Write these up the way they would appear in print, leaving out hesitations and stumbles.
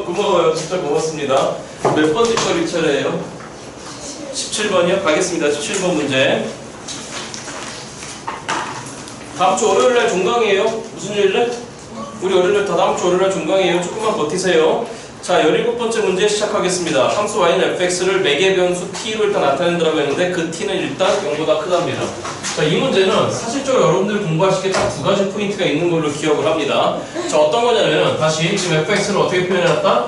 고마워요. 진짜 고맙습니다. 몇 번째 거리 차례예요? 17번이요? 가겠습니다. 17번 문제. 다음 주 월요일날 종강이에요. 무슨 요일날? 우리 월요일날 다 다음 주 월요일날 종강이에요. 조금만 버티세요. 자, 17번째 문제 시작하겠습니다. 함수 y는 fx를 매개 변수 t로 일단 나타낸다고 했는데 그 t는 일단 0보다 크답니다. 자, 이 문제는 사실적으로 여러분들 공부하실 게 딱 두 가지 포인트가 있는 걸로 기억을 합니다. 자, 어떤 거냐면은 다시 지금 fx를 어떻게 표현해놨다?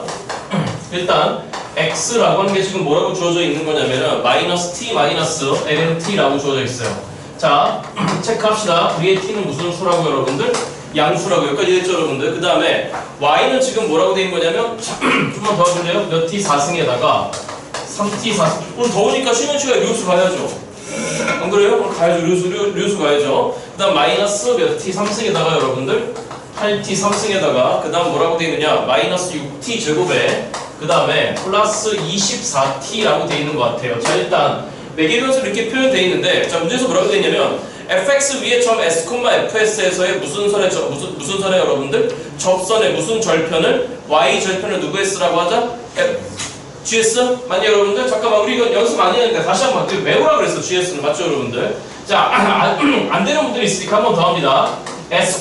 일단 x라고 하는 게 지금 뭐라고 주어져 있는 거냐면은 마이너스 t 마이너스 lnt라고 주어져 있어요. 자, 체크합시다. 우리의 t는 무슨 수라고 여러분들? 양수라고 여기까지 됐죠 여러분들. 그 다음에 y는 지금 뭐라고 돼 있는 거냐면 좀만 더 하실래요? 몇 t 4승에다가 3t 4승. 오늘 더우니까 쉬는 시간에 류수 가야죠. 안 그래요? 오늘 가야죠. 류수 가야죠. 그 다음 마이너스 몇 t 3승에다가 여러분들 8t 3승에다가 그 다음 뭐라고 돼 있느냐? 마이너스 6t 제곱에 그 다음에 플러스 24t라고 돼 있는 것 같아요. 자, 일단 매개 변수로 이렇게 표현되어 있는데, 자, 문제에서 뭐라고 되어 있냐면 fx 위에 점 s, fs에서의 무슨 선에 여러분들? 접선의 무슨 절편을 y 절편을 누구에 쓰라고 하자? gs? 맞냐 여러분들? 잠깐만, 우리 이거 연습 많이 했는데 다시 한번 외우라 그랬어. gs는 맞죠 여러분들? 자, 안 되는 분들이 있으니까 한 번 더 합니다. s,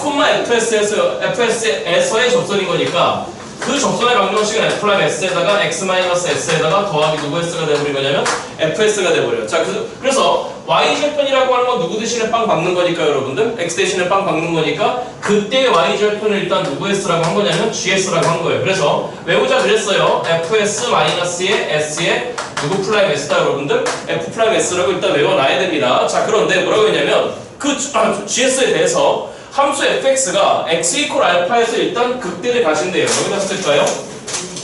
fs에서의 접선인 거니까 그 접선의 방정식은 f'(s에다가 x-s에다가 더하기 누구 s가 돼버린 거냐면 fs가 돼버려요. 자, 그래서 y절편이라고 하는 건 누구 대신에 빵 박는 거니까 여러분들? x 대신에 빵 박는 거니까 그때 y절편을 일단 누구 s라고 한 거냐면 gs라고 한 거예요. 그래서 외우자 그랬어요. fs-의 s의 누구 플라임 s다 여러분들? f'(s라고 일단 외워놔야 됩니다. 자, 그런데 뭐라고 했냐면 그 gs에 대해서 함수 fx가 x 이퀄 알파에서 일단 극대를 가진대요. 여기다 쓸까요?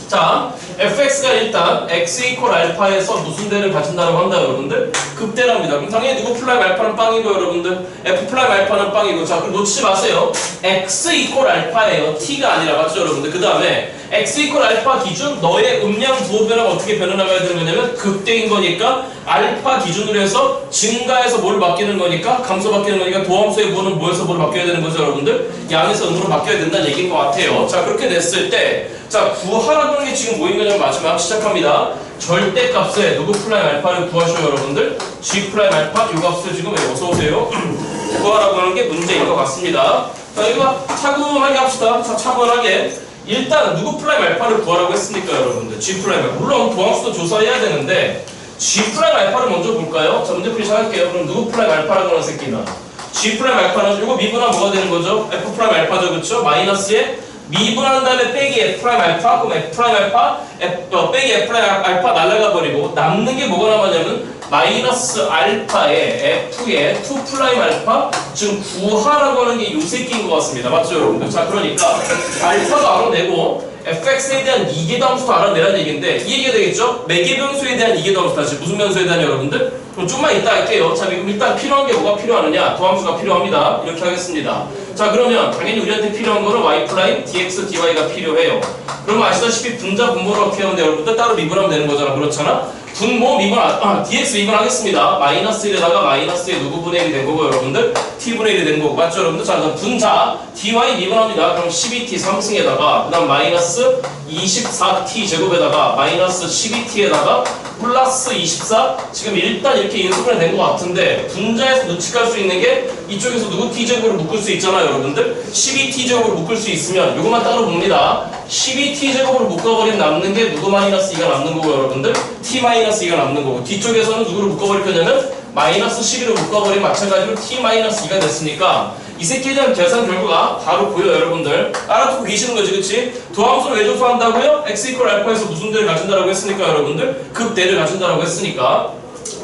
자, fx가 일단 x 이퀄 알파에서 무슨 대를 가진다고 한다 여러분들? 극대랍니다. 그럼 당연히 누구 플라임 알파는 빵이고 여러분들? f 플라임 알파는 빵이고. 자, 그럼 놓치지 마세요. x 이퀄 알파예요. t가 아니라. 맞죠 여러분들? 그 다음에 x 이퀄 알파 기준 너의 음량 부호 변화가 어떻게 변해나가야 되는 거냐면 극대인 거니까 알파 기준으로 해서 증가해서 뭘 바뀌는 거니까 감소 바뀌는 거니까 도함수의 부호는 뭐에서 뭐로 바뀌어야 되는 거죠 여러분들? 양에서 음으로 바뀌어야 된다는 얘기인 것 같아요. 자, 그렇게 됐을 때 자, 구하라고 하는 게 지금 뭐인 거냐면 마지막 시작합니다. 절대값에 누구 플라임 알파를 구하셔요 여러분들? g 플라임 알파 이 값을 지금 어서오세요. 구하라고 하는 게 문제인 것 같습니다. 자, 이거 차분하게 합시다. 자, 차분하게. 일단 누구 플라임 알파를 구하라고 했으니까 여러분들 g 플라임 알파 물론 도함수도 조사해야 되는데 g 플라임 알파를 먼저 볼까요? 자, 문제풀이 시작할게요. 그럼 누구 플라임 알파라고 하는 새끼는 g 플라임 알파는 이거 미분하면 뭐가 되는 거죠? f 플라임 알파죠, 그렇죠? 마이너스에 미분한 다음에 빼기 f 프라임 알파, 그럼 f 프라임 알파, 빼기 f 프라임 알파 날라가 버리고 남는 게 뭐가 남았냐면 마이너스 알파에 f의 2 프라임 알파, 지금 구하라고 하는 게 요 새끼인 것 같습니다. 맞죠 여러분들? 자, 그러니까 알파도 알아내고 fx에 대한 이계도함수도 알아내라는 얘기인데 이 얘기가 되겠죠? 매개 변수에 대한 이계도함수 다시 무슨 변수에 대한 여러분들? 그럼 좀만 이따 할게요. 자, 그럼 일단 필요한 게 뭐가 필요하느냐? 도함수가 필요합니다. 이렇게 하겠습니다. 자, 그러면 당연히 우리한테 필요한 거는 y 프라임 dx dy가 필요해요. 그럼 아시다시피 분자 분모를 어떻게 하면 돼요? 여러분들 따로 미분하면 되는 거잖아. 그렇잖아? 분모 미분, dx 미분하겠습니다. 마이너스 1에다가 마이너스의 누구분의 1이 된 거고 여러분들 t분의 1이 된 거고 맞죠 여러분들? 자, 그럼 분자 dy 미분합니다. 그럼 12t 3승에다가 그 다음 마이너스 24t 제곱에다가 마이너스 12t에다가 플러스 24 지금 일단 이렇게 인수분해 된 것 같은데 분자에서 눈치깔 수 있는 게 이쪽에서 누구 t제곱으로 묶을 수 있잖아요 여러분들. 12t제곱으로 묶을 수 있으면 이것만 따로 봅니다. 12t제곱으로 묶어버리면 남는 게 누구 마이너스 2가 남는 거고 여러분들 t 마이너스 2가 남는 거고 뒤쪽에서는 누구를 묶어버릴 거냐면 마이너스 12로 묶어버리면 마찬가지로 t 마이너스 2가 됐으니까 이 새끼에 대한 계산 결과가 바로 보여요 여러분들. 알아듣고 계시는 거지 그치? 도함수를 왜 조사한다고요? x 이퀄 알파에서 무슨 대를 가진다라고 했으니까 여러분들 극대를 가진다라고 했으니까.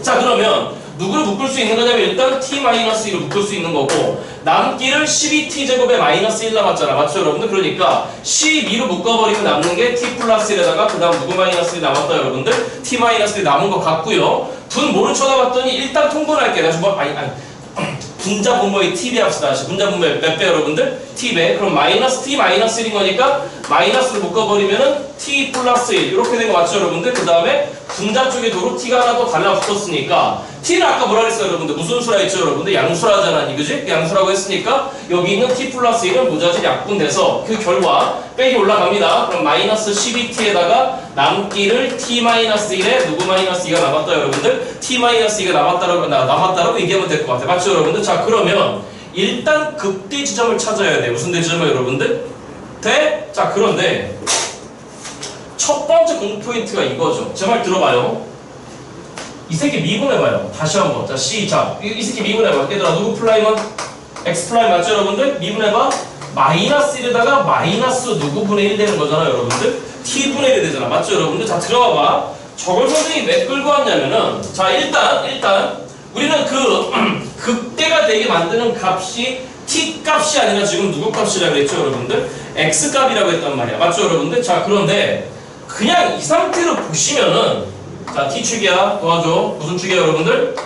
자, 그러면 누구를 묶을 수 있는 거냐면 일단 t-2를 묶을 수 있는 거고 남기를 12t제곱에 마이너스 1 남았잖아. 맞죠 여러분들? 그러니까 12로 묶어버리면 남는 게 t 플러스 1에다가 그 다음 누구 마이너스 1 남았다 여러분들? t 마이너스 1 남은 거 같고요. 분 뭐를 쳐다봤더니 일단 통분할게. 다시 뭐 분자 분모의 t배 합시다. 다시 분자 분모의 몇 배 여러분들? t배. 그럼 마이너스 t 마이너스 1인 거니까 마이너스를 묶어버리면은 t 플러스 1 이렇게 된 거 맞죠 여러분들? 그 다음에 분자 쪽에 도로 t가 하나 더 달라붙었으니까 t는 아까 뭐라 그랬어요 여러분들? 무슨 수라 했죠 여러분들? 양수라잖아 그지? 양수라고 했으니까 여기 있는 t 플러스 1은 무자질 약분돼서 그 결과 빼기 올라갑니다. 그럼 마이너스 12t에다가 남기를 t 마이너스 1에 누구 마이너스 2가 남았다 여러분들? t 마이너스 2가 남았다라고 얘기하면 될 것 같아요. 맞죠 여러분들? 자 그러면 일단 극대 지점을 찾아야 돼. 무슨 대지점이에요 여러분들? 돼? 자 그런데 첫 번째 공부 포인트가 이거죠. 제 말 들어봐요. 이 새끼 미분해봐요. 다시 한번. 자, C. 자, 이 새끼 미분해봐. 얘들아, 누구 플라이먼? X 플라임 맞죠, 여러분들? 미분해봐. 마이너스 1에다가 마이너스 누구 분의 1 되는 거잖아, 여러분들? T분의 1이 되잖아. 맞죠, 여러분들? 자, 들어봐봐. 저걸 선생님이 왜 끌고 왔냐면은, 자, 일단, 우리는 그, 극대가 되게 만드는 값이 T 값이 아니라 지금 누구 값이라고 그랬죠, 여러분들? X 값이라고 했단 말이야. 맞죠, 여러분들? 자, 그런데, 그냥 이 상태로 보시면은, 자, T축이야. 도와줘. 무슨 축이야, 여러분들?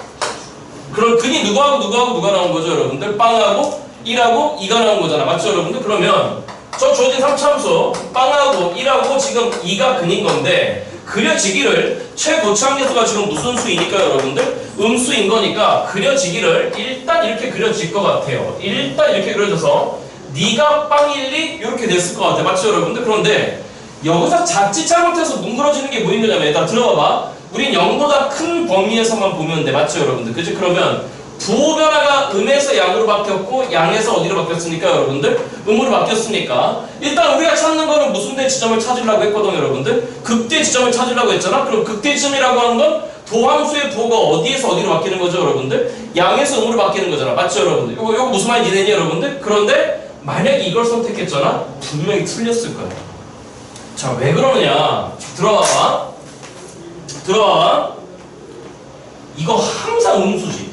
그럼 근이 누가 나온 거죠, 여러분들? 빵하고 1하고 2가 나온 거잖아. 맞죠, 여러분들? 그러면 저 주어진 3차함수 빵하고 1하고 지금 2가 근인 건데 그려지기를 최고차항계수가 지금 무슨 수이니까 여러분들? 음수인 거니까 그려지기를 일단 이렇게 그려질 것 같아요. 일단 이렇게 그려져서 네가 빵일리 이렇게 됐을 것 같아요. 맞죠, 여러분들? 그런데 여기서 자칫 잘못해서 뭉그러지는 게 뭐인 거냐면 일단 들어봐봐. 우린 0보다 큰 범위에서만 보면 돼. 맞죠 여러분들? 그치? 그러면 부호 변화가 음에서 양으로 바뀌었고 양에서 어디로 바뀌었습니까 여러분들? 음으로 바뀌었으니까 일단 우리가 찾는 거는 무슨 대 지점을 찾으려고 했거든 여러분들? 극대 지점을 찾으려고 했잖아? 그럼 극대 지점이라고 하는 건 도함수의 부호가 어디에서 어디로 바뀌는 거죠 여러분들? 양에서 음으로 바뀌는 거잖아. 맞죠 여러분들? 요거 무슨 말인지 이해되니 여러분들? 그런데 만약에 이걸 선택했잖아? 분명히 틀렸을 거야. 자, 왜 그러느냐? 들어봐봐. 이거 항상 음수지.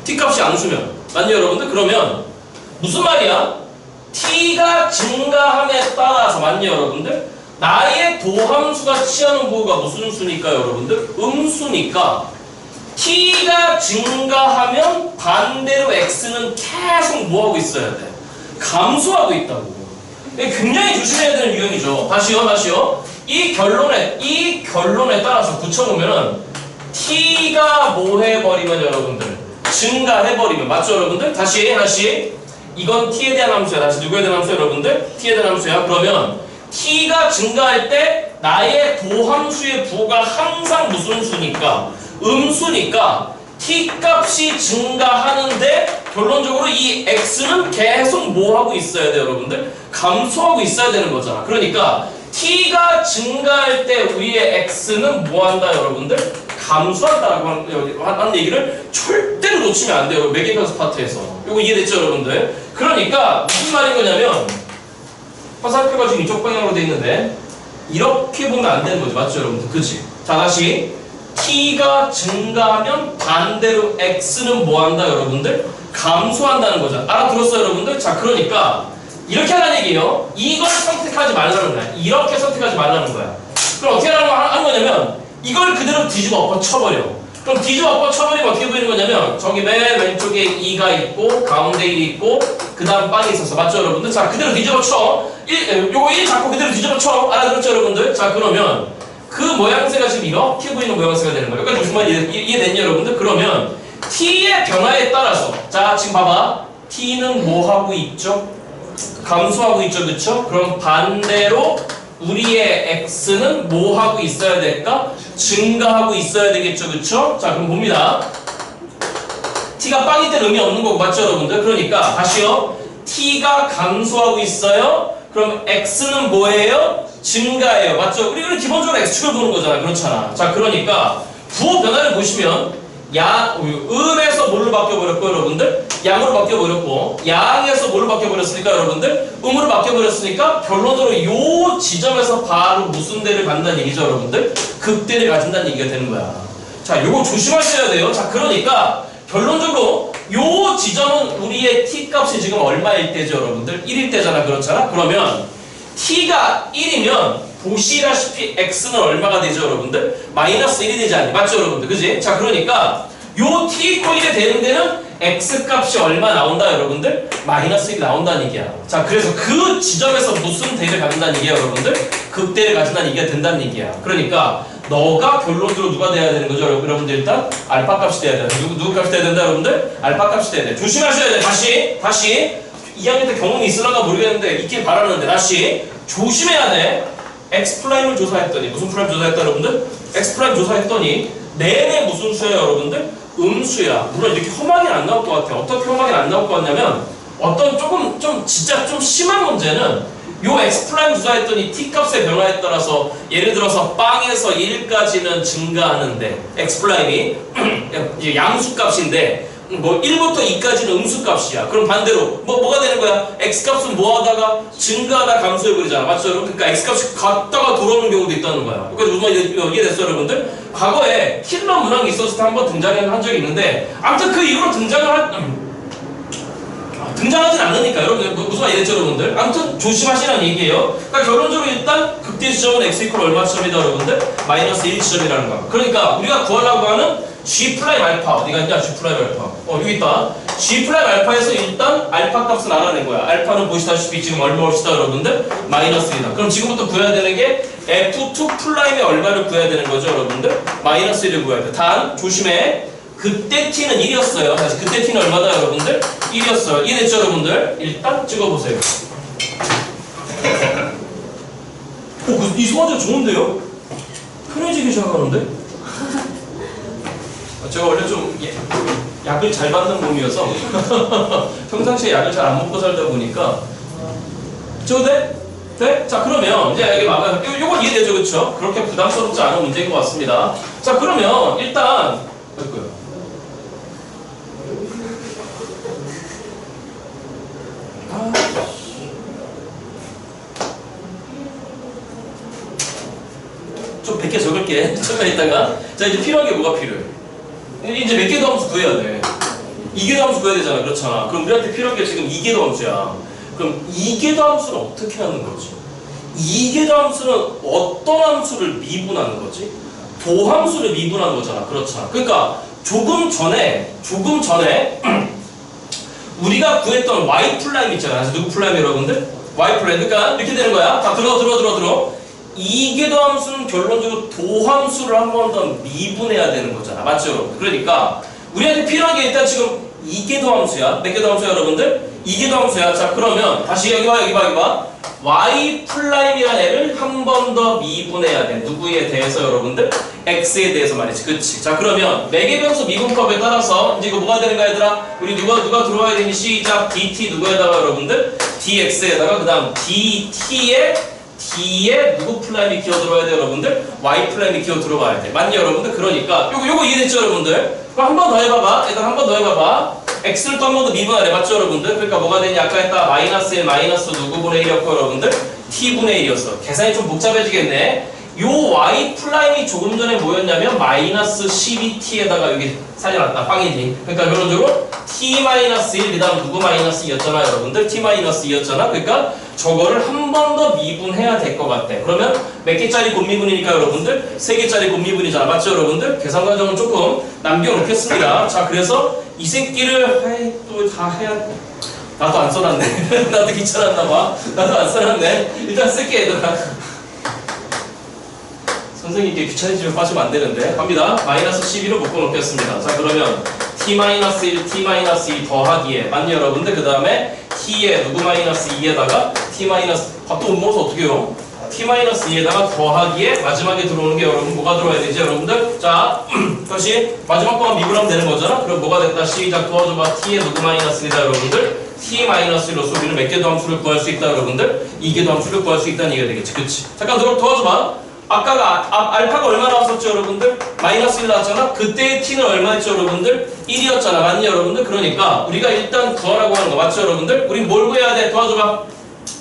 t값이 암수면. 맞냐, 여러분들? 그러면, 무슨 말이야? t가 증가함에 따라서, 맞냐, 여러분들? 나의 도함수가 취하는 부호가 무슨 수니까, 여러분들? 음수니까, t가 증가하면 반대로 x는 계속 뭐하고 있어야 돼? 감소하고 있다고. 굉장히 조심해야 되는 유형이죠. 다시요. 이 결론에 따라서 붙여보면은 t가 뭐 해버리면 여러분들 증가해버리면 맞죠 여러분들? 다시 이건 t에 대한 함수야. 다시 누구에 대한 함수야 여러분들? t에 대한 함수야. 그러면 t가 증가할 때 나의 도함수의 부가 항상 무슨 수니까? 음수니까 t 값이 증가하는데 결론적으로 이 x는 계속 뭐 하고 있어야 돼요 여러분들? 감소하고 있어야 되는 거잖아. 그러니까 t가 증가할 때 우리의 x는 뭐 한다 여러분들? 감소한다라고 하는 얘기를 절대로 놓치면 안 돼요. 매개편수 파트에서. 이거 이해됐죠 여러분들? 그러니까 무슨 말인 거냐면 화살표가 지금 이쪽 방향으로 돼 있는데 이렇게 보면 안 되는 거죠. 맞죠 여러분들? 그치? 자 다시 t가 증가하면 반대로 x는 뭐 한다 여러분들? 감소한다는 거죠. 알아들었어요 여러분들? 자 그러니까 이렇게 하라는 얘기예요. 이걸 선택하지 말라는 거야. 이렇게 선택하지 말라는 거야. 그럼 어떻게 하는 거냐면 이걸 그대로 뒤집어 엎어 쳐버려. 그럼 뒤집어 엎어 쳐버리면 어떻게 보이는 거냐면 저기 맨 왼쪽에 2가 있고 가운데 1이 있고 그 다음 빵이 있었어. 맞죠 여러분들? 자 그대로 뒤집어 쳐. 요거 1 잡고 그대로 뒤집어 쳐. 알아들었죠 여러분들? 자 그러면 그 모양새가 지금 이렇게 보이는 모양새가 되는 거예요. 여기까지 무슨 말인지 이해됐냐 여러분들? 그러면 t의 변화에 따라서 자 지금 봐봐. t는 뭐 하고 있죠? 감소하고 있죠, 그쵸? 그럼 반대로 우리의 x는 뭐 하고 있어야 될까? 증가하고 있어야 되겠죠, 그쵸? 자, 그럼 봅니다. t가 빵일 때는 의미 없는 거고, 맞죠, 여러분들? 그러니까 다시요. t가 감소하고 있어요. 그럼 x는 뭐예요? 증가해요, 맞죠? 우리는 기본적으로 x축을 보는 거잖아, 그렇잖아. 자, 그러니까 부호 변화를 보시면 음에서 뭘로 바뀌어버렸고 여러분들? 양으로 바뀌어버렸고 양에서 뭘로 바뀌어버렸으니까 여러분들? 음으로 바뀌어버렸으니까 결론적으로 요 지점에서 바로 무슨 대를 간다는 얘기죠 여러분들? 극대를 가진다는 얘기가 되는 거야. 자 요거 조심하셔야 돼요. 자 그러니까 결론적으로 요 지점은 우리의 t값이 지금 얼마일 때죠 여러분들? 1일 때잖아. 그렇잖아? 그러면 t가 1이면 보시다시피 x는 얼마가 되죠 여러분들? 마이너스 1이 되지 않니? 맞죠 여러분들? 그지? 자 그러니까 요 t 코일에 되는 데는 x 값이 얼마 나온다 여러분들? 마이너스 1이 나온다는 얘기야. 자 그래서 그 지점에서 무슨 대를 갖는다는 얘기야 여러분들? 극대를 가진다는 얘기가 된다는 얘기야. 그러니까 너가 결론적으로 누가 돼야 되는 거죠? 여러분들 일단 알파 값이 돼야 돼. 누구 값이 돼야 된다 여러분들? 알파 값이 돼야 돼. 조심하셔야 돼. 다시 2학년 때 경험이 있으려나 모르겠는데 있길 바라는데 다시 조심해야 돼. x 프라임을 조사했더니 무슨 프라임 조사했다 여러분들? x 프라임 조사했더니 내내 무슨 수야 여러분들? 음수야. 물론 이렇게 험하게 안 나올 것 같아. 어떻게 험하게 안 나올 것 같냐면 어떤 조금 진짜 좀 심한 문제는 요 x 프라임 조사했더니 t 값의 변화에 따라서 예를 들어서 빵에서 1까지는 증가하는데 x 프라임이 이제 양수 값인데 뭐 1부터 2까지는 음수 값이야. 그럼 반대로 뭐가 되는 거야? x 값은 뭐 하다가 증가하다 감소해 버리잖아. 맞죠 여러분? 그러니까 x 값이 갔다가 돌아오는 경우도 있다는 거야. 그러니까 무슨 말인지 이해됐어요 여러분들? 과거에 킬러 문항이 있었을 때 한번 등장한 적이 있는데 아무튼 그 이후로 등장하진 않으니까 여러분들 무슨 말 이해됐죠 여러분들? 아무튼 조심하시라는 얘기예요. 그러니까 결론적으로 일단 극대 지점은 x 이퀄 얼마 지점이다 여러분들? 마이너스 1 지점이라는 거. 그러니까 우리가 구하려고 하는 G 프라임 알파 어디가 있냐? G 프라임 알파 여기 있다. G 프라임 알파에서 일단 알파 값을 알아낸 거야. 알파는 보시다시피 지금 얼마 옵시다 여러분들? 마이너스 1이다. 그럼 지금부터 구해야 되는 게 F2 프라임의 얼마를 구해야 되는 거죠 여러분들? 마이너스 1을 구해야 돼. 단 조심해. 그때 t는 1이었어요. 다시 그때 t는 얼마다 여러분들? 1이었어요. 이해됐죠 여러분들? 일단 찍어보세요. 이 소화제 좋은데요? 편해지기 시작하는데? 제가 원래 좀 약을 잘 받는 몸이어서 평상시에 약을 잘 안 먹고 살다 보니까 저거 돼? 네? 자 그러면 이제 여기 막아서 요건 이해되죠 그쵸? 그렇게 부담스럽지 않은 문제인 것 같습니다. 자 그러면 일단 좀 100개 적을게. 잠깐 있다가. 자, 이제 필요한 게 뭐가 필요해? 이제 몇 개도 함수 구해야 돼. 2개도 함수 구해야 되잖아. 그렇잖아. 그럼 우리한테 필요한 게 지금 2개도 함수야. 그럼 2개도 함수는 어떻게 하는 거지? 2개도 함수는 어떤 함수를 미분하는 거지? 도함수를 미분하는 거잖아. 그렇잖아. 그러니까 조금 전에 우리가 구했던 y 플라임 있잖아. 누구 플라임 여러분들? y 플라임. 그러니까 이렇게 되는 거야. 자, 들어. 이계도 함수는 결론적으로 도함수를 한 번 더 미분해야 되는 거잖아. 맞죠? 그러니까 우리한테 필요한 게 일단 지금 이계도 함수야. 몇 개도 함수야 여러분들? 이계도 함수야. 자 그러면 다시 여기 봐. y 플라임이라는 애를 한 번 더 미분해야 돼. 누구에 대해서 여러분들? x에 대해서 말이지. 그치? 자 그러면 매개변수 미분법에 따라서 이제 이거 뭐가 되는가 얘들아? 우리 누가 들어와야 되니? 시작. dt 누구에다가 여러분들? dx에다가 그 다음 d에 누구 플라임이 기어 들어와야 돼 여러분들? y 플라임이 기어 들어가야 돼. 맞니 여러분들? 그러니까 요거 이해됐죠 여러분들? 그럼 한 번 더 해봐봐. 일단 한 번 더 해봐봐. x를 또 한 번 더 미분하래. 맞죠 여러분들? 그러니까 뭐가 되니? 아까 했다 마이너스 1 마이너스 누구분의 1이었고 여러분들? t분의 1이었어. 계산이 좀 복잡해지겠네. 요 y 플라임이 조금 전에 뭐였냐면 마이너스 12t에다가 여기 살려놨다. 빵이지. 그러니까 결론적으로 t-1 그 다음 누구 마이너스 2였잖아 여러분들? t-2였잖아. 그러니까 저거를 한 번 더 미분해야 될 것 같아. 그러면 몇 개짜리 곱미분이니까 여러분들? 3개짜리 곱미분이잖아. 맞죠 여러분들? 계산 과정은 조금 남겨놓겠습니다. 자 그래서 이 새끼를 또 다 해야 나도 안 써놨네. 나도 귀찮았나봐. 나도 안 써놨네. 일단 쓸게 얘들아. 선생님께 귀차니즘에 빠지면 안 되는데. 갑니다. 마이너스 12로 묶어놓겠습니다. 자 그러면 t-1, t-2 더하기에 맞니 여러분들? 그 다음에 t에 누구 마이너스 2에다가 t 마이너스 밥도 못 먹어서 어떻게 해요? t-2에다가 더하기에 마지막에 들어오는 게 여러분 뭐가 들어와야 되지 여러분들? 자 다시 마지막 거만 미분하면 되는 거잖아? 그럼 뭐가 됐다? 시작. 도와줘봐. t에 누구 마이너스 1이다 여러분들? t-1로서 우리는 몇 개도 함수를 구할 수 있다 여러분들? 2개도 함수를 구할 수 있다는 얘기가 되겠지. 그치? 잠깐 도와줘봐. 아까가 알파가 얼마 나왔었죠 여러분들? 마이너스 1 나왔잖아? 그때의 t는 얼마였죠 여러분들? 1이었잖아. 맞니 여러분들? 그러니까 우리가 일단 구하라고 하는 거 맞죠 여러분들? 우리 뭘 구해야 돼? 도와줘봐.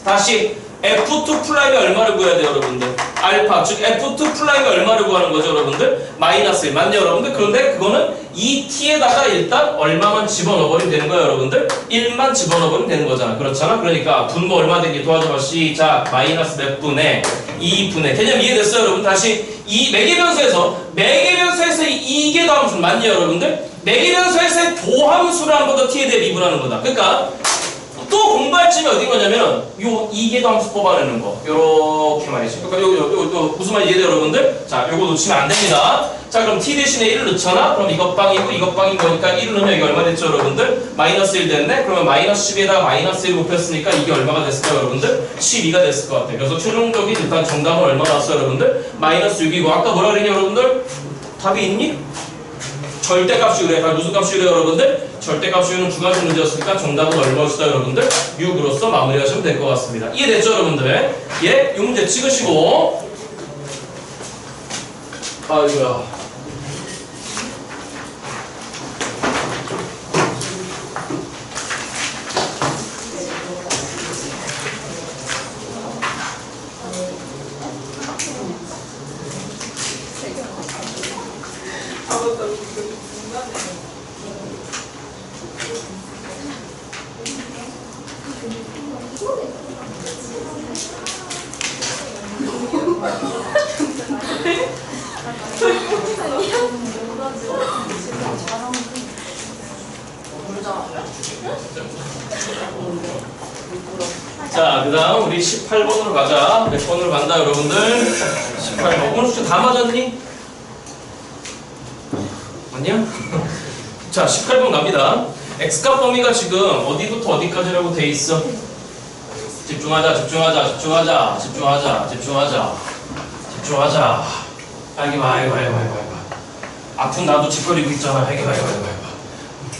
다시 F2 플라임이 얼마를 구해야 돼 여러분들? 알파 즉 F2 플라임이 얼마를 구하는 거죠 여러분들? 마이너스 1 맞니 여러분들? 그런데 그거는 이 t에다가 일단 얼마만 집어넣어버리면 되는 거야 여러분들? 1만 집어넣어버리면 되는 거잖아. 그렇잖아? 그러니까 분모 얼마 되니? 도와줘봐. 시작. 마이너스 몇 분의 2분의 개념 이해됐어요 여러분? 다시 이 매개변수에서 이게 도함수 맞니 여러분들? 매개변수에서의 도함수를 한 번 더 t에 대해 미분하는 거다. 그러니까 또 공부할 점이 어딘 거냐면 요 이계도 함수 뽑아내는 거 요렇게 파이지. 그러니까 요 무슨 말인지 이해돼요, 여러분들? 자, 요거 놓치면 안 됩니다. 자, 그럼 t 대신에 1을 넣잖아? 그럼 이것 빵이고 이것 빵인 거니까 1을 넣으면 이게 얼마 됐죠, 여러분들? 마이너스 1 됐네? 그러면 마이너스 10에다가 마이너스 1 곱했으니까 이게 얼마가 됐을까요, 여러분들? 12가 됐을 것 같아요. 그래서 최종적인 일단 정답은 얼마 나왔어요, 여러분들? 마이너스 6이고 아까 뭐라 그랬냐, 여러분들? 답이 있니? 절대값이 그래. 무슨 값이 그래요, 여러분들? 절대값이는 두 가지 문제였으니까 정답은 얼마였어요, 여러분들? 6으로서 마무리하시면 될 것 같습니다. 이해됐죠, 여러분들? 예, 이 문제 찍으시고. 아이고야. 자, 그 다음 우리 18번으로 가자. 몇 번으로 간다, 여러분들? 18번. 오늘 숙제 다 맞았니? 맞냐? 자, 18번 갑니다. x값 범위가 지금 어디부터 어디까지라고 돼 있어? 집중하자, 집중하자, 집중하자, 집중하자, 집중하자, 집중하자. 아이고, 아이고, 아이고, 아이고. 아픈 나도 짓거리고 있잖아. 아이고, 아이고, 아이고.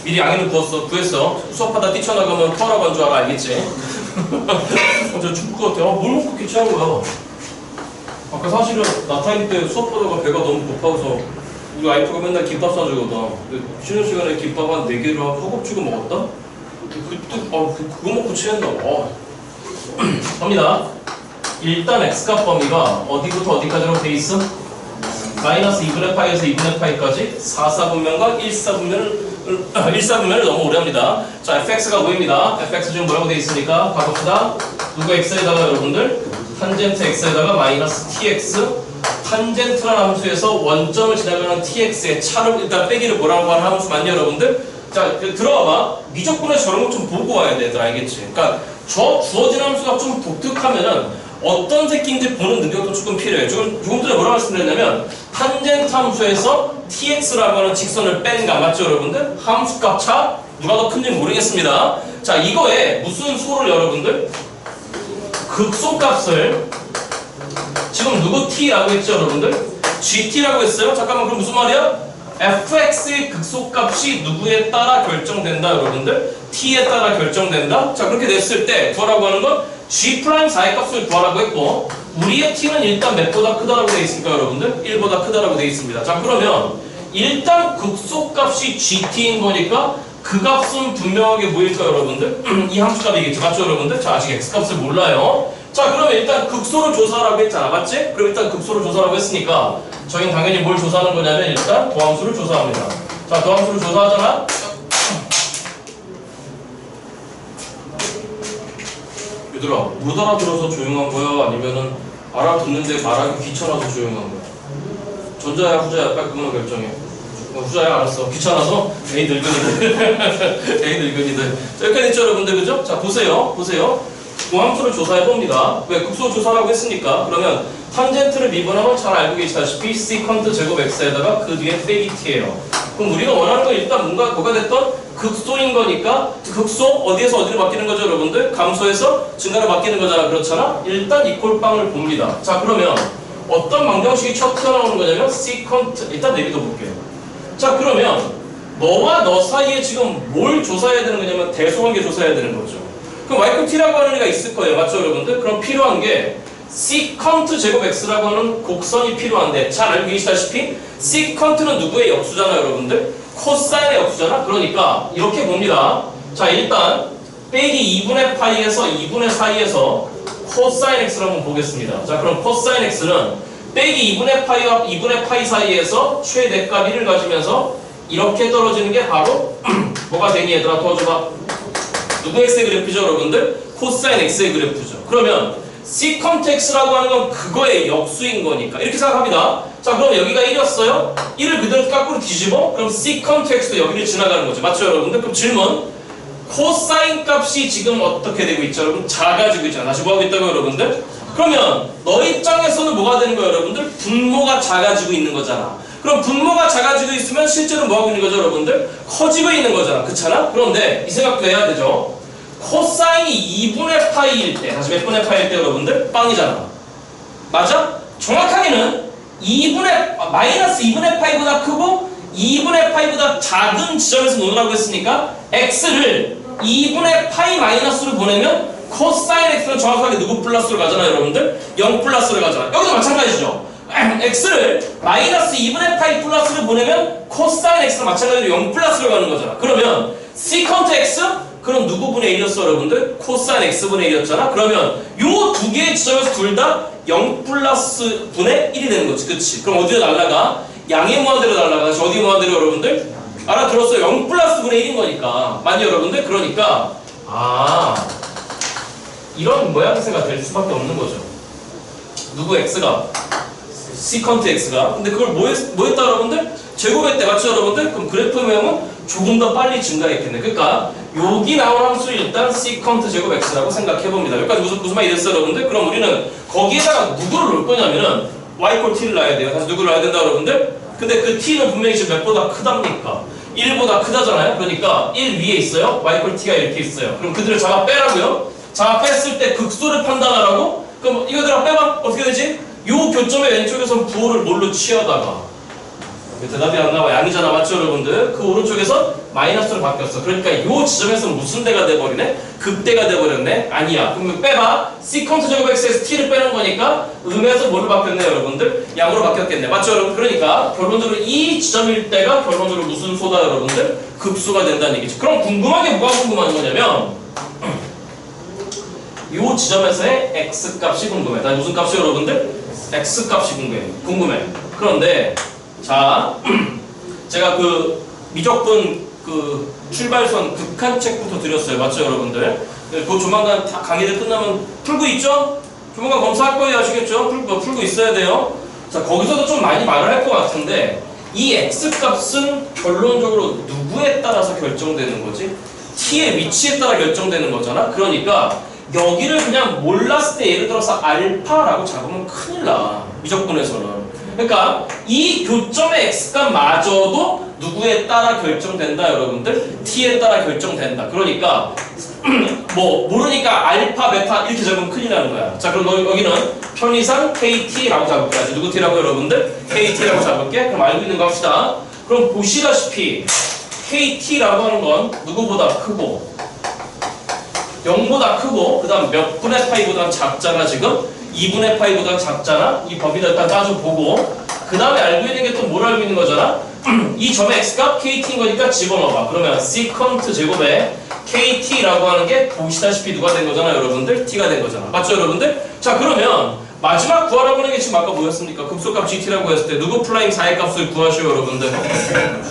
미리 양해를 구했어. 수업하다 뛰쳐나가면 토하라고 한 줄 알아, 알겠지? 저 죽을 것 같아. 뭘 먹고 그렇게 취한 거야? 아까 사실은 나 타임 때 수업하다가 배가 너무 고파서 우리 와이프가 맨날 김밥 사주거든. 쉬는 시간에 김밥 한 4개를 허겁지겁 먹었다? 그때 그거 먹고 취했나 봐. 갑니다. 일단 x값 범위가 어디부터 어디까지로 돼 있어? 마이너스 2분의 파이에서 2분의 파이까지 4사분면과 1사분면을 너무 오래 합니다. 자, fx가 보입니다. fx 지금 뭐라고 돼 있으니까 가봅시다. 누구 x에다가 여러분들? 탄젠트 x에다가 마이너스 tx. 탄젠트라는 함수에서 원점을 지나가는 tx의 차를 일단 빼기를 뭐라고 하는 함수 맞니, 여러분들? 자, 들어와봐. 미적분에 저런 거 좀 보고 와야 돼, 얘들 알겠지? 그러니까 저 주어진 함수가 좀 독특하면은 어떤 새끼인지 보는 능력도 조금 필요해요. 조금 전에 뭐라고 말씀드렸냐면 탄젠트 함수에서 tx라고 하는 직선을 뺀가 맞죠, 여러분들? 함수값 차 누가 더 큰지 모르겠습니다. 자, 이거에 무슨 수를 여러분들? 극소값을 지금 누구 t라고 했죠, 여러분들? gt라고 했어요. 잠깐만, 그럼 무슨 말이야? fx의 극소값이 누구에 따라 결정된다, 여러분들? t에 따라 결정된다? 자, 그렇게 됐을 때 구하라고 하는 건 g'4의 값을 구하라고 했고 우리의 t는 일단 몇보다 크다라고 되어 있으니까 여러분들 1보다 크다라고 되어 있습니다. 자, 그러면 일단 극소값이 gt인 거니까 그 값은 분명하게 뭐일까요, 여러분들? 이 함수값이겠죠, 맞죠, 여러분들? 자, 아직 x값을 몰라요. 자, 그러면 일단 극소를 조사하라고 했잖아, 맞지? 그럼 일단 극소를 조사하라고 했으니까 저희는 당연히 뭘 조사하는 거냐면 일단 도함수를 조사합니다. 자, 도함수를 조사하잖아? 얘들아, 못 알아들어서 조용한 거야? 아니면은 알아듣는데 말하기 귀찮아서 조용한 거야? 전자야, 후자야? 빨리 그거만 결정해. 후자야, 알았어. 귀찮아서? 에이, 늙은이들. 에이, 늙은이들. 자, 여기까지 됐죠, 여러분들? 그죠? 자, 보세요. 도함수를 조사해봅니다. 왜? 극소 조사라고 했으니까. 그러면 탄젠트를 미분하면 잘 알고 계시다시피 시컨트 제곱 x에다가 그 뒤에 빼기 t예요. 그럼 우리가 원하는 건 일단 뭐가 됐던 극소인 거니까 극소 어디에서 어디로 바뀌는 거죠, 여러분들? 감소에서 증가로 바뀌는 거잖아. 그렇잖아? 일단 이꼴빵을 봅니다. 자, 그러면 어떤 방정식이 첫 튀어나오는 거냐면 시컨트, 일단 내비둬 볼게요. 자, 그러면 너와 너 사이에 지금 뭘 조사해야 되는 거냐면 대소관계 조사해야 되는 거죠. 그럼 y t라고 하는 애가 있을 거예요, 맞죠, 여러분들? 그럼 필요한 게 시컨트 제곱 x라고 하는 곡선이 필요한데 잘 알고 계시다시피 시컨트는 누구의 역수잖아요, 여러분들? 코사인의 역수잖아. 그러니까 이렇게 봅니다. 자, 일단 빼기 2분의 파이에서 2분의 사이에서 코사인 x를 한번 보겠습니다. 자, 그럼 코사인 x는 빼기 2분의 파이와 2분의 파이 사이에서 최대값 1을 가지면서 이렇게 떨어지는 게 바로 뭐가 되니, 얘들아? 도와줘봐. 누구 x의 그래프죠, 여러분들? 코사인 x의 그래프죠. 그러면 시컨트 x라고 하는 건 그거의 역수인 거니까 이렇게 생각합니다. 자, 그럼 여기가 1이었어요? 1을 그대로 거꾸로 뒤집어? 그럼 시컨트 x도 여기를 지나가는 거죠. 맞죠, 여러분들? 그럼 질문. 코사인 값이 지금 어떻게 되고 있죠, 여러분? 작아지고 있잖아. 다시 뭐 하고 있다고, 여러분들? 그러면 너 입장에서는 뭐가 되는 거예요, 여러분들? 분모가 작아지고 있는 거잖아. 그럼 분모가 작아지고 있으면 실제로 뭐 하고 있는 거죠, 여러분들? 커지고 있는 거잖아. 그렇잖아? 그런데 이 생각도 해야 되죠. 코사인이 2분의 파이일 때, 다시 몇 분의 파이일 때 여러분들? 빵이잖아. 맞아? 정확하게는 마이너스 2분의 파이보다 크고 2분의 파이보다 작은 지점에서 논하라고 했으니까 x를 2분의 파이 마이너스로 보내면 코사인 x는 정확하게 누구 플러스로 가잖아요, 여러분들? 0 플러스로 가잖아. 여기도 마찬가지죠. x를 마이너스 2분의 파이 플러스를 보내면 코사인 x는 마찬가지로 0 플러스로 가는 거잖아. 그러면 시컨트 x? 그럼 누구 분의 1이었어, 여러분들? 코사인 x분의 1이었잖아. 그러면 요 두 개의 지점에서 둘 다 0 플러스 분의 1이 되는 거지. 그치? 그럼 어디로 날라가? 양의 무한대로 날라가. 어디 무한대로, 여러분들? 알아들었어요? 0 플러스 분의 1인 거니까. 맞니, 여러분들? 그러니까 이런 모양새가 될 수밖에 없는 거죠. 누구 x가? 시컨트 x가. 근데 그걸 뭐 했다, 여러분들? 제곱했대. 맞죠, 여러분들? 그럼 그래프 모양은 조금 더 빨리 증가했겠네. 그러니까 여기 나온 함수를 일단 시컨트 제곱 x라고 생각해봅니다. 여기까지 무슨 말이 됐어요, 여러분들? 그럼 우리는 거기에다가 누구를 놓을 거냐면은 y t를 놔야 돼요. 다시 누구를 놔야 된다, 여러분들? 근데 그 t는 분명히 지금 몇보다 크답니까? 1보다 크다잖아요? 그러니까 1 위에 있어요. y t가 이렇게 있어요. 그럼 그들을 잡아 빼라고요? 잡아 뺐을 때 극소를 판단하라고? 그럼 이거들아 빼봐. 어떻게 되지? 요 교점의 왼쪽에선 부호를 뭘로 취하다가 대답이 안 나와. 양이잖아. 맞죠, 여러분들? 그 오른쪽에서 마이너스로 바뀌었어. 그러니까 요 지점에서는 무슨 대가 돼버리네? 극대가 돼버렸네? 아니야. 그러면 빼봐. 시컨트 제곱 x에서 t를 빼는 거니까 음에서 뭘로 바뀌었네, 여러분들? 양으로 바뀌었겠네. 맞죠, 여러분? 그러니까 결론적으로 이 지점일 때가 결론적으로 무슨 소다, 여러분들? 급수가 된다는 얘기죠. 그럼 궁금한 게 뭐가 궁금한 거냐면 요 지점에서의 x값이 궁금해. 나 무슨 값이, 여러분들? x값이 궁금해. 그런데 자, 제가 그 미적분 그 출발선 극한책부터 드렸어요. 맞죠, 여러분들? 그 조만간 다 강의들 끝나면 풀고 있죠? 조만간 검사할 거예요. 아시겠죠? 풀고 있어야 돼요. 자, 거기서도 좀 많이 말을 할 것 같은데 이 x값은 결론적으로 누구에 따라서 결정되는 거지? t의 위치에 따라 결정되는 거잖아? 그러니까 여기를 그냥 몰랐을 때 예를 들어서 알파라고 잡으면 큰일 나. 미적분에서는. 그러니까 이 교점의 x값마저도 누구에 따라 결정된다, 여러분들? t에 따라 결정된다. 그러니까 뭐 모르니까 알파, 베타 이렇게 잡으면 큰일 나는 거야. 자, 그럼 여기는 편의상 kt라고 잡을게. 누구 t라고, 여러분들? kt라고 잡을게. 그럼 알고 있는 거 합시다. 그럼 보시다시피 kt라고 하는 건 누구보다 크고 0보다 크고 그 다음 몇 분의 파이보다 작잖아. 지금 2분의 파이보다 작잖아. 이 범위를 일단 따져보고 그 다음에 알고 있는 게 또 뭘 알고 있는 거잖아. 이 점의 x값 kt인 거니까 집어넣어봐. 그러면 시컨트 제곱에 kt라고 하는 게 보시다시피 누가 된 거잖아, 여러분들? t가 된 거잖아. 맞죠, 여러분들? 자, 그러면 마지막 구하라고 하는 게 지금 아까 뭐였습니까? 급소값 gt라고 했을 때 누구 플라잉 4의 값을 구하시오, 여러분들?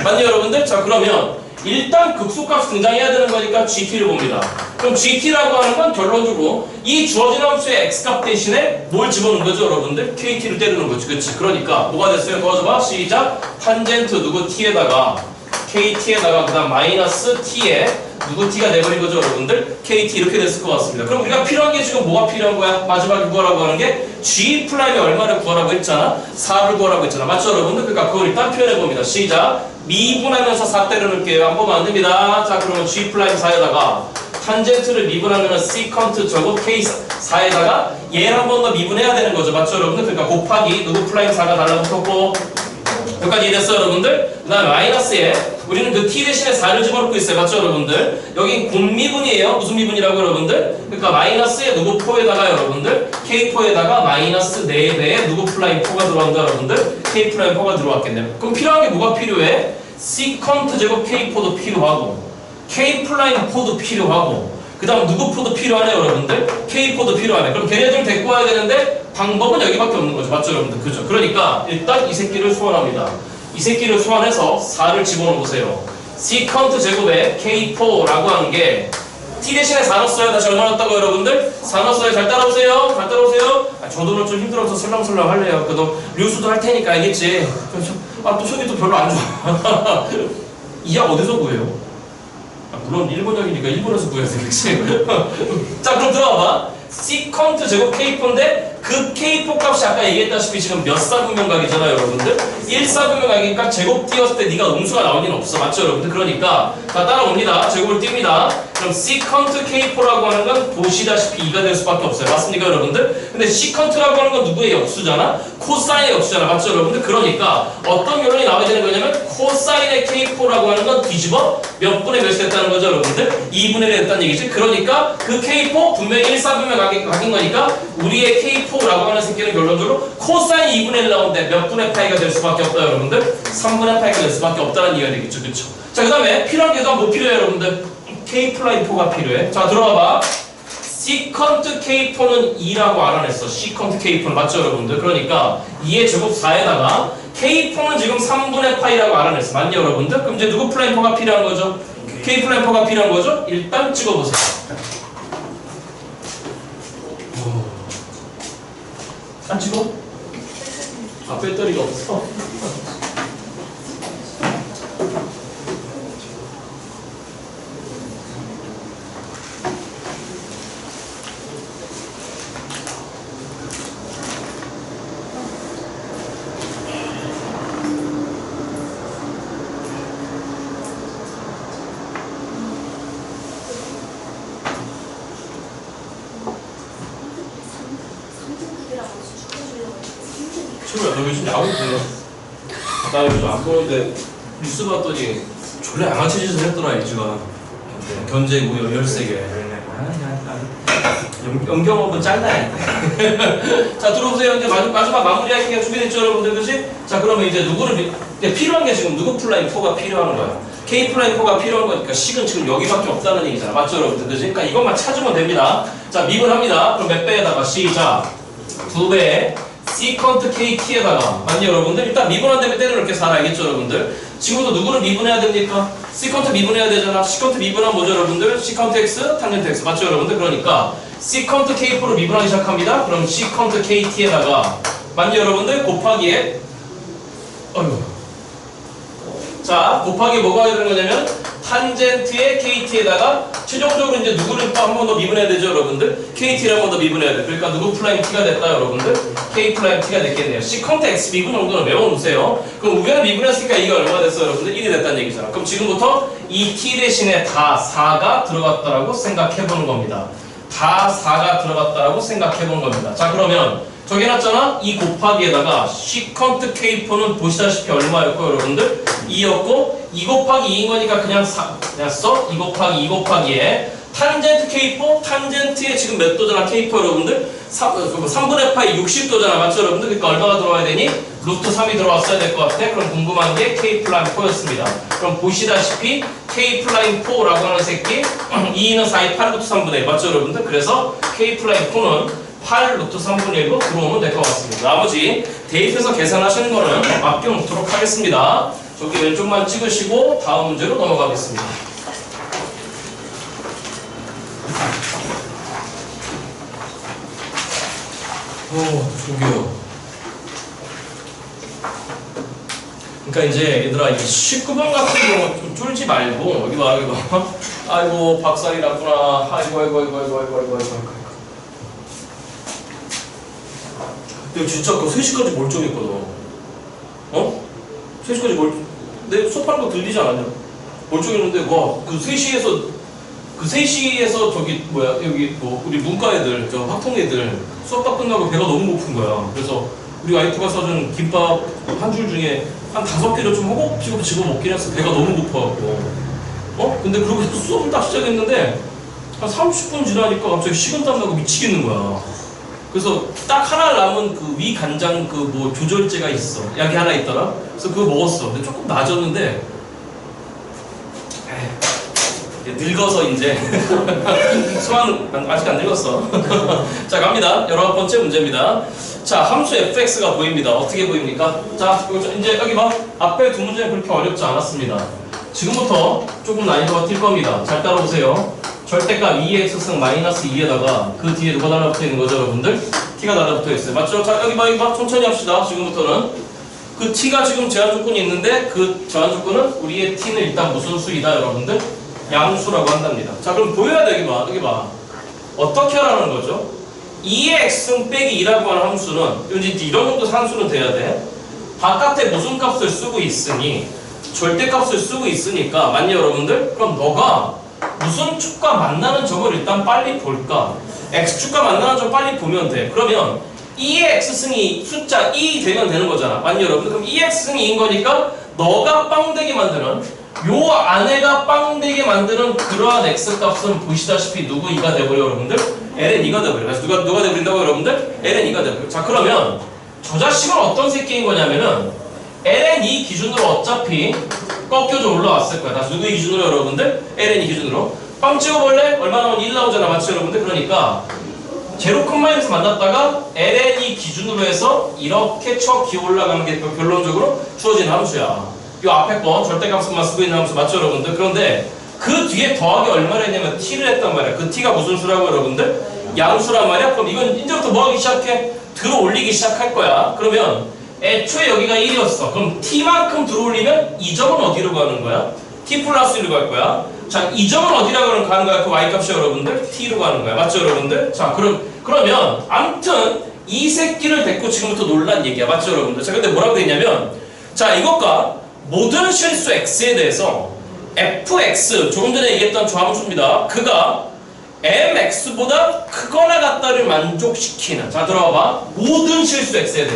맞냐, 여러분들? 자, 그러면 일단 극소값 등장해야 되는 거니까 gt를 봅니다. 그럼 gt라고 하는 건 결론적으로 이 주어진 함수의 x값 대신에 뭘 집어넣는 거죠, 여러분들? kt를 때리는 거지. 그치? 그러니까 뭐가 됐어요? 도와줘봐. 시작. 탄젠트 누구 t에다가 kt에다가 그 다음 마이너스 t에 누구 t가 돼버린 거죠, 여러분들? kt 이렇게 됐을 것 같습니다. 그럼 우리가 필요한 게 지금 뭐가 필요한 거야? 마지막에 구하라고 하는 게 g 플라임이 얼마를 구하라고 했잖아? 4를 구하라고 했잖아. 맞죠, 여러분들? 그러니까 그걸 일단 표현해봅니다. 시작. 미분하면서 4 때려 넣을게요. 안 보면 안 됩니다. 자, 그러면 g 플라임 4에다가 탄젠트를 미분하면 시컨트 제곱 k 4에다가 얘를 한 번 더 미분해야 되는 거죠. 맞죠, 여러분들? 그러니까 곱하기 누구 플라임 4가 달라붙었고 여기까지 이해됐어요, 여러분들? 그 다음에 마이너스에 우리는 그 t 대신에 4를 집어넣고 있어요. 맞죠, 여러분들? 여기 곱미분이에요. 무슨 미분이라고, 여러분들? 그러니까 마이너스에 누구 포에다가, 여러분들? k4에다가 마이너스 4배의 누구 플라임 4가 들어간다, 여러분들? k 플라임 4가 들어왔겠네요. 그럼 필요한 게 뭐가 필요해? 시컨트 제곱 k4도 필요하고 k 플라임 4도 필요하고 그 다음 누구 포도 필요하네, 여러분들? k4도 필요하네. 그럼 걔네들 데리고 와야 되는데 방법은 여기밖에 없는 거죠. 맞죠, 여러분들? 그죠? 그러니까 일단 이 새끼를 소환합니다. 이 새끼를 소환해서 4를 집어넣어 보세요. 시컨트 제곱에 k4라고 하는 게 t 대신에 4 넣었어요. 다시 얼마 넣었다고, 여러분들? 4 넣었어요. 잘 따라오세요. 잘 따라오세요. 저도 오늘 좀 힘들어서 설렁설렁 할래요. 그래도 류수도 할 테니까 알겠지? 또 속이 또 별로 안 좋아. 이 약 어디서 구해요? 물론 일본역이니까 일본에서 구해야 되겠지. 자, 그럼 들어와봐. 시컨트 제곱 k4인데 그 K4 값이 아까 얘기했다시피 지금 몇 사분면각이잖아요, 여러분들. 1사분면각이니까 제곱 띄웠을 때 네가 음수가 나올 리는 없어. 맞죠, 여러분들? 그러니까 자, 따라옵니다. 제곱을 띄웁니다. 그럼 시컨트 K4라고 하는 건 보시다시피 2가 될 수밖에 없어요. 맞습니까, 여러분들? 근데 시컨트라고 하는 건 누구의 역수잖아? 코사인의 역수잖아. 맞죠, 여러분들? 그러니까 어떤 결론이 나와야 되는 거냐면 코사인의 K4라고 하는 건 뒤집어 몇 분의 몇이 됐다는 거죠, 여러분들? 2분의 1이 됐다는 얘기지. 그러니까 그 K4 분명히 1사분면각인 거니까 우리의 K4라고 하는 새끼는 결론적으로 코사인 2분의 1 나오는데 몇 분의 파이가 될 수밖에 없다, 여러분들? 3분의 파이가 될 수밖에 없다는 이해가 되겠죠, 그쵸? 자, 그 다음에 필요한 게 더 뭐 필요해요, 여러분들? K+4가 필요해. 자, 들어봐봐. 시컨트 K4는 2라고 알아냈어. 시컨트 K4는. 맞죠, 여러분들? 그러니까 2의 제곱 4에다가 K4는 지금 3분의 파이라고 알아냈어. 맞냐, 여러분들? 그럼 이제 누구 플레인4가 필요한 거죠? K+4가 필요한 거죠? 일단 찍어보세요. 안 찍어? 아, 배터리가 없어. 친구야, 너 요즘 야구 보냐? 나 요즘 안 보는데 뉴스 봤더니 졸라 양아치 짓을 했더라, 이지가. 견제 무효 13개. 연경업은 잘라야 돼. 자, 들어보세요. 이제 마지막 마무리하기가 준비됐죠, 여러분들? 그치? 자, 그러면 이제 누구를, 필요한 게 지금 누구 플라인4가 필요한 거야? K 플라인4가 필요한 거니까 식은 지금 여기밖에 없다는 얘기잖아. 맞죠, 여러분들? 그치? 그러니까 이것만 찾으면 됩니다. 자, 미분합니다. 그럼 몇 배에다가 시작. 2배. 시컨트 KT에다가 맞니 여러분들? 일단 미분한 다음에 때는 이렇게 잘 알겠죠, 여러분들? 지금부터 누구를 미분해야 됩니까? 시컨트 미분해야 되잖아. 시컨트 미분하면 뭐죠, 여러분들? 시컨트 X, 탄젠트 X. 맞죠, 여러분들? 그러니까 시컨트 K4로 미분하기 시작합니다. 그럼 시컨트 KT에다가 맞니 여러분들? 곱하기에 자, 곱하기 뭐가 되는 거냐면 탄젠트의 KT에다가 최종적으로 이제 누구를 또 한 번 더 미분해야 되죠, 여러분들? KT를 한 번 더 미분해야 돼. 그러니까 누구 플라임 T가 됐다, 여러분들? K 플라임 T가 됐겠네요. 시컨트 X 미분 정도는 외워놓으세요. 그럼 우변을 미분했으니까 이게 얼마가 됐어요, 여러분들? 1이 됐다는 얘기잖아. 그럼 지금부터 이 T 대신에 다 4가 들어갔다라고 생각해보는 겁니다. 다 4가 들어갔다라고 생각해보는 겁니다. 자, 그러면 저기 해놨잖아? 이 곱하기에다가 시컨트 K4는 보시다시피 얼마였고, 여러분들? 2였고 2 곱하기 2인 거니까 그냥 써. 2 곱하기 2 곱하기에 탄젠트 K4, 탄젠트에 지금 몇 도잖아, K4 여러분들? 3분의 파이 60도잖아, 맞죠, 여러분들? 그러니까 얼마가 들어와야 되니? 루트 3이 들어왔어야 될 것 같아. 그럼 궁금한 게 K+4였습니다. 그럼 보시다시피 K+4라고 하는 새끼 2는 4이 8 루트 3분의 1, 맞죠, 여러분들? 그래서 K+4는 8 루트 3분의 1로 들어오면 될 것 같습니다. 나머지 대입해서 계산하시는 거는 맡겨놓도록 하겠습니다. 저기 왼쪽만 찍으시고 다음 문제로 넘어가겠습니다. 저기요. 그러니까 이제 얘들아, 이 19번 같은 경우 좀 쫄지 말고 여기 봐, 여기 봐. 아이고 박살이 났구나. 아이고. 내가 진짜 그 3시까지 멀쩡했거든. 3시까지 내 수업하는 거 들리지 않았냐? 멀쩡했는데, 와, 그 3시에서 저기, 여기 뭐, 우리 문과 애들, 저 학통 애들, 수업 다 끝나고 배가 너무 고픈 거야. 그래서 우리 와이프가 사준 김밥 한 줄 중에 한 5개를 좀 허겁지겁 집어 먹긴 했어. 배가 너무 고파갖고. 근데 그러고 수업을 딱 시작했는데, 한 30분 지나니까 갑자기 식은땀 나고 미치겠는 거야. 그래서 딱 하나 남은 그 위 간장 그 뭐 조절제가 있어. 약이 하나 있더라. 그래서 그거 먹었어. 근데 조금 낮았는데 늙어서 이제 소화는 아직 안 늙었어. 자, 갑니다. 19번째 문제입니다. 자, 함수 fx가 보입니다. 어떻게 보입니까? 자, 이제 여기 봐. 앞에 두 문제는 그렇게 어렵지 않았습니다. 지금부터 조금 난이도가 튈 겁니다. 잘 따라오세요. 절대값 2x승 마이너스 2에다가 그 뒤에 누가 달라붙어 있는 거죠, 여러분들? t가 달라붙어 있어요. 맞죠? 자, 여기 봐. 천천히 합시다. 지금부터는 그 t가 지금 제한 조건이 있는데 그 제한 조건은 우리의 t는 일단 무슨 수이다, 여러분들? 양수라고 한답니다. 자, 그럼 보여야 돼. 여기 봐. 어떻게 하라는 거죠? 2의 x승 빼기 2라고 하는 함수는 이제 이런 정도 함수는 돼야 돼. 바깥에 무슨 값을 쓰고 있으니 절대값을 쓰고 있으니까 맞니 여러분들? 그럼 너가 무슨 축과 만나는 점을 일단 빨리 볼까? x축과 만나는 점 빨리 보면 돼. 그러면 2의 x승이 숫자 2 되면 되는 거잖아. 맞니 여러분들? 그럼 2의 x승이 2인 거니까 너가 빵되게 만드는 요 안에가 빵되게 만드는 그러한 x값은 보시다시피 누구 2가 돼버려 여러분들? ln 2가 돼버려. 그래서 누가 돼버린다고 여러분들? ln 2가 돼버려. 자 그러면 저 자식은 어떤 새끼인 거냐면은 ln 2 기준으로 어차피 꺾여져 올라왔을 거야. 다 누구의 기준으로 여러분들? ln 2 기준으로 빵 찍어볼래? 얼마 나오면 1 나오잖아. 맞죠 여러분들? 그러니까 제로 콤마이너스 만났다가 ln 2 기준으로 해서 이렇게 쳐 기어 올라가는 게 결론적으로 주어지는 함수야. 이 앞에 거 절대값만 쓰고 있는 함수 맞죠 여러분들? 그런데 그 뒤에 더하기 얼마를 했냐면 t를 했단 말이야. 그 t가 무슨 수라고 여러분들? 양수란 말이야. 그럼 이건 이제부터 뭐 하기 시작해? 들어 올리기 시작할 거야. 그러면 애초에 여기가 1이었어. 그럼 t만큼 들어 올리면 이 점은 어디로 가는 거야? t 플러스 1로 갈 거야. 자, 이 점은 어디라고 가는 거야? 그 y값이 여러분들? t로 가는 거야. 맞죠 여러분들? 자, 그러면 아무튼 이 새끼를 데리고 지금부터 놀란 얘기야. 맞죠 여러분들? 자, 근데 뭐라고 돼 있냐면 자, 이것과 모든 실수 x에 대해서 fx 조금 전에 얘기했던 저 함수입니다. 그가 mx보다 크거나 같다를 만족시키는 자 들어봐봐. 모든 실수 x에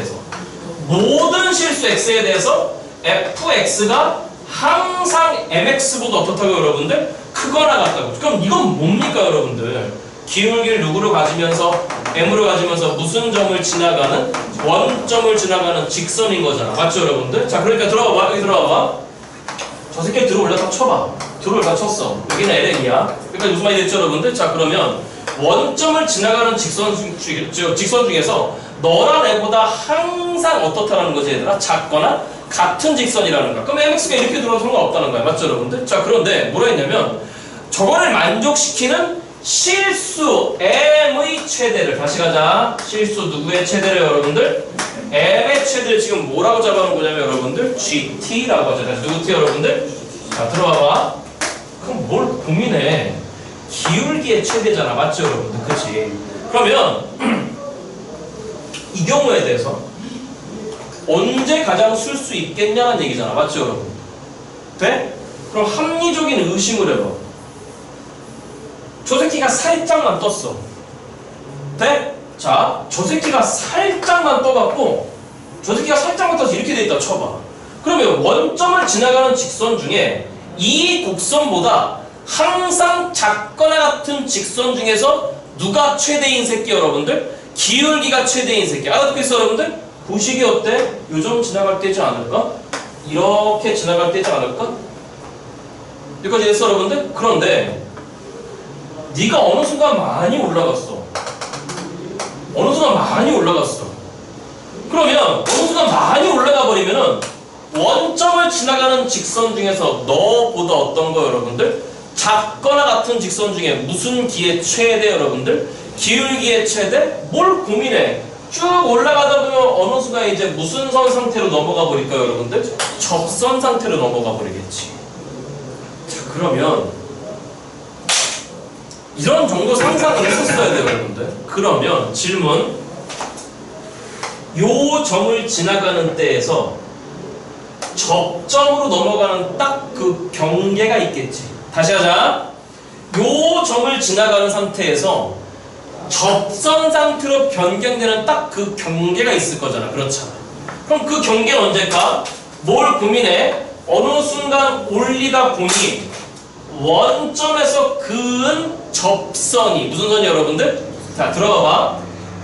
대해서 fx가 항상 mx보다 어떻다고 여러분들? 크거나 같다고. 그럼 이건 뭡니까 여러분들? 기울기를 누구로 가지면서 m으로 가지면서 무슨 점을 지나가는 원점을 지나가는 직선인 거잖아. 맞죠 여러분들? 자 그러니까 들어봐봐. 여기 들어봐봐. 저 새끼 들어 올려 딱 쳐봐. 들어 올려 쳤어. 여기는 ln이야. 그러니까 무슨 말이 됐죠 여러분들? 자 그러면 원점을 지나가는 직선 중에서 너랑 애보다 항상 어떻다라는 거지 얘들아? 작거나 같은 직선이라는 거야. 그럼 mx가 이렇게 들어도 상관없다는 거야. 맞죠 여러분들? 자 그런데 뭐라 했냐면 저거를 만족시키는 실수 m의 최대를 다시 가자. 실수 누구의 최대를 여러분들? m의 최대를 지금 뭐라고 잡아놓은 거냐면 여러분들 gt라고 하죠. 다시 누구 t 여러분들? 자 들어봐봐. 그럼 뭘 고민해? 기울기의 최대잖아. 맞죠 여러분들? 그치? 그러면 이 경우에 대해서 언제 가장 쓸 수 있겠냐는 얘기잖아. 맞죠 여러분? 돼? 그럼 합리적인 의심을 해봐. 저 새끼가 살짝만 떴어. 돼? 자, 저 새끼가 살짝만 떠갖고 저 새끼가 살짝만 떠서 이렇게 돼있다 쳐봐. 그러면 원점을 지나가는 직선 중에 이 곡선보다 항상 작거나 같은 직선 중에서 누가 최대인 새끼 여러분들? 기울기가 최대인 새끼. 알아듣겠어 여러분들? 보시기 어때? 요점 지나갈 때지 않을까? 이렇게 지나갈 때지 않을까? 여기까지 됐어 여러분들? 그런데 네가 어느 순간 많이 올라갔어. 그러면 어느 순간 많이 올라가 버리면은 원점을 지나가는 직선 중에서 너보다 어떤 거 여러분들? 작거나 같은 직선 중에 무슨 기의 최대 여러분들? 기울기의 최대? 뭘 고민해? 쭉 올라가다 보면 어느 순간 이제 무슨 선 상태로 넘어가 버릴까요 여러분들? 접선 상태로 넘어가 버리겠지. 자 그러면 이런 정도 상상을 했었어야 돼요 여러분들. 그러면 질문, 요 점을 지나가는 때에서 접점으로 넘어가는 딱 그 경계가 있겠지. 다시 하자. 요 점을 지나가는 상태에서 접선 상태로 변경되는 딱 그 경계가 있을 거잖아. 그렇잖아. 그럼 그 경계는 언제일까? 뭘 고민해? 어느 순간 올리다 보니 원점에서 그은 접선이 무슨 선이 여러분들? 자 들어봐봐.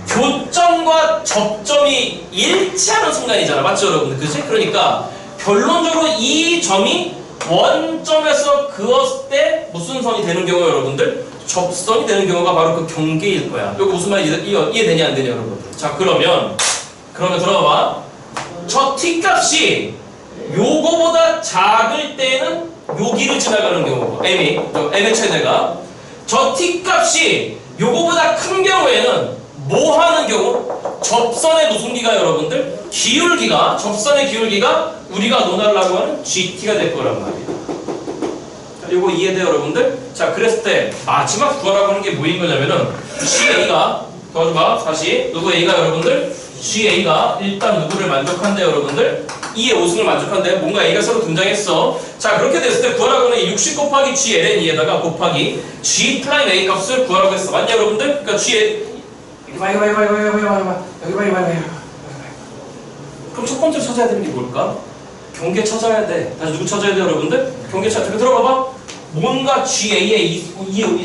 교점과 접점이 일치하는 순간이잖아. 맞죠 여러분들? 그치? 그러니까 결론적으로 이 점이 원점에서 그었을 때 무슨 선이 되는 경우 여러분들? 접선이 되는 경우가 바로 그 경계일 거야. 여기 무슨 말인지 이해되냐 안 되냐 여러분? 자 그러면 들어봐봐. 저 t값이 요거보다 작을 때는 여기를 지나가는 경우고 m의 최대가 저 t값이 요거보다 큰 경우에는 뭐 하는 경우? 접선의 무슨 기가 여러분들? 기울기가 접선의 기울기가 우리가 논하려고 하는 GT가 될 거란 말이에요. 자, 요거 이해돼요 여러분들? 자 그랬을 때 마지막 구하라고 하는 게 뭐인 거냐면은 GA가 도와줘봐. 다시 누구 A가 여러분들? GA가 일단 누구를 만족한대요 여러분들? 2의 5승을 만족한대요. 뭔가 A가 새로 등장했어. 자 그렇게 됐을 때 구하라고 하는 60 곱하기 GLN2에다가 곱하기 G 프라임 A 값을 구하라고 했어. 맞냐 여러분들? 그러니까 G의 여기 봐. 그럼 첫 번째로 찾아야 되는 게 뭘까? 경계 찾아야 돼. 다시 누구 찾아야 돼 여러분들? 경계 찾아. 들어봐봐. 뭔가 GA가 2의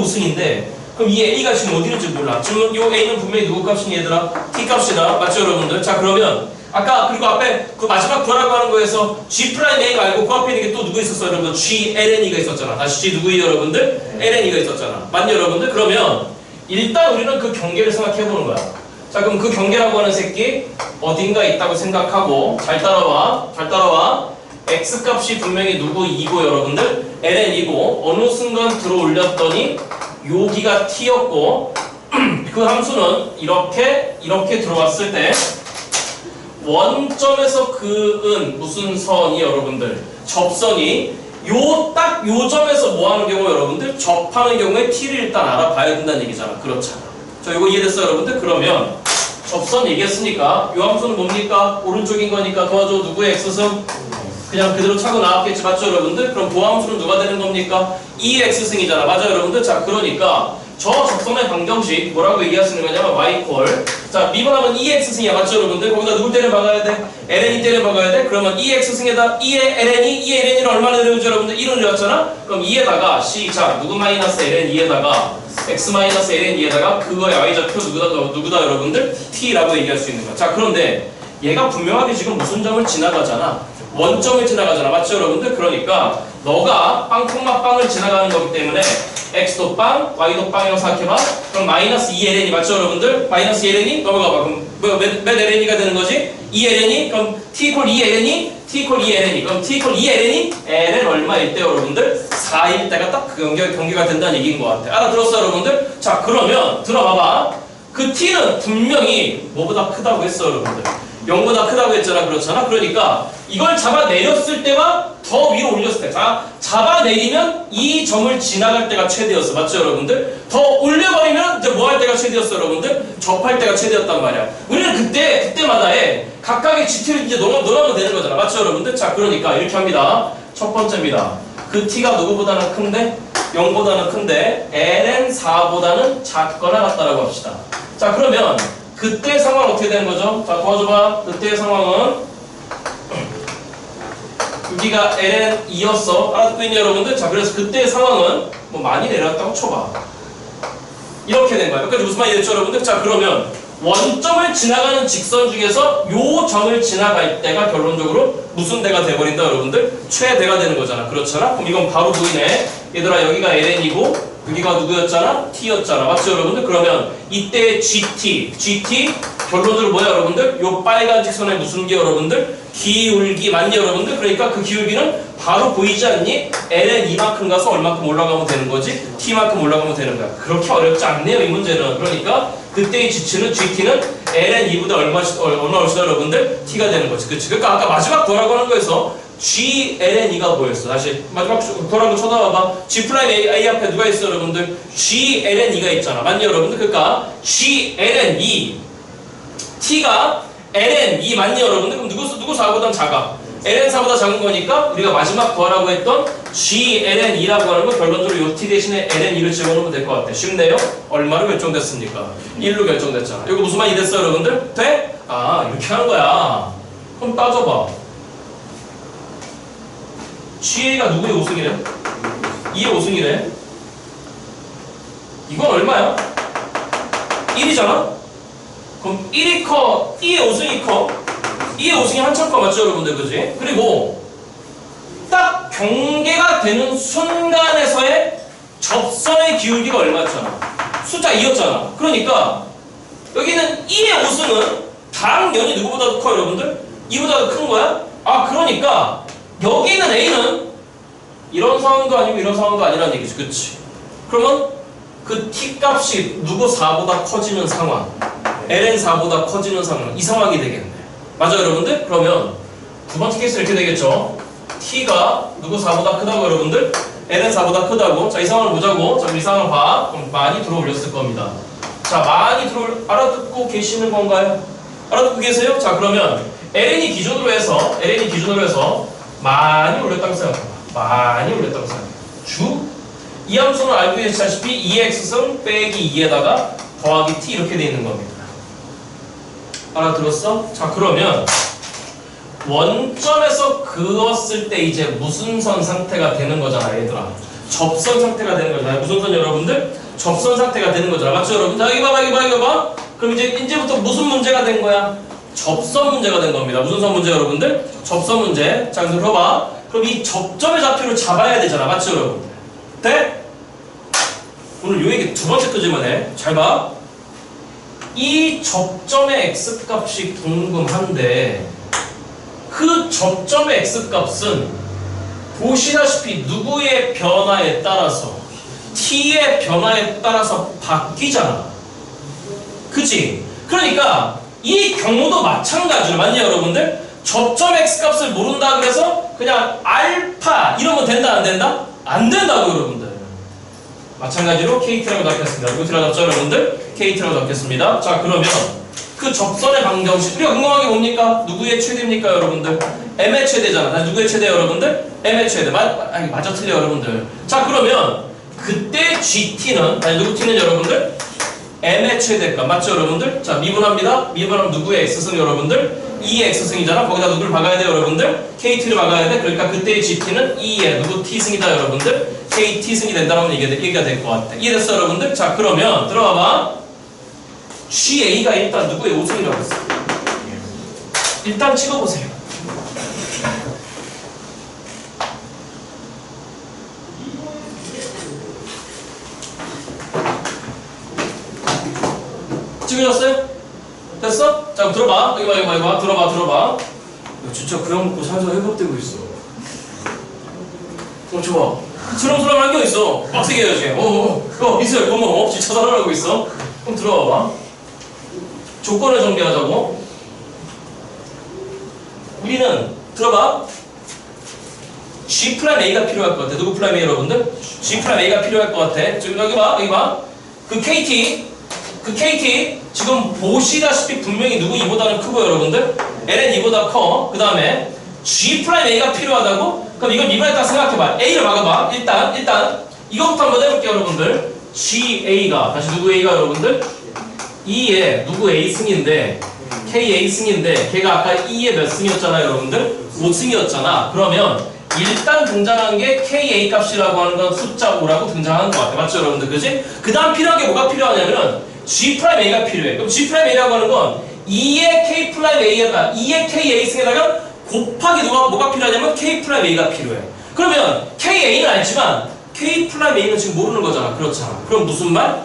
5승인데 그럼 이 A가 지금 어디 있는지 몰라. 지금 이 A는 분명히 누구 값이니 얘들아? T 값이다. 맞죠 여러분들? 자 그러면 아까 그리고 앞에 그 마지막 구하라고 하는 거에서 G 프라임 A가 알고 그 앞에 있는 게 또 누구 있었어 여러분들? G LNE가 있었잖아. 다시 G 누구예요 여러분들? LNE가 있었잖아. 맞냐 여러분들? 그러면 일단 우리는 그 경계를 생각해 보는 거야. 자 그럼 그 경계라고 하는 새끼 어딘가 있다고 생각하고 잘 따라와. X 값이 분명히 누구 2고 여러분들 LN이고 어느 순간 들어 올렸더니 여기가 T였고 그 함수는 이렇게 들어왔을 때 원점에서 그은 무슨 선이 여러분들 접선이 딱 요 점에서 뭐 하는 경우 여러분들 접하는 경우에 T를 일단 알아봐야 된다는 얘기잖아. 그렇잖아. 자 이거 이해됐어요 여러분들? 그러면 접선 얘기했으니까 요 함수는 뭡니까? 오른쪽인 거니까 도와줘. 누구의 X승? 그냥 그대로 차고 나왔겠지. 맞죠 여러분들? 그럼 도함수는 누가 되는 겁니까? 2의 X승이잖아. 맞아요 여러분들? 자 그러니까 저 접선의 방정식 뭐라고 얘기할 수 있는 거냐면 y 콜. 자 미분하면 2의 X승이야. 맞죠 여러분들? 거기다 누굴 때려 박아야 돼? LN이 때려 박아야 돼? 그러면 2의 X승에다 2의 LN이를 얼마나 내려오죠 여러분들? 1을 내렸잖아? 그럼 2에다가 C 자 누구 마이너스 LN2에다가 X 마이너스 LN2에다가 그거의 Y좌표 누구다 여러분들? T라고 얘기할 수 있는 거야. 자 그런데 얘가 분명하게 지금 무슨 점을 지나가잖아. 원점을 지나가잖아. 맞죠 여러분들? 그러니까 너가 빵 지나가는 거기 때문에 x도 빵, y도 빵이라고 생각해봐. 그럼 마이너스 2ln이 맞죠 여러분들? 마이너스 2ln이 넘어가봐. 그럼 몇 ln이가 되는 거지? 2ln이? 그럼 t 이퀄 2ln이? t 이퀄 2ln이? 그럼 t 이퀄 2ln이? ln 얼마일 때 여러분들? 4일 때가 딱 그 경계가 된다는 얘기인 것 같아. 알아들었어 여러분들? 자 그러면 들어봐봐. 그 t는 분명히 뭐보다 크다고 했어 여러분들? 0보다 크다고 했잖아. 그렇잖아. 그러니까 이걸 잡아내렸을 때와 더 위로 올렸을 때 잡아내리면 이 점을 지나갈 때가 최대였어. 맞죠 여러분들? 더 올려버리면 이제 뭐 할 때가 최대였어 여러분들? 접할 때가 최대였단 말이야. 우리는 그때마다에 각각의 GT를 이제 넣으면 되는 거잖아. 맞죠 여러분들? 자 그러니까 이렇게 합니다. 첫 번째입니다. 그 T가 누구보다는 큰데? 0보다는 큰데 ln 4보다는 작거나 같다라고 합시다. 자 그러면 그때 상황은 어떻게 되는 거죠? 자 도와줘봐. 그때의 상황은 여기가 ln2였어. 알아듣고 있니 여러분들? 자 그래서 그때의 상황은 뭐 많이 내려왔다고 쳐봐. 이렇게 된 거야. 여기까지 무슨 말이 됐죠 여러분들? 자 그러면 원점을 지나가는 직선 중에서 요 점을 지나갈 때가 결론적으로 무슨 대가 돼버린다 여러분들? 최대가 되는 거잖아. 그렇잖아? 그럼 이건 바로 보이네. 얘들아 여기가 ln이고 여기가 누구였잖아? t였잖아. 맞죠 여러분들? 그러면 이때 GT 결론적으로 뭐야 여러분들? 요 빨간 직선의 무슨 게 여러분들? 기울기 맞니 여러분들? 그러니까 그 기울기는 바로 보이지 않니? ln 이만큼 가서 얼마큼 올라가면 되는 거지? t만큼 올라가면 되는 거야. 그렇게 어렵지 않네요 이 문제는. 그러니까 그때의 GT는 ln 2보다 얼마 훨씬 여러분들? t가 되는 거지. 그치? 그러니까 아까 마지막 뭐라고 하는 거에서 G, LNE가 뭐였어? 다시 마지막 돌아가고 쳐다봐봐. G 프라임 A 앞에 누가 있어 여러분들? G, LNE가 있잖아. 맞니 여러분들? 그러니까 G, LNE T가 LNE 맞니 여러분들? 그럼 누구 4보단 작아? LN4보다 작은 거니까 우리가 마지막 구하라고 했던 G, LNE라고 하는 거 결론적으로 요 T 대신에 LNE를 집어넣으면 될 것 같아. 쉽네요? 얼마로 결정됐습니까? 1로 결정됐잖아. 이거 무슨 말이 됐어 여러분들? 돼? 아 이렇게 하는 거야. 그럼 따져봐. GA가 누구의 5승이래? 2의 5승이래? 이건 얼마야? 1이잖아? 그럼 1이 커, 2의 5승이 커? 2의 5승이 한참 커. 맞죠 여러분들? 그지? 그리고 딱 경계가 되는 순간에서의 접선의 기울기가 얼마였잖아? 숫자 2였잖아. 그러니까 여기는 2의 5승은 당연히 누구보다도 커 여러분들? 2보다도 큰 거야? 아 그러니까 여기 있는 A는 이런 상황도 아니고 이런 상황도 아니라는 얘기지. 그치? 그러면 그 T 값이 누구 4보다 커지는 상황 ln 4보다 커지는 상황 이 상황이 되겠네. 맞아요 여러분들? 그러면 두 번째 케이스는 이렇게 되겠죠. T가 누구 4보다 크다고 여러분들? ln 4보다 크다고. 자 이 상황을 보자고. 자 이 상황을 봐. 그럼 많이 들어 올렸을 겁니다. 자, 많이 알아듣고 계시는 건가요? 알아듣고 계세요? 자, 그러면 ln이 기준으로 해서 많이 올렸다고 생각해봐. 많이 올렸다고 생각해. 이 함수는 알고 계시다시피 2x승 빼기 2에다가 더하기 t 이렇게 돼 있는 겁니다. 알아들었어? 자, 그러면 원점에서 그었을 때 이제 무슨 선 상태가 되는 거잖아, 얘들아. 접선 상태가 되는 거잖아. 무슨 선 여러분들? 접선 상태가 되는 거잖아. 맞죠, 여러분? 자, 이거 봐. 그럼 이제부터 무슨 문제가 된 거야? 접선 문제가 된 겁니다. 무슨 선 문제, 여러분들? 접선 문제. 자, 그래서 들어봐. 그럼 이 접점의 좌표를 잡아야 되잖아. 맞죠, 여러분? 돼? 오늘 요 얘기 두 번째 끄집어내. 잘 봐. 이 접점의 x값이 궁금한데 그 접점의 x값은 보시다시피 누구의 변화에 따라서 t의 변화에 따라서 바뀌잖아. 그치? 그러니까 이 경우도 마찬가지로 맞냐 여러분들? 접점 x값을 모른다 그래서 그냥 알파 이러면 된다 안 된다? 안 된다고 여러분들. 마찬가지로 KT라고 적겠습니다. 이거 들어갔죠 여러분들? KT라고 적겠습니다. 자, 그러면 그 접선의 방정식 우리가 궁금한 게 뭡니까? 누구의 최대입니까 여러분들? m의 최대잖아. 누구의 최대 여러분들? m의 최대. 맞아 틀려 여러분들. 자, 그러면 그때 GT는 누구 T는 여러분들? m의 최대값 맞죠 여러분들? 자, 미분합니다. 미분하면 누구의 x승 여러분들? 2의 x승이잖아. 거기다 누구를 박아야 돼 여러분들? KT를 박아야 돼. 그러니까 그때의 GT는 2의 누구 T승이다 여러분들? KT승이 된다라면 얘기가 될 것 같아. 이해됐어 여러분들? 자, 그러면 들어봐봐. GA가 일단 누구의 5승이라고 했어? 일단 찍어보세요. 찍으셨어요? 됐어? 자, 그럼 들어봐. 이거 봐. 들어봐. 야, 진짜 그 형 먹고 살살 회복되고 있어. 좋아. 스렁스렁 안경 있어. 빡세게 해야지. 이슬, 고마워. 진짜 살아나고 있어. 그럼 들어봐봐. 조건을 정비하자고. 우리는, 들어봐. G'A가 필요할 것 같아. 누구 프라임 A 여러분들? G'A가 필요할 것 같아. 지금 여기 봐. 그 KT 지금 보시다시피 분명히 누구 이보다는 크고 여러분들 ln 이보다 커. 그 다음에 G'A가 필요하다고? 그럼 이걸 미분했다 생각해봐. A를 막아봐. 일단 이거부터 한번 해볼게요 여러분들. GA가 다시 누구 A가 여러분들? 2의 누구 A승인데 KA승인데 걔가 아까 2의 몇 승이었잖아요 여러분들? 5승이었잖아. 그러면 일단 등장한 게 KA 값이라고 하는 건 숫자 5라고 등장하는 것 같아. 맞죠 여러분들? 그지? 그 다음 필요한 게 뭐가 필요하냐면 G'A가 필요해. 그럼 G'A라고 하는 건 2의 K'A에다가 2의 KA승에다가 곱하기 뭐가 필요하냐면 K'A가 필요해. 그러면 KA는 알지만 K'A는 지금 모르는 거잖아. 그렇잖아. 그럼 무슨 말?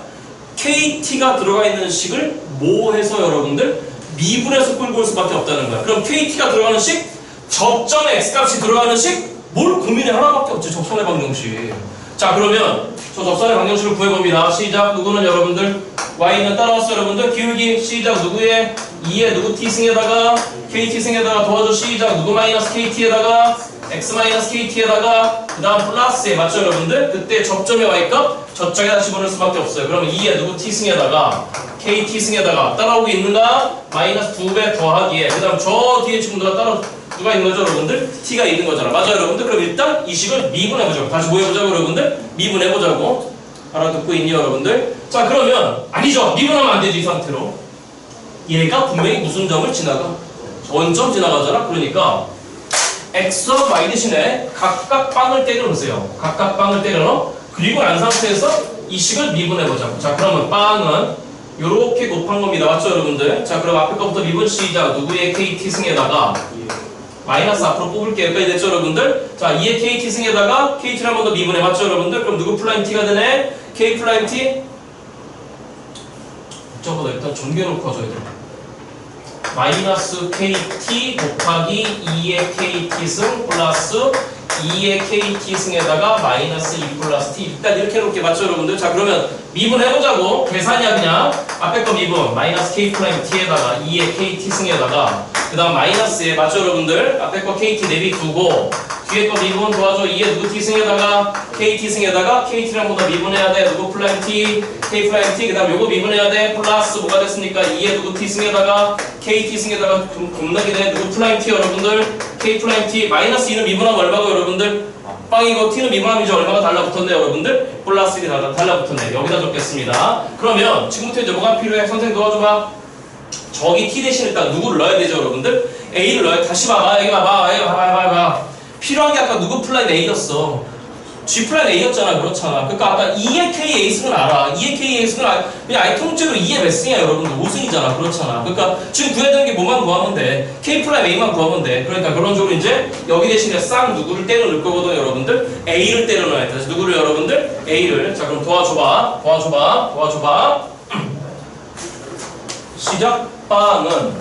KT가 들어가 있는 식을 뭐 해서 여러분들? 미분해서 끌고 올 수밖에 없다는 거야. 그럼 KT가 들어가는 식? 접점의 X값이 들어가는 식? 뭘 고민이 하나밖에 없지. 접선의 방정식. 자, 그러면 저 접선의 방정식을 구해봅니다. 시작. 누구는 여러분들? Y는 따라왔어 여러분들. 기울기 시작. 누구의? 2의 누구 T승에다가 KT승에다가 도와줘. 시작. 누구 마이너스 KT에다가 X 마이너스 KT에다가 그 다음 플러스에 맞죠 여러분들? 그때 접점의 Y값 저쪽에다 집어넣을 수밖에 없어요. 그러면 2의 누구 T승에다가 KT승에다가 따라오고 있는가? 마이너스 2배 더하기에 그 다음 저 뒤에 지금 누가 있는 거죠 여러분들? T가 있는 거잖아. 맞아요 여러분들? 그럼 일단 이 식을 미분해보자고. 다시 뭐 해보자고 여러분들? 미분해보자고. 알아듣고 있니 여러분들? 자, 그러면 아니죠. 미분하면 안 되지 이 상태로. 얘가 분명히 무슨 점을 지나가? 원점 지나가잖아. 그러니까 X와 Y 대신에 각각 빵을 때려 놓으세요. 각각 빵을 때려 넣어. 그리고 난 상태에서 이 식을 미분해보자고. 자, 그러면 빵은 요렇게 곱한 겁니다. 맞죠 여러분들? 자, 그럼 앞에 거부터 미분 시작. 누구의 KT승에다가 마이너스 앞으로 뽑을게요. 여기까지 됐죠 여러분들? 자, 2의 KT승에다가 KT를 한 번 더 미분해. 맞죠 여러분들? 그럼 누구 플라임 T가 되네? K 플라임 T? 저보다 일단 전개해놓고 하죠 얘들. 마이너스 KT 곱하기 2의 KT승 플러스 2의 KT승에다가 마이너스 2 플러스 T. 일단 이렇게 해놓을게. 맞죠 여러분들? 자, 그러면 미분해보자고. 계산이야 그냥. 앞에 거 미분 마이너스 K 프라임 T에다가 2의 KT승에다가 그 다음 마이너스에 맞죠 여러분들? 앞에 거 KT 내비 두고 뒤에 거 미분 도와줘. 2에 누구 t 승에다가 kt 승에다가 kt랑 보다 미분해야 돼. 누구 플라임 t k 플라임 t 그 다음 요거 미분해야 돼. 플러스 뭐가 됐습니까? 2에 누구 t 승에다가 kt 승에다가 곱나게 돼. 누구 플라임 t 여러분들 k 플라임 t 마이너스 2는 미분하면 얼마고 여러분들? 빵이고 t는 미분하면 이제 얼마가 달라붙었네 여러분들? 플러스 1이 달라붙었네. 여기다 적겠습니다. 그러면 지금부터 이제 뭐가 필요해? 선생님 도와줘봐. 저기 t 대신 일단 누구를 넣어야 되죠 여러분들? a를 넣어야 다시 봐봐. 여기 봐봐. 여기 봐봐. 필요한 게 아까 누구 플라임 a였어. g 플라임 a였잖아. 그렇잖아. 그러니까 아까 2의 k a승을 알아. 2의 k a승을 알아. 그냥 아예 통째로 2의 몇 승이야 여러분들. 5승이잖아. 그렇잖아. 그러니까 지금 구해야 되는 게 뭐만 구하면 돼. k 플라임 a만 구하면 돼. 그러니까 그런 식으로 이제 여기 대신에 쌍 누구를 때려 넣을 거거든 여러분들. a를 때려 넣어야 돼. 누구를 여러분들? a를. 자 그럼 도와줘봐. 시작. 빵은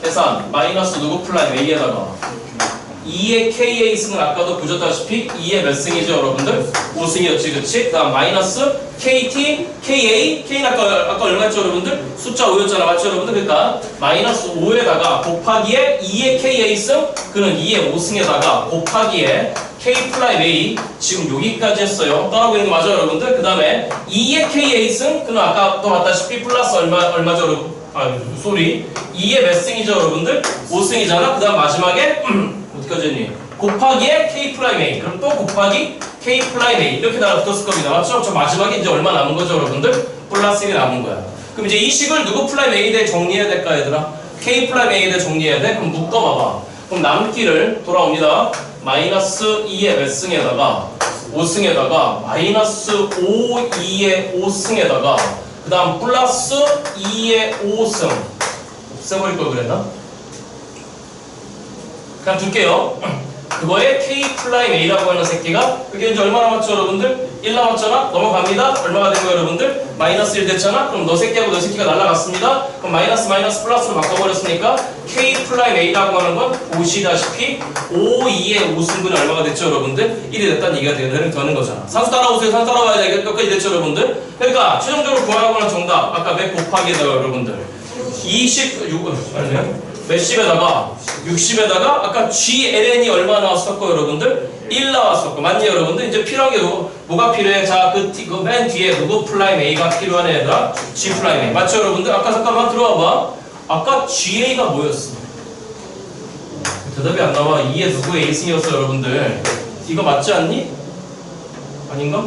계산 마이너스 누구 플라임 a에다가 2의 KA 승은 아까도 보셨다시피 2의 몇 승이죠 여러분들? 5승이었지 그치? 그 다음 마이너스 KT, KA, K는 아까 얼마였죠 여러분들? 숫자 5였잖아 맞죠 여러분들? 그러니까 마이너스 5에다가 곱하기에 2의 KA 승 그는 2의 5승에다가 곱하기에 K 플라임 A 지금 여기까지 했어요. 따라하고 있는 거 맞아요 여러분들? 그 다음에 2의 KA 승 그는 아까 또 봤다시피 플러스 얼마죠 여러분? 쏘리 2의 몇 승이죠 여러분들? 5승이잖아? 그 다음 마지막에 어디까지 했니? 곱하기에 K 플라임 A 그럼 또 곱하기 K 플라임 A 이렇게 달라붙었을 겁니다. 맞죠? 저 마지막에 이제 얼마 남은 거죠 여러분들? 플러스 1이 남은 거야. 그럼 이제 이 식을 누구 플라임 A에 대해 정리해야 될까 얘들아? K 플라임 A에 대해 정리해야 돼? 그럼 묶어봐봐. 그럼 남기를 돌아옵니다. 마이너스 2의 몇 승에다가 5승에다가 마이너스 5, 2의 5승에다가 그 다음 플러스 2의 5승 없애버릴 걸 그랬나? 그냥 둘게요. 그거에 K 플라임 A라고 하는 새끼가 그게 이제 얼마 남았죠 여러분들? 1 남았잖아? 넘어갑니다. 얼마가 된 거야 여러분들? 마이너스 1 됐잖아? 그럼 너 새끼하고 너 새끼가 날아갔습니다. 그럼 마이너스 플러스로 바꿔버렸으니까 K 플라임 A라고 하는 건 보시다시피 5, 2의 5승분이 얼마가 됐죠 여러분들? 1이 됐다는 얘기가 되는 거잖아. 산수 따라오세요. 산수 따라와야 돼. 몇 가지 됐죠 여러분들? 그러니까 최종적으로 구하라고 하는 정답 아까 몇 곱하기에다가 여러분들 26 아니에요? 몇십에다가 60에다가 아까 GLN이 얼마 나왔었고 여러분들? 1 나왔었고 맞니 여러분들? 이제 필요한 게 뭐가 필요해? 자 그 맨 뒤에 누구 플라임 A가 필요한 애다 G 플라임 A 맞죠 여러분들? 아까 잠깐만 들어와봐. 아까 GA가 뭐였어? 대답이 안 나와. 2에 누구 A승이었어 여러분들? 이거 맞지 않니? 아닌가?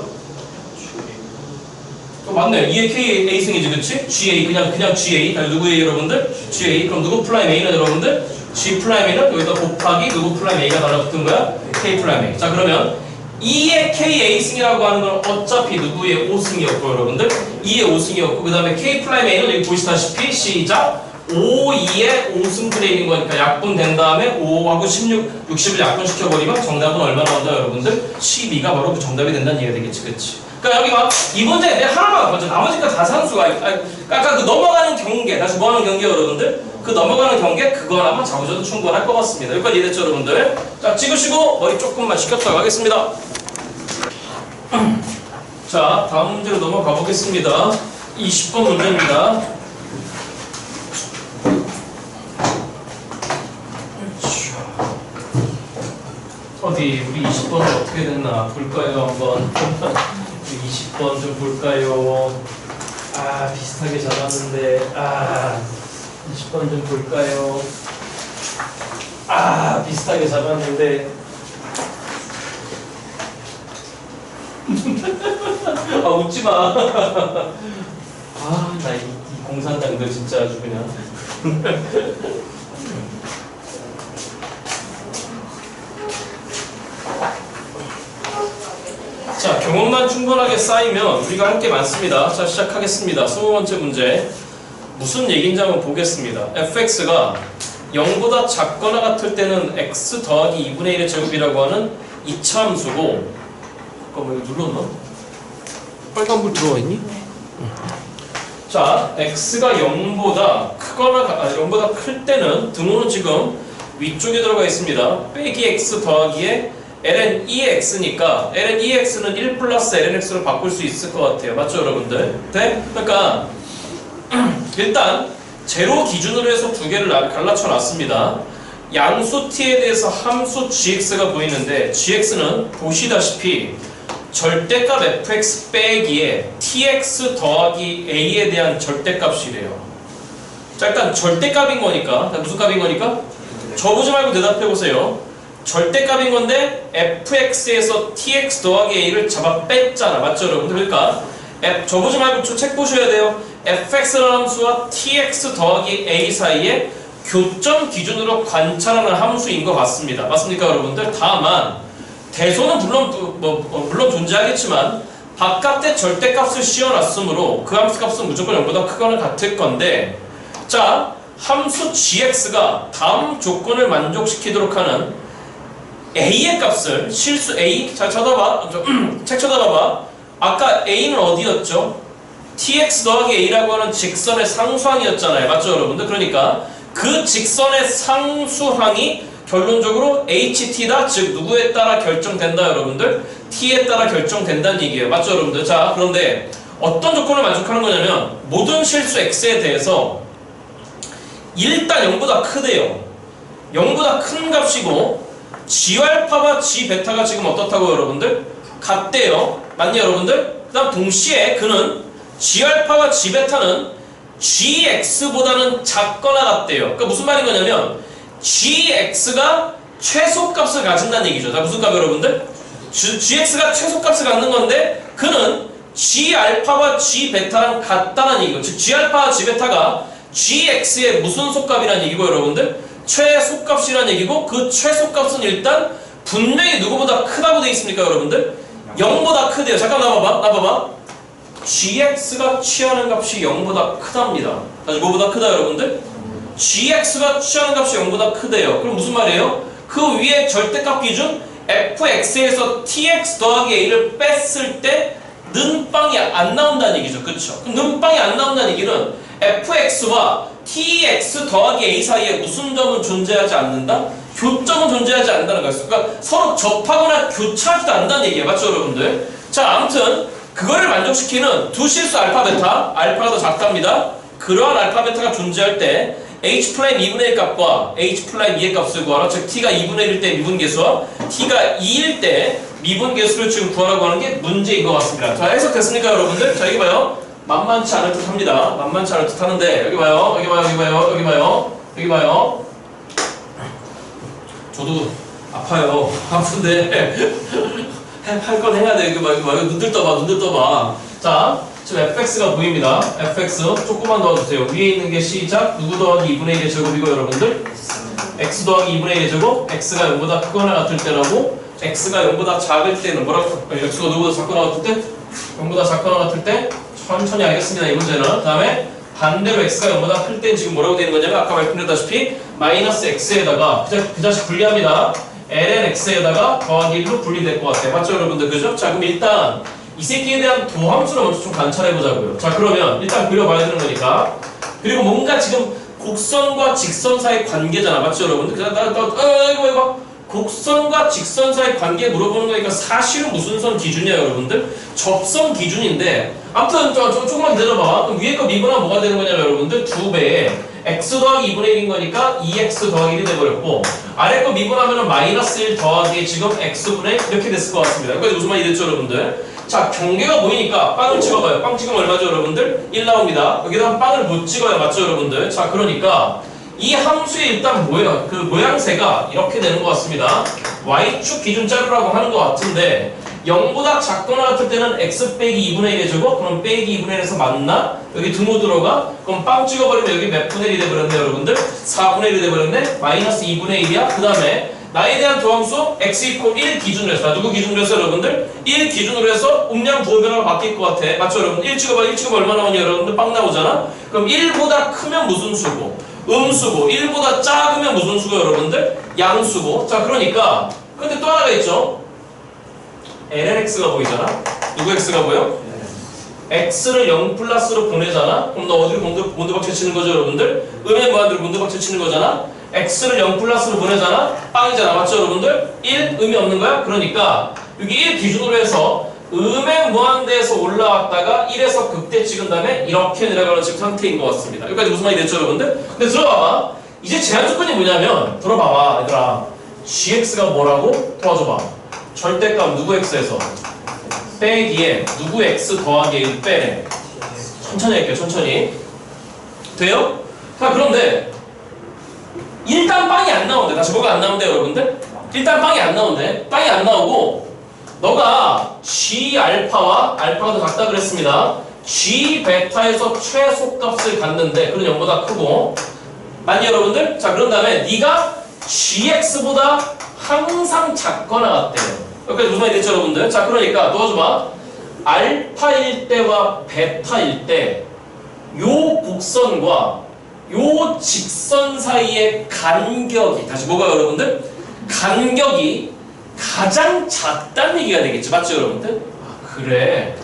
맞네. 2의 K A승이지 그치? GA 그냥 GA 누구 A 여러분들? GA 그럼 누구 플라임 A는 여러분들? G 플라임 A는 여기다 곱하기 누구 플라임 A가 달라붙은 거야? K 플라임 A. 자 그러면 2의 K A승이라고 하는 건 어차피 누구의 5승이었고 여러분들? 2의 5승이었고 그 다음에 K 플라임 A는 여기 보시다시피 시작 5, 2의 5승분의 1인 거니까 약분된 다음에 5하고 16, 60을 약분시켜버리면 정답은 얼마 나온다 여러분들? 12가 바로 그 정답이 된다는 얘기가 되겠지 그치? 그러니까 여기 막 이 문제 내 하나만 먼저 나머지가 다 산수가 아까 그 넘어가는 경계 다시 뭐 하는 경계 여러분들? 그 넘어가는 경계 그거 하나만 잡으셔도 충분할 것 같습니다. 여기까지 이해됐죠 여러분들? 자 찍으시고 머리 조금만 식혔다가 하겠습니다. 자 다음 문제로 넘어가 보겠습니다. 20번 문제입니다. 어디 우리 20번은 어떻게 됐나 볼까요 한번. 20번 좀 볼까요? 아 비슷하게 잡았는데 20번 좀 볼까요? 비슷하게 잡았는데 웃지마. 나 이 공산당들 진짜 아주 그냥 자, 경험만 충분하게 쌓이면 우리가 할 게 많습니다. 자, 시작하겠습니다. 20번째 문제. 무슨 얘기인지 한번 보겠습니다. fx가 0보다 작거나 같을 때는 x 더하기 2분의 1의 제곱이라고 하는 이차함수고 잠깐만 이거 눌렀나? 빨간불 들어와 있니? 자, x가 0보다 크거나 0보다 클 때는 등호는 지금 위쪽에 들어가 있습니다. 빼기 x 더하기에 ln ex니까 ln ex는 1 플러스 ln x로 바꿀 수 있을 것 같아요. 맞죠 여러분들? 네? 그러니까 일단 제로 기준으로 해서 두 개를 갈라쳐 놨습니다. 양수 t에 대해서 함수 gx가 보이는데 gx는 보시다시피 절대값 fx 빼기에 tx 더하기 a에 대한 절대값이래요. 자, 일단 절대값인 거니까 무슨 값인 거니까? 저보지 말고 대답해 보세요. 절대값인 건데 fx에서 tx 더하기 a를 잡아 뺐잖아. 맞죠 여러분들? 그러니까 저보지 말고 책 보셔야 돼요. fx라는 함수와 tx 더하기 a 사이에 교점 기준으로 관찰하는 함수인 것 같습니다. 맞습니까 여러분들? 다만 대소는 물론 존재하겠지만 바깥에 절대값을 씌워놨으므로 그 함수 값은 무조건 0보다 크거나 같을 건데, 자, 함수 gx가 다음 조건을 만족시키도록 하는 a의 값을 실수 a, 자 쳐다봐, 책 쳐다봐봐. 아까 a는 어디였죠? tx 더하기 a라고 하는 직선의 상수항이었잖아요. 맞죠 여러분들? 그러니까 그 직선의 상수항이 결론적으로 ht다, 즉 누구에 따라 결정된다 여러분들? t에 따라 결정된다는 얘기예요. 맞죠 여러분들? 자, 그런데 어떤 조건을 만족하는 거냐면 모든 실수 x에 대해서 일단 0보다 크대요. 0보다 큰 값이고 g알파와 g베타가 지금 어떻다고 여러분들? 같대요. 맞니 여러분들? 그 다음 동시에 그는 g알파와 g베타는 gx보다는 작거나 같대요. 그러니까 무슨 말인 거냐면 gx가 최소값을 가진다는 얘기죠. 자, 무슨 값 여러분들? gx가 최소값을 갖는 건데 그는 g알파와 g베타랑 같다는 얘기고, 즉 g알파와 g베타가 gx의 무슨 속값이라는 얘기고 여러분들? 최소값이라는 얘기고, 그 최소값은 일단 분명히 누구보다 크다고 돼 있습니까 여러분들? 0보다 크대요. 잠깐 나봐봐. gx가 취하는 값이 0보다 크답니다. 다시 뭐보다 크다 여러분들? gx가 취하는 값이 0보다 크대요. 그럼 무슨 말이에요? 그 위에 절대값 기준 fx에서 tx 더하기 a를 뺐을 때 는빵이 안 나온다는 얘기죠. 그쵸? 그럼 는빵이 안 나온다는 얘기는 fx와 tx 더하기 a 사이에 무슨 점은 존재하지 않는다? 교점은 존재하지 않는다는 거였어요. 그러니까 서로 접하거나 교차하지도 않는다는 얘기예요. 맞죠 여러분들? 자, 아무튼 그거를 만족시키는 두 실수 알파 베타, 알파가 더 작답니다. 그러한 알파 베타가 존재할 때 h 플라임 2분의 1 값과 h 플라임 2의 값을 구하라. 즉 t가 2분의 1일 때 미분계수와 t가 2일 때 미분계수를 지금 구하라고 하는 게 문제인 것 같습니다. 자, 해석됐습니까 여러분들? 자, 여기 봐요. 만만치 않을 듯 합니다. 만만치 않을 듯 하는데 여기 봐요. 여기 봐요. 저도 아파요. 아픈데 할 건 해야 돼. 이거 눈들 떠봐. 자, 지금 fx가 보입니다. fx 조금만 넣어주세요. 위에 있는 게 시작 누구 더하기 2분의 1의 제곱이고 여러분들 x 더하기 2분의 1의 제곱, x가 0보다 크거나 같을 때라고, x가 0보다 작을 때는 뭐라고? x가 누구보다 작거나 같을 때? 0보다 작거나 같을 때? 천천히 알겠습니다. 이 문제는. 그 다음에 반대로 x가 0보다 클 때는 지금 뭐라고 되는 거냐면 아까 말씀드렸다시피 마이너스 x에다가 그 자식 분리합니다. ln x에다가 더하기 1로 분리될 것 같아요. 맞죠 여러분들? 그죠? 자, 그럼 일단 이 새끼에 대한 도함수를 먼저 좀 관찰해보자고요. 자, 그러면 일단 그려봐야 되는 거니까. 그리고 뭔가 지금 곡선과 직선 사이 관계잖아. 맞죠 여러분들? 이거 곡선과 직선 사이 관계 물어보는 거니까 사실은 무슨 선 기준이야 여러분들? 접선 기준인데, 아무튼 조금만 기다려봐. 그럼 위에 거 미분하면 뭐가 되는 거냐면 여러분들 2배에 x 더하기 2분의 1인 거니까 2x 더하기 1이 돼버렸고, 아래 거 미분하면 마이너스 1 더하기 지금 x분의 이렇게 됐을 것 같습니다. 여기까지 무슨 말이 됐죠 여러분들? 자, 경계가 보이니까 빵을 찍어봐요. 빵 찍으면 얼마죠 여러분들? 1 나옵니다. 여기다 빵을 못 찍어요. 맞죠 여러분들? 자, 그러니까 이 함수의 일단 그 모양새가 이렇게 되는 것 같습니다. y축 기준 자르라고 하는 것 같은데 0보다 작거나 같을 때는 x 빼기 2분의 1의 제곱, 그럼 빼기 2분의 1에서 맞나? 여기 등호 들어가? 그럼 빵 찍어버리면 여기 몇 분의 1이 돼버렸네 여러분들? 4분의 1이 돼버렸네? 마이너스 2분의 1이야? 그 다음에 나에 대한 도함수 x 이퀄 1 기준으로 해서, 누구 기준으로 해서 여러분들? 1 기준으로 해서 음량 부호 변화가 바뀔 것 같아. 맞죠 여러분? 1 찍어봐. 1 찍어봐 얼마 나오냐 여러분들? 빵 나오잖아? 그럼 1보다 크면 무슨 수고? 음수고, 1보다 작으면 무슨 수고 여러분들? 양수고. 자, 그러니까 근데 또 하나가 있죠. lnx가 보이잖아? 누구 x가 보여? x를 0 플러스로 보내잖아? 그럼 너 어디로 곤두박질 치는 거죠 여러분들? 음의 무한대로 곤두박질 치는 거잖아? x를 0 플러스로 보내잖아? 빵이잖아. 맞죠 여러분들? 1 의미 없는 거야? 그러니까 여기 1 기준으로 해서 음의 무한대에서 올라왔다가 1에서 극대 찍은 다음에 이렇게 내려가는 지금 상태인 것 같습니다. 여기까지 무슨 말이 됐죠 여러분들? 근데 들어봐봐. 이제 제한 조건이 뭐냐면 들어봐봐 얘들아. gx가 뭐라고? 도와줘봐. 절대값 누구 x에서 빼기에 누구 x 더하기 1 빼래. 천천히 할게요. 천천히. 돼요? 자 그런데 일단 빵이 안 나온대. 다시 뭐가 안 나온대 여러분들? 일단 빵이 안 나온대. 빵이 안 나오고 너가 g 알파와 알파가 더 작다 그랬습니다. g 베타에서 최소값을 갖는데 그런 0보다 크고 맞니 여러분들? 자 그런 다음에 네가 gx보다 항상 작거나 같대요. 여기까지 무슨 말이 됐죠 여러분들? 자 그러니까 도와줘봐. 알파일 때와 베타일 때 요 곡선과 요 직선 사이의 간격이 다시 뭐가 여러분들? 간격이 가장 작다는 얘기가 되겠죠. 맞죠 여러분들? 아, 그래.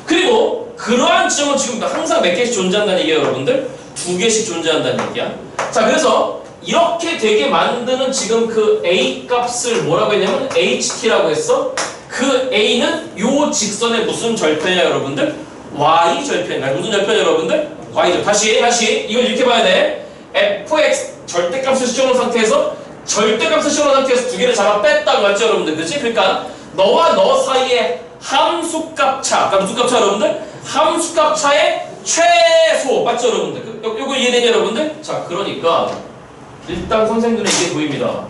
그리고 그러한 지점은 지금 항상 몇 개씩 존재한다는 얘기예요 여러분들? 2개씩 존재한다는 얘기야. 자 그래서 이렇게 되게 만드는 지금 그 A 값을 뭐라고 했냐면 HT라고 했어. 그 A는 요 직선의 무슨 절편이야 여러분들? Y 절편이야. 무슨 절편 여러분들? Y절. 다시 이걸 이렇게 봐야 돼. fx 절대값을 시켜놓은 상태에서 절대값을 시켜놓은 상태에서 두 개를 잡아 뺐다고 맞죠 여러분들? 그치? 그러니까 너와 너 사이에 함수값 차. 그러니까 무슨 값 차 여러분들? 함수값 차의 최소. 맞죠 여러분들? 요거 이해되냐 여러분들? 자 그러니까 일단 선생님들은 이게 보입니다.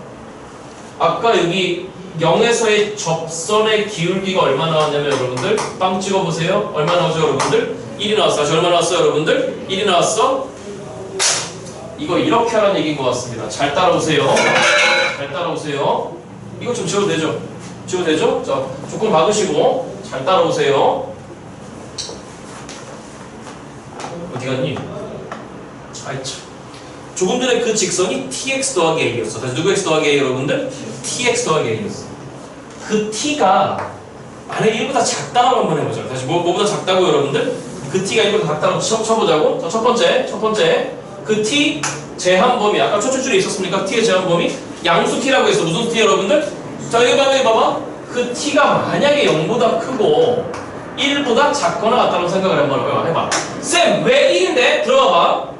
아까 여기 0에서의 접선의 기울기가 얼마 나왔냐면 여러분들 빵 찍어보세요. 얼마 나오죠 여러분들? 1이 나왔어. 다시 얼마 나왔어 여러분들? 1이 나왔어. 이거 이렇게 하라는 얘기인 것 같습니다. 잘 따라오세요. 잘 따라오세요. 이거 좀 지워도 되죠? 지워도 되죠? 자 조금 박으시고 잘 따라오세요. 어디 갔니? 아이 참. 조금 전에 그 직선이 tx 더하기 a였어. 다시 누구 x 더하기 a 여러분들? tx 더하기 a였어. 그 t가 만약에 1보다 작다고 한번 해보자. 다시 뭐보다 작다고 여러분들? 그 t가 1보다 작다고 쳐보자고. 자, 첫 번째 그 t 제한범위 아까 첫 줄에 있었습니까? t의 제한범위 양수 t라고 했어. 무슨 t 여러분들? 자 여기 봐봐. 그 t가 만약에 0보다 크고 1보다 작거나 같다고 생각을 한번 해봐. 쌤 왜 1인데? 들어봐봐.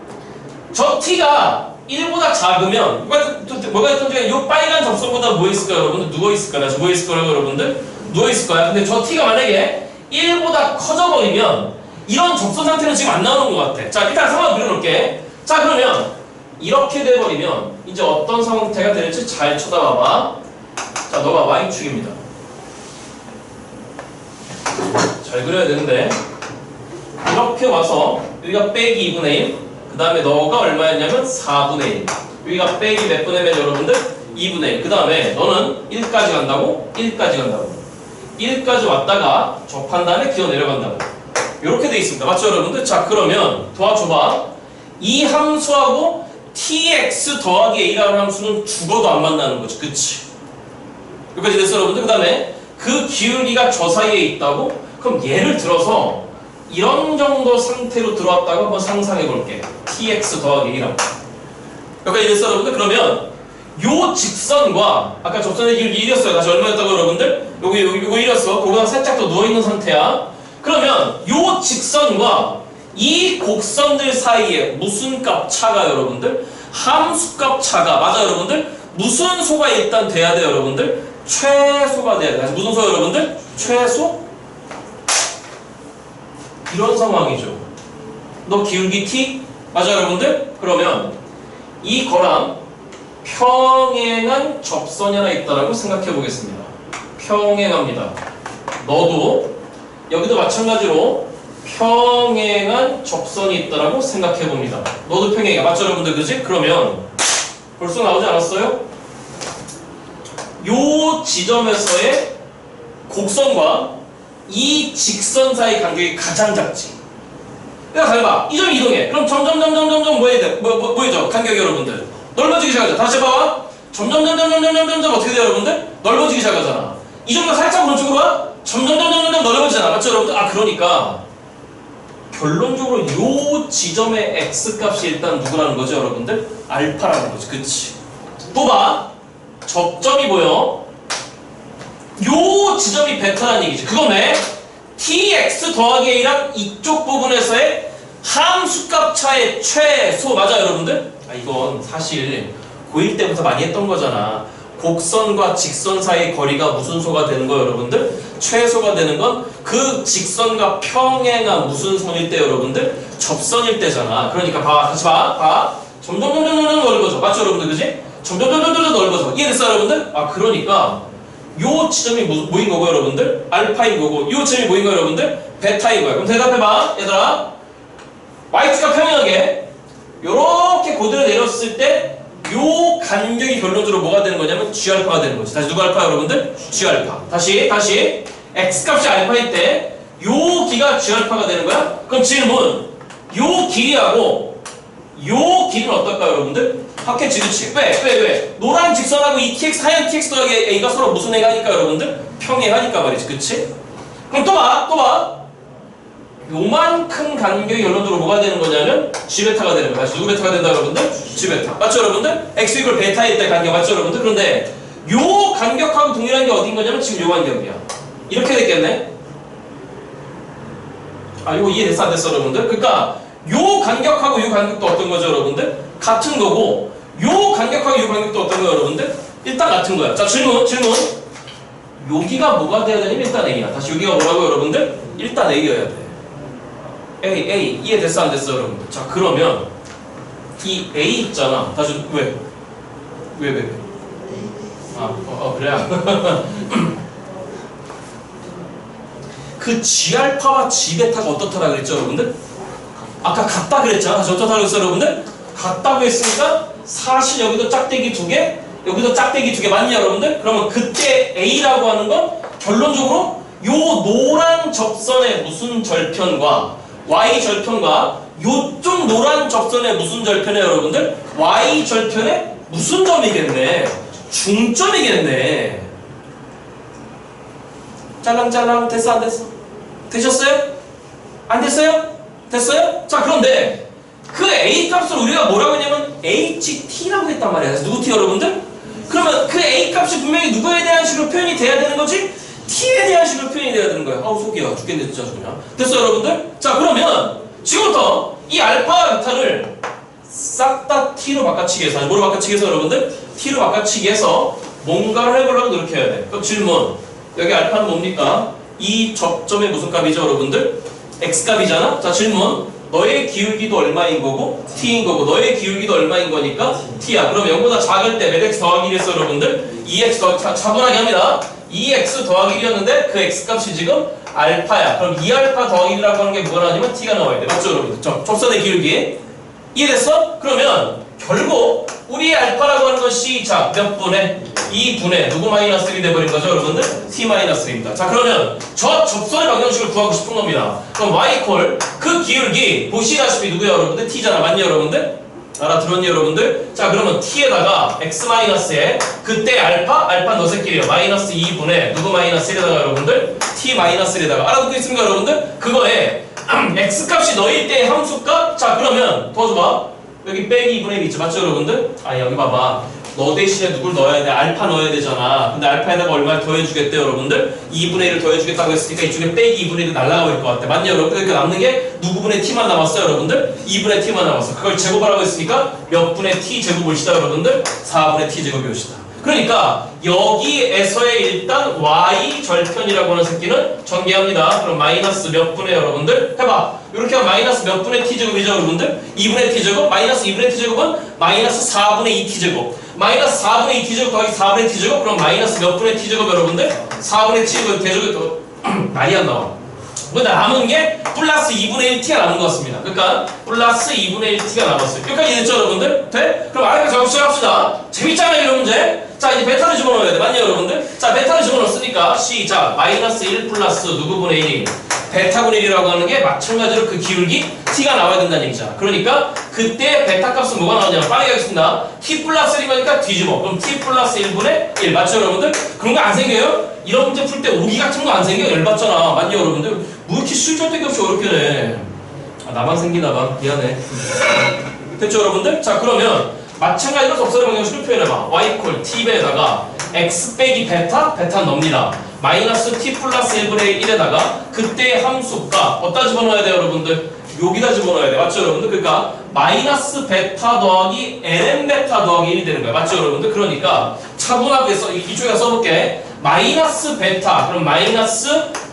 저 t가 1보다 작으면 뭐가 있던 중에 이 빨간 접선보다 뭐 있을까요 여러분들? 누워있을까요? 다시 뭐 있을 거라고 여러분들? 누워있을 거야. 근데 저 t가 만약에 1보다 커져버리면 이런 접선 상태는 지금 안 나오는 것 같아. 자 일단 상황을 그려놓을게. 자 그러면 이렇게 돼버리면 이제 어떤 상태가 될지 잘 쳐다봐봐. 자 너가 y축입니다. 잘 그려야 되는데 이렇게 와서 여기가 빼기 2분의 1 그 다음에 너가 얼마였냐면 4분의 1 여기가 빼기 몇 분의 몇 여러분들? 2분의 1 그 다음에 너는 1까지 간다고? 1까지 간다고 1까지 왔다가 접한 다음에 기어 내려간다고 이렇게 돼 있습니다. 맞죠 여러분들? 자 그러면 도와줘봐. 이 함수하고 tx 더하기 a라는 함수는 죽어도 안 만나는 거지. 그치? 여기까지 됐어 여러분들? 그 다음에 그 기울기가 저 사이에 있다고? 그럼 예를 들어서 이런 정도 상태로 들어왔다고 한번 상상해 볼게. tx 더하기 1이라고. 여기까지 됐어 여러분들? 그러면 요 직선과 아까 접선의 기울기 1이었어요. 다시 얼마였다고 여러분들? 요거 1이었어. 거기다 살짝 더 누워있는 상태야. 그러면 요 직선과 이 곡선들 사이에 무슨 값 차가 여러분들? 함수값 차가 맞아 여러분들? 무슨 소가 일단 돼야 돼 여러분들? 최소가 돼야 돼. 무슨 소 여러분들? 최소? 이런 상황이죠. 너 기울기 t? 맞아 여러분들? 그러면 이거랑 평행한 접선이 하나 있다라고 생각해 보겠습니다. 평행합니다. 너도 여기도 마찬가지로 평행한 접선이 있다라고 생각해 봅니다. 너도 평행해. 맞죠 여러분들? 그지? 그러면 벌써 나오지 않았어요? 요 지점에서의 곡선과 이 직선 사이 간격이 가장 작지. 그러니까 잘 봐. 이 점이 이동해. 그럼 점점 뭐 해야 돼? 뭐죠? 간격이 여러분들 넓어지기 시작하죠. 다시 봐봐. 점점 어떻게 돼요 여러분들? 넓어지기 시작하잖아. 이 점도 살짝 오른쪽으로 와? 점점 넓어지잖아. 맞죠 여러분들? 아 그러니까 결론적으로 요 지점의 x값이 일단 누구라는 거죠 여러분들? 알파라는 거지. 그치? 또 봐. 접점이 보여. 요 지점이 베타라는 얘기지. 그거네. tx 더하기 a랑 이쪽 부분에서의 함수값 차의 최소 맞아요 여러분들? 이건 사실 고1 때부터 많이 했던 거잖아. 곡선과 직선 사이의 거리가 무슨 소가 되는 거예요 여러분들? 최소가 되는 건 그 직선과 평행한 무슨 선일 때 여러분들? 접선일 때잖아. 그러니까 봐 같이 봐. 점점 넓어져. 맞죠 여러분들 그지? 점점 넓어져. 이해됐어요 여러분들? 그러니까 요 지점이 뭐인 거고 여러분들? 알파인 거고 요 지점이 뭐인 거예요 여러분들? 베타인 거야. 그럼 대답해봐 얘들아. y축과 평행하게 요렇게 고대로 내렸을 때 요 간격이 결론적으로 뭐가 되는 거냐면 G알파가 되는 거지. 다시 누가 알파 여러분들? G알파. 다시 X값이 알파일 때 요 기가 G알파가 되는 거야? 그럼 질문 요 길이하고 요 길이는 어떨까요 여러분들? 같겠지 그치? 왜? 노란 직선하고 이 tx 하얀 tx 더하기 a가 서로 무슨 애가 하니까 여러분들? 평행하니까 말이지 그치? 그럼 또 봐 요만큼 간격이 결론적으로 뭐가 되는 거냐면 G베타가 되는 거야. 누구 베타가 된다 여러분들? G베타. 맞죠 여러분들? X 이퀄 베타일 때 간격 맞죠 여러분들? 그런데 요 간격하고 동일한 게 어딘 거냐면 지금 요 간격이야. 이렇게 됐겠네? 이거 이해됐어 안 됐어 여러분들? 그러니까 요 간격하고 요 간격도 어떤 거죠 여러분들? 같은 거고 요 간격하고 요 간격도 어떤 거예요 여러분들? 일단 같은 거야. 자 질문 여기가 뭐가 돼야 되냐면 일단 A야. 다시 여기가 뭐라고 여러분들? 일단 A여야 돼. A 이해됐어 안 됐어 여러분들? 자 그러면 이 A 있잖아. 다시 왜? 그래. 그 G알파와 G베타가 어떻다라 그랬죠 여러분들? 아까 같다 그랬잖아. 다시 어떻다고 그랬어 여러분들? 같다고 했으니까 사실 여기도 짝대기 2개 여기도 짝대기 2개 맞냐 여러분들? 그러면 그때 A라고 하는 건 결론적으로 요 노란 접선의 무슨 절편과 Y절편과 요쪽 노란 접선의 무슨 절편에 여러분들? Y절편의 무슨 점이겠네? 중점이겠네. 짤랑짤랑 됐어 안 됐어? 되셨어요? 안 됐어요? 됐어요? 자 그런데 그 A값을 우리가 뭐라고 했냐면 HT라고 했단 말이야. 누구 T 여러분들? 그러면 그 A값이 분명히 누구에 대한 식으로 표현이 돼야 되는 거지? T에 대한 식으로 표현이 돼야 되는 거야. 속이야 죽겠네 진짜 그냥. 됐어 여러분들? 자 그러면 지금부터 이 알파 베타를 싹 다 T로 바꿔치기 해서 뭐로 바꿔치기 해서 여러분들? T로 바꿔치기 해서 뭔가를 해보려고 노력해야 돼. 그럼 질문 여기 알파는 뭡니까? 이 접점의 무슨 값이죠 여러분들? X값이잖아? 자 질문 너의 기울기도 얼마인 거고 T인 거고 너의 기울기도 얼마인 거니까 T야. 그럼 0보다 작을 때 몇 X 더하기 1에서 여러분들 2X 더하기 차분하게 합니다. 2X 더하기 1이었는데 그 X값이 지금 알파야. 그럼 2알파 더하기 1이라고 하는 게 뭐가 나오냐면 T가 나와야 돼. 맞죠 여러분들? 접선의 기울기 이해됐어? 그러면 결국 우리의 알파라고 하는 것이 자 몇 분의 2분의 누구 마이너스 1이 돼버린 거죠 여러분들? T 마이너스 1입니다. 자 그러면 저 접선의 방정식을 구하고 싶은 겁니다. 그럼 Y 콜 그 기울기 보시다시피 누구야 여러분들? T잖아. 맞니 여러분들? 알아들었니 여러분들? 자 그러면 T에다가 X 마이너스에 그때 알파 너새끼리요. 마이너스 2분의 누구 마이너스 1에다가 여러분들? T 마이너스 1에다가 알아듣고 있습니까 여러분들? 그거에 X값이 너희 때의 함수값? 자 그러면 도와줘봐. 여기 빼기 2분의 1 있죠. 맞죠 여러분들? 여기 봐봐. 너 대신에 누굴 넣어야 돼? 알파 넣어야 되잖아. 근데 알파에다가 얼마를 더해주겠대 여러분들? 2분의 1을 더해주겠다고 했으니까 이쪽에 빼기 2분의 1이 날라가 버릴 것 같아. 맞냐 여러분들? 그러니까 남는 게 누구분의 t만 남았어요 여러분들? 2분의 t만 남았어. 그걸 제곱하라고 했으니까 몇 분의 t 제곱 올시다 여러분들? 4분의 t 제곱이 올시다. 그러니까 여기에서의 일단 y 절편이라고 하는 새끼는 전개합니다. 그럼 마이너스 몇 분의 여러분들? 해봐. 이렇게 하면 마이너스 몇 분의 t제곱이죠 여러분들? 2분의 t제곱 마이너스 2분의 t제곱은 마이너스 4분의 2t제곱 마이너스 4분의 2t제곱 더하기 4분의 t제곱 그럼 마이너스 몇 분의 t제곱 여러분들? 4분의 t제곱 대제곱이 더 말이 안 나와. 근데 남은 게 플러스 2분의 1t가 남은 것 같습니다. 그러니까 플러스 2분의 1t가 남았어요. 여기까지 됐죠 여러분들? 돼? 그럼 아래가 작업 시작합시다. 재밌잖아요 이런 문제. 자 이제 베타를 집어넣어야 돼. 맞냐 여러분들? 자 베타를 집어넣었으니까 시작 마이너스 1 플러스 누구분의 1이 베타분의 1이라고 하는 게 마찬가지로 그 기울기 t가 나와야 된다는 얘기잖아. 그러니까 그때 베타 값은 뭐가 나오냐면 빠르게 하겠습니다. t 플러스 1이니까 뒤집어. 그럼 t 플러스 1분의 1 맞죠 여러분들? 그런 거 안 생겨요? 이런 문제 풀 때 오기 같은 거 안 생겨? 열받잖아. 맞냐 여러분들? 뭐 이렇게 쓸데기 없이 어렵게 내. 나만 생기나 봐. 미안해. 됐죠 여러분들? 자 그러면 마찬가지로 접선의 방정식을 표현해봐. y 콜 t배에다가 x 빼기 베타 넣습니다. 마이너스 t 플러스 1분의 1에다가 그때의 함수값 어디다 집어넣어야 돼요 여러분들? 여기다 집어넣어야 돼. 맞죠, 여러분들? 그러니까 마이너스 베타 더하기 ln 베타 더하기 1이 되는 거야. 맞죠, 여러분들? 그러니까 차분하게 이쪽에다 써볼게. 마이너스 베타, 그럼 마이너스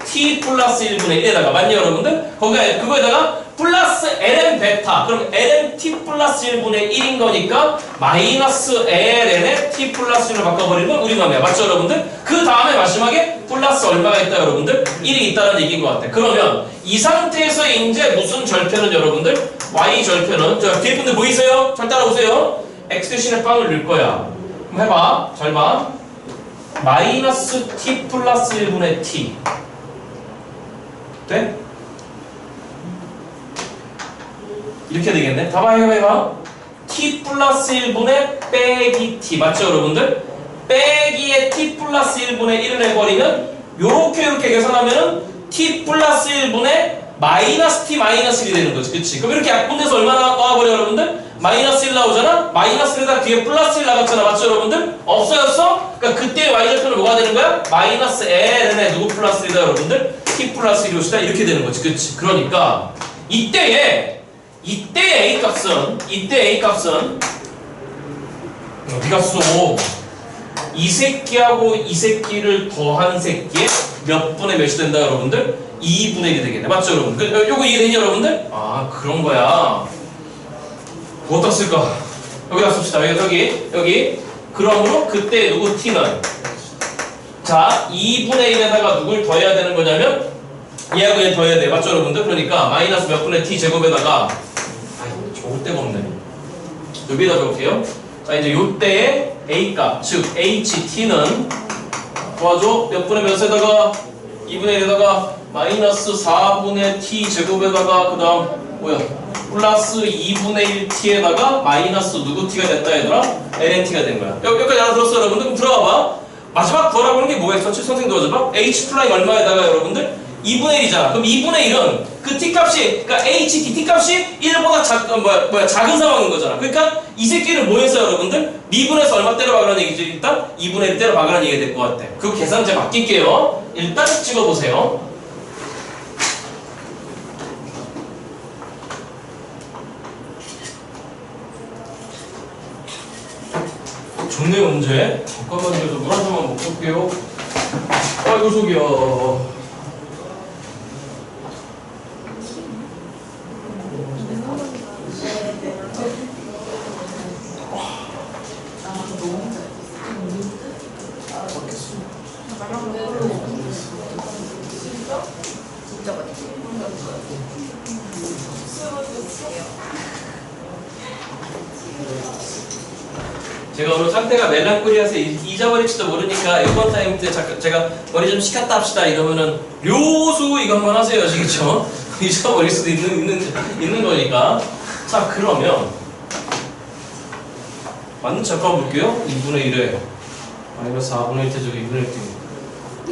t 플러스 1분의 1에다가, 맞냐, 여러분들? 그거에다가 플러스 ln 베타, 그럼 ln t 플러스 1분의 1인 거니까 마이너스 ln에 t 플러스 1을 바꿔버리는 건 우리 놈이야. 맞죠, 여러분들? 그 다음에 마지막에 플러스 얼마가 있다, 여러분들? 1이 있다는 얘기인 것 같아. 그러면 이 상태에서 이제 무슨 절편은 여러분들? y 절편은, 자, 뒤에 분들 보이세요? 잘 따라오세요. x 대신에 빵을 넣을 거야. 그럼 해봐. 잘 봐. 마이너스 t 플러스 1분의 t 돼? 이렇게 되겠네. 봐봐, 해봐. t 플러스 1분의 빼기 t. 맞죠, 여러분들? 빼기에 t 플러스 1분의 1을 해버리면 요렇게 계산하면은 t 플러스 1분의 마이너스 t 마이너스 1이 되는 거지. 그치? 그럼 이렇게 약분돼서 얼마나 나와버려, 여러분들? 마이너스 1 나오잖아? 마이너스 1에다 뒤에 플러스 1 나갔잖아. 맞죠, 여러분들? 없어졌어? 그러니까 그때 y절편은 뭐가 되는 거야? 마이너스 ln에 누구 플러스 1이다, 여러분들? t 플러스 1이다. 이렇게 되는 거지. 그치? 그러니까 이때 A 값은 비값수 이 새끼하고 이 새끼를 더한 새끼에 몇 분의 몇이 된다, 여러분들? 2분의 1이 되겠네. 맞죠, 여러분? 요거 이해되니, 여러분들? 아, 그런 거야. 뭐어디다 쓸까? 여기다 씁시다. 여기. 그러므로 그때 누구 t는, 자, 2분의 1에다가 누굴 더해야 되는 거냐면 얘하고 얘 더해야 돼. 맞죠, 여러분들? 그러니까 마이너스 몇 분의 t 제곱에다가, 적을 데가 없네. 여기다 적을게요. 자, 이제 요때의 A값, 즉 HT는 도와줘. 몇 분의 몇에다가 2분의 1에다가 마이너스 4분의 t 제곱에다가 그 다음 플러스 2분의 1t에다가 마이너스 누구 t가 됐다, 얘들아? lnt가 된 거야. 여기까지 알아들었어, 여러분들? 그럼 들어가봐. 마지막 구하라고 하는 게 뭐가 있어? 선생님 도와줘봐. h 프라임 얼마에다가, 여러분들? 2분의 1이잖아. 그럼 2분의 1은 그 t값이, 그러니까 ht, t값이 1보다 작은 상황인 거잖아. 그러니까 이 새끼를 뭐 해서, 여러분들? 미분해서 얼마 때려 박으라는 얘기죠. 일단 2분의 1 때려 박으라는 얘기가 될 것 같아. 그 계산 제가 맡길게요. 일단 찍어보세요. 좋네, 문제. 잠깐만요. 물 한 잔만 먹고 올게요. 아이고, 속이야. 제가 오늘 상태가 멜랑콜리아서 잊어버릴지도 모르니까 이번 타임 때 제가 머리 좀 식혔다 합시다 이러면은 료수 이거 한번 하세요. 아시겠죠? 잊어버릴 수도 있는 거니까. 자, 그러면 맞는지 잠깐 볼게요. 2분의 1에 마이너스 4분의 1 제곱 2분의 1 t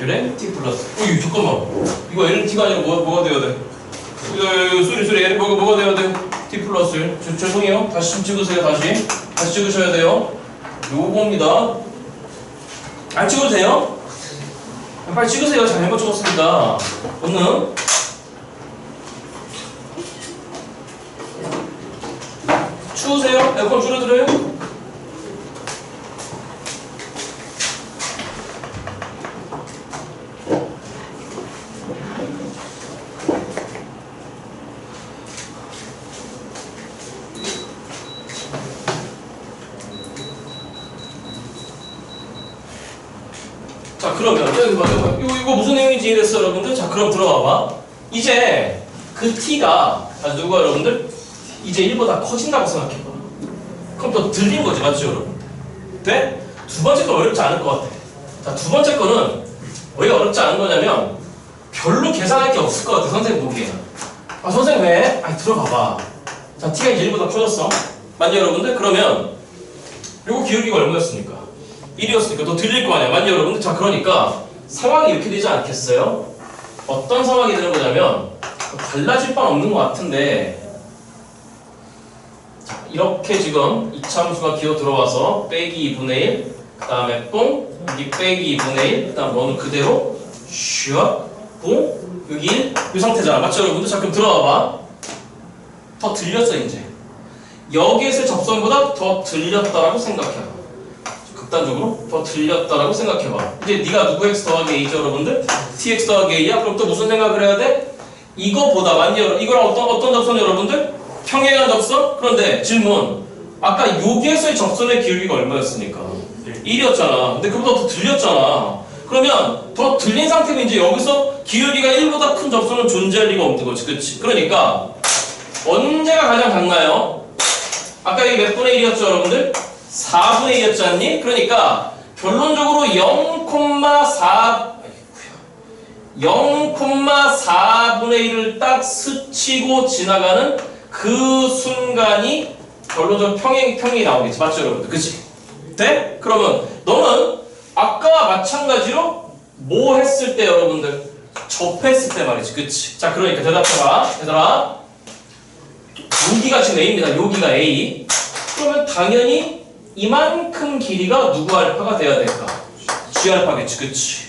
그래? t 플러스 잠깐만, 이거 lt가 아니라 뭐가 돼야 돼? 소리 l 뭐가 돼야 돼? t 플러스 1. 죄송해요. 다시 좀 찍으세요. 다시 찍으셔야 돼요. 요겁니다. 안 찍어도 돼요? 빨리 찍으세요. 잘못 찍었습니다. 오늘 추우세요? 에어컨 줄여드려요? 자, 그러면 이거 무슨 내용인지 이해됐어, 여러분들? 자, 그럼 들어와봐. 이제 그 t가 누가, 여러분들? 이제 1보다 커진다고 생각해봐. 그럼 또 들린 거지, 맞죠, 여러분? 돼? 두 번째 건 어렵지 않을 것 같아. 자, 두 번째 거는 왜 어렵지 않은 거냐면 별로 계산할 게 없을 것 같아, 선생님 보기에. 아, 선생님 왜? 아니, 들어봐봐. 자, t가 이제 1보다 커졌어. 맞죠, 여러분들? 그러면 요거 기울기가 얼마였습니까? 1이었으니까 더 들릴 거 아니야. 맞죠, 여러분들? 자, 그러니까 상황이 이렇게 되지 않겠어요? 어떤 상황이 되는 거냐면 달라질 바는 없는 것 같은데, 자, 이렇게 지금 이차함수가 기어 들어와서 빼기 2분의 1, 그 다음에 뽕, 여기 빼기 2분의 1, 그 다음 너는 그대로 슉, 뽕, 여기 1, 이 상태잖아. 맞죠, 여러분들? 자, 그럼 들어와봐. 더 들렸어 이제. 여기에서의 접선보다 더 들렸다라고 생각해봐. 극단적으로 더 들렸다라고 생각해봐. 이제 네가 누구 x 더하기 a죠 여러분들? tx 더하기 a야? 그럼 또 무슨 생각을 해야 돼? 이거보다 완전 이거랑 어떤 접선 여러분들? 평행한 접선? 그런데 질문. 아까 여기에서의 접선의 기울기가 얼마였습니까? 1이었잖아. 근데 그보다 더 들렸잖아. 그러면 더 들린 상태면 이제 여기서 기울기가 1보다 큰 접선은 존재할 리가 없는 거지. 그치? 그러니까 언제가 가장 작나요? 아까 이게 몇 분의 1이었죠 여러분들? 4분의 1이었지 않니? 그러니까 결론적으로 0,4분의 1을 딱 스치고 지나가는 그 순간이 결론적으로 평행이 나오겠지. 맞죠 여러분들? 그치? 네? 그러면 너는 아까와 마찬가지로 뭐 했을 때 여러분들? 접했을 때 말이지. 그치? 자 그러니까 대답해봐. 얘들아 여기가 지금 A입니다. 여기가 A. 그러면 당연히 이만큼 길이가 누구 알파가 돼야 될까? G 알파겠지. 그치?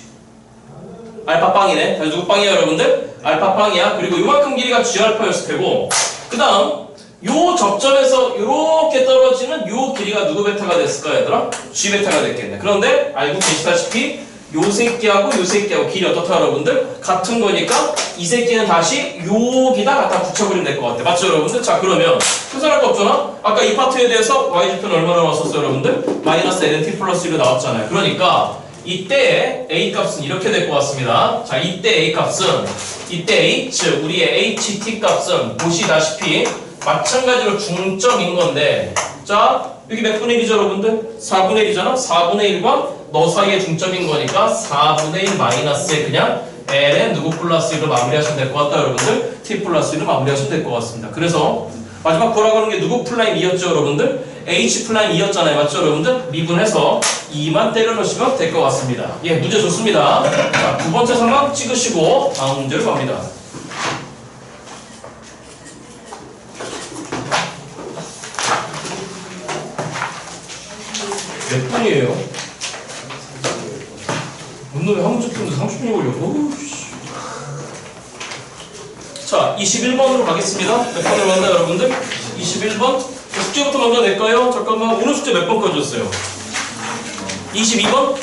알파 빵이네. 누구 빵이야 여러분들? 알파 빵이야. 그리고 이만큼 길이가 G 알파였을 테고 그 다음 요 접점에서 이렇게 떨어지는 요 길이가 누구 베타가 됐을까 얘들아? G 베타가 됐겠네. 그런데 알고 계시다시피 요 새끼하고 요 새끼하고 길이 어떻다 여러분들? 같은 거니까 이 새끼는 다시 여기다 갖다 붙여버리면 될 것 같아. 맞죠 여러분들? 자 그러면 표현할 거 없잖아? 아까 이 파트에 대해서 y좌표는 얼마나 나왔었어요 여러분들? 마이너스 nT 플러스 1로 나왔잖아요. 그러니까 이때 A 값은 이렇게 될 것 같습니다. 자 이때 A 값은 이때 A 즉 우리의 HT 값은 보시다시피 마찬가지로 중점인 건데 자 여기 몇 분의 1이죠 여러분들? 4분의 1이잖아? 4분의 1과 너 사이의 중점인 거니까 4분의 1 마이너스에 그냥 ln 누구 플러스 1로 마무리하시면 될 것 같다 여러분들. t 플러스 1로 마무리하시면 될 것 같습니다. 그래서 마지막 보라고 하는 게 누구 플라임 2였죠 여러분들? h 플라임 2였잖아요. 맞죠 여러분들? 미분해서 2만 때려 넣으시면 될 것 같습니다. 예, 문제 좋습니다. 자, 두 번째 상황 찍으시고 다음 문제로 갑니다. 몇 분이에요? 문놈이 한 문제 푸는데 30분이 걸려. 자, 21번으로 가겠습니다. 몇 번으로 갔나요, 여러분들? 21번? 숙제부터 먼저 낼까요? 잠깐만, 오늘 숙제 몇 번 꺼줬어요? 22번?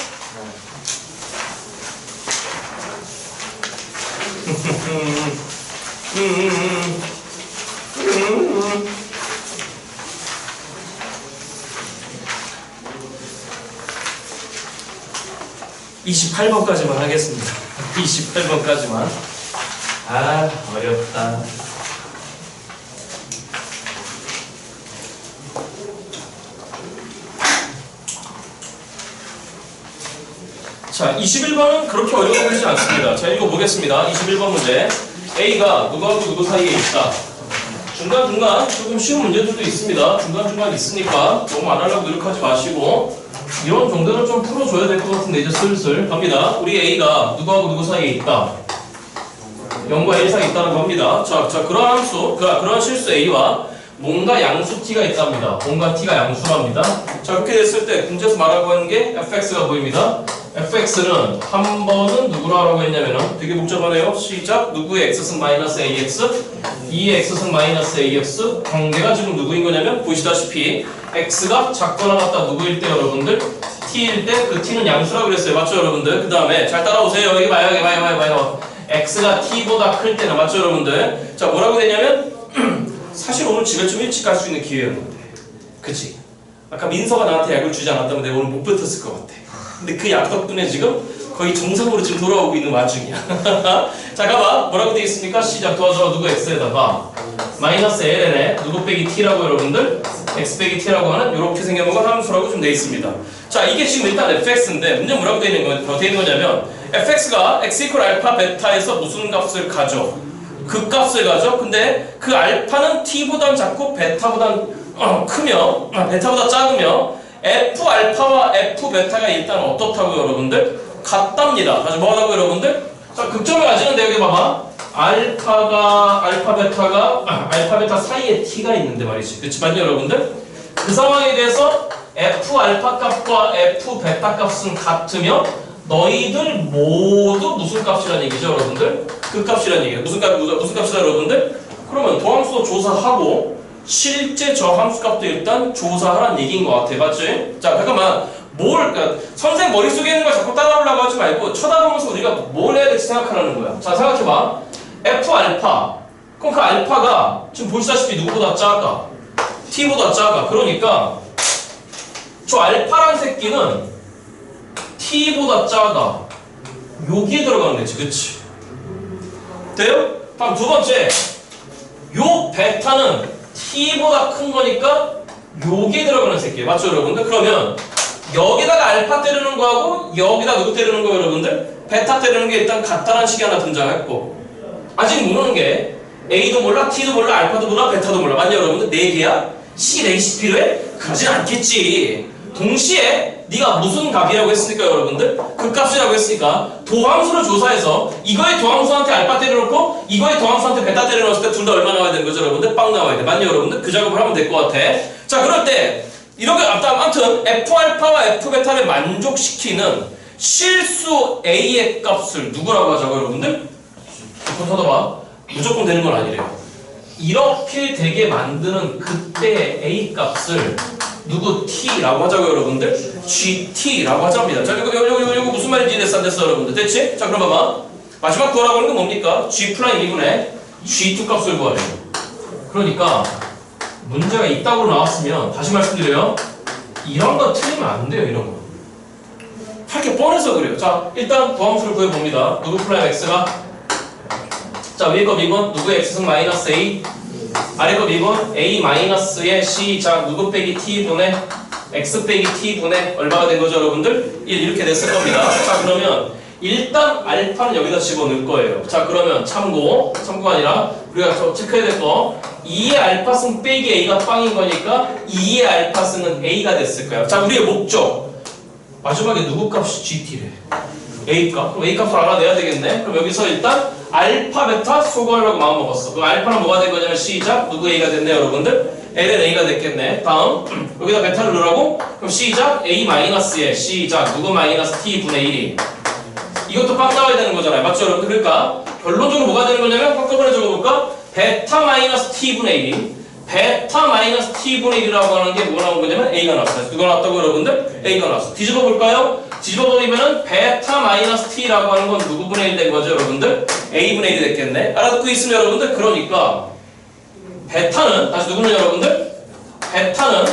(28번까지만) 하겠습니다. 28번까지만. 아, 어렵다. 자, 21번은 그렇게 어려워 보이지 않습니다. 자, 읽어보겠습니다. 21번 문제. A가 누구하고 누구 사이에 있다. 중간중간 조금 쉬운 문제들도 있습니다. 중간중간 있으니까 너무 안 하려고 노력하지 마시고 이런 정도는 좀 풀어줘야 될 것 같은데 이제 슬슬 갑니다. 우리 A가 누구하고 누구 사이에 있다. 0과 1 사이에 있다는 겁니다. 자, 그러한 함수, 그러한 실수 A와 뭔가 양수 T가 있답니다. 뭔가 T가 양수랍니다. 자, 그렇게 됐을 때 문제에서 말하고 하는 게 fx가 보입니다. fx는 한 번은 누구로 하라고 했냐면은 되게 복잡하네요. 시작. 누구의 x승 마이너스 ax, 2의 x승 마이너스 ax 관계가 지금 누구인 거냐면 보시다시피 x가 작거나 같다 누구일 때 여러분들 t일 때 그 t는 양수라고 그랬어요. 맞죠 여러분들? 그 다음에 잘 따라오세요. 여기 봐요. x가 t보다 클 때는 맞죠 여러분들? 자, 뭐라고 되냐면 사실 오늘 집에 좀 일찍 갈 수 있는 기회였는데 그치? 아까 민서가 나한테 약을 주지 않았다면 내가 오늘 못 뱉었을 것 같아. 근데 그 약 덕분에 지금 거의 정상으로 지금 돌아오고 있는 와중이야. 자, 가봐. 뭐라고 되어 있습니까? 시작. 도와줘. 누구 x에다가 마이너스 ln에 누구 빼기 t라고 여러분들 x 빼기 t라고 하는 이렇게 생겨먹은 함수라고 좀 되어 있습니다. 자, 이게 지금 일단 fx인데 문제 뭐라고 되어 있는 거냐면 fx가 x 이퀄 알파 베타에서 무슨 값을 가져? 그 값을 가져? 근데 그 알파는 t보단 작고 베타보단 크며 베타보다 작으며 f 알파와 f 베타가 일단 어떻다고 여러분들? 같답니다. 다시 뭐하다고 여러분들? 자, 극점을 가지는데 여기 봐봐. 알파 베타 사이에 t가 있는데 말이지. 그치 맞죠 여러분들? 그 상황에 대해서 f 알파 값과 f 베타 값은 같으며 너희들 모두 무슨 값이라는 얘기죠 여러분들? 그 값이라는 얘기예요. 무슨 값이다 여러분들? 그러면 도함수도 조사하고 실제 저 함수값도 일단 조사하라는 얘기인 것 같아. 맞지? 자, 잠깐만. 그러니까 선생 머릿속에 있는 걸 자꾸 따라오려고 하지 말고 쳐다보면서 우리가 뭘 해야 될지 생각하라는 거야. 자, 생각해봐. F 알파. 그럼 그 알파가 지금 보시다시피 누구보다 작아? T보다 작아. 그러니까 저 알파란 새끼는 T보다 작아. 여기에 들어가는 거지. 그치? 돼요? 다음 두 번째. 요 베타는 T보다 큰 거니까 여기에 들어가는 새끼예요. 맞죠, 여러분들? 그러면 여기다가 알파 때리는 거하고 여기다 누구 때리는 거 여러분들? 베타 때리는 게 일단 같다는 식이 하나 등장했고 아직 모르는 게 A도 몰라, T도 몰라, 알파도 몰라, 베타도 몰라. 맞냐 여러분들? 4개야? C, 4씩 필요해? 그러진 않겠지. 동시에 네가 무슨 값이라고 했으니까 여러분들? 그 값이라고 했으니까 도함수를 조사해서 이거의 도함수한테 알파 때려놓고 이거의 도함수한테 베타 때려놓았을 때 둘 다 얼마 나와야 되는 거죠 여러분들? 빵 나와야 돼. 맞냐 여러분들? 그 작업을 하면 될 것 같아. 자, 그럴 때 이렇게 아무튼 F알파와 F베타를 만족시키는 실수 A의 값을 누구라고 하자고 여러분들? 좀 찾아봐. 무조건 되는 건 아니래요. 이렇게 되게 만드는 그때의 A 값을 누구 T라고 하자고 여러분들? GT라고 하자입니다. 자, 이거 무슨 말인지 됐어 안 됐어 여러분들? 됐지? 자, 그럼 봐봐. 마지막 구하라고 하는 건 뭡니까? G 프라임 2분의 G2 값을 구하래요. 그러니까 문제가 이따구로 나왔으면 다시 말씀드려요. 이런 거 틀리면 안 돼요. 이런 거. 할 게 뻔해서 그래요. 자, 일단 도함수를 구해봅니다. 누구 프라임 x가 자, 위에 거 B번 누구의 x승 마이너스 a 아래 거 B번 a 마이너스의 c 자 누구 빼기 t분의 x 빼기 t분의 얼마가 된 거죠 여러분들? 1 이렇게 됐을 겁니다. 자, 그러면 일단 알파는 여기다 집어넣을 거예요. 자, 그러면 참고가 아니라 우리가 저 체크해야 될 거 2의 알파승 빼기 a가 빵인 거니까 2의 알파승은 a가 됐을까요? 자, 우리의 목적 마지막에 누구 값이 gt래? a 값? 그럼 a 값을 알아내야 되겠네. 그럼 여기서 일단 알파 베타 소거하려고 마음 먹었어. 그럼 알파는 뭐가 된 거냐면 시작 누구 a가 됐네 여러분들? l은 a가 됐겠네. 다음 여기다 베타를 넣으라고? 그럼 시작 a 마이너스에 시작 누구 마이너스 t분의 1이 이것도 빵 나와야 되는 거잖아요. 맞죠 여러분? 그러니까 결론적으로 뭐가 되는 거냐면 한꺼번에 적어볼까? 베타 마이너스 t분의 1이 베타 마이너스 t분의 1이라고 하는 게 뭐가 나온 거냐면 a가 나왔어요. 누가 나왔다고 여러분들? a가 나왔어. 뒤집어 볼까요? 뒤집어 버리면은 베타 마이너스 t라고 하는 건 누구분의 1 된 거죠 여러분들? a분의 1이 됐겠네. 알아듣고 있으면 여러분들 그러니까 베타는 다시 누구는 여러분들? 베타는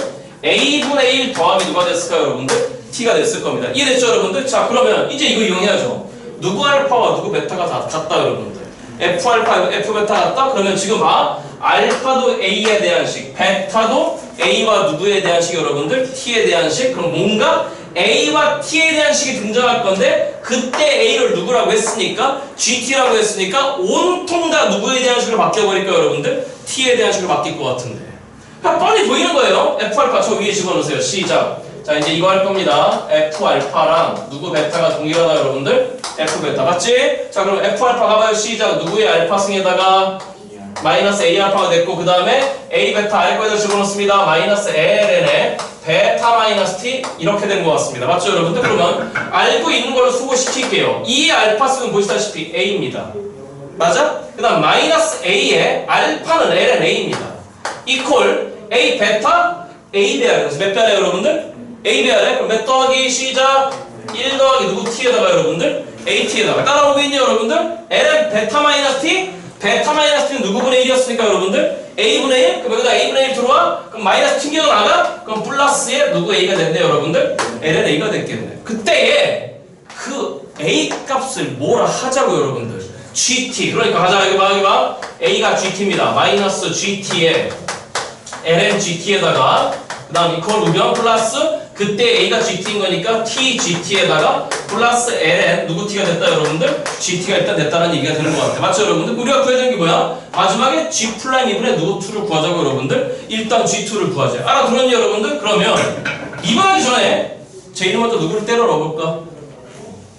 a분의 1 더하기 누가 됐을까요 여러분들? t가 됐을 겁니다. 이해됐죠 여러분들? 자, 그러면 이제 이거 이용해야죠. 누구 알파와 누구 베타가 다 같다 여러분들. F 알파, F 베타 같다? 그러면 지금 봐. 알파도 A에 대한 식, 베타도 A와 누구에 대한 식 여러분들? T에 대한 식. 그럼 뭔가 A와 T에 대한 식이 등장할 건데 그때 A를 누구라고 했으니까 GT라고 했으니까 온통 다 누구에 대한 식으로 바뀌어버릴까요 여러분들? T에 대한 식으로 바뀔 것 같은데. 그러니까 뻔히 보이는 거예요. F 알파 저 위에 집어넣으세요. 시작. 자, 이제 이거 할 겁니다. F 알파랑 누구 베타가 동일하다 여러분들? F 베타 맞지? 자, 그럼 F 알파 가봐요. 시작. 누구의 알파 승에다가 마이너스 A 알파가 됐고 그 다음에 A 베타 아래 거에다 집어넣습니다. 마이너스 ALN에 베타 마이너스 T 이렇게 된 것 같습니다. 맞죠 여러분들? 그러면 알고 있는 걸로 수고시킬게요. 이 알파 승은 보시다시피 A입니다. 맞아? 그 다음 마이너스 A에 알파는 LNA입니다. 이퀄 A 베타 A 배아래. 그래서 몇 배아래 여러분들? A 배아래. 그럼 몇 더하기 시작 1 더하기 누구 T에다가 여러분들? AT에다가 따라오고 있니 여러분들? LN 베타 마이너스 T 베타 마이너스 T는 누구분의 1이었으니까 여러분들? A분의 1? 그럼 여기다 A분의 1 들어와? 그럼 마이너스 튕겨 나가? 그럼 플러스에 누구 A가 됐네 여러분들? LN A가 됐겠네. 그때에 그 A 값을 뭐라 하자고 여러분들? GT. 그러니까 가자 여기 봐. A가 GT입니다. 마이너스 GT에 LN GT에다가 그 다음 이퀄 우변 플러스 그때 A가 GT인 거니까 T GT에다가 플러스 LN 누구 T가 됐다 여러분들? GT가 일단 됐다는 얘기가 되는 것 같아요. 맞죠 여러분들? 우리가 구해야 되는 게 뭐야? 마지막에 G 플라임 2분의 누구 2를 구하자고 여러분들? 일단 G2를 구하자. 알아들었니 여러분들? 그러면 2번 하기 전에 제 이름부터 누구를 때려 넣어볼까?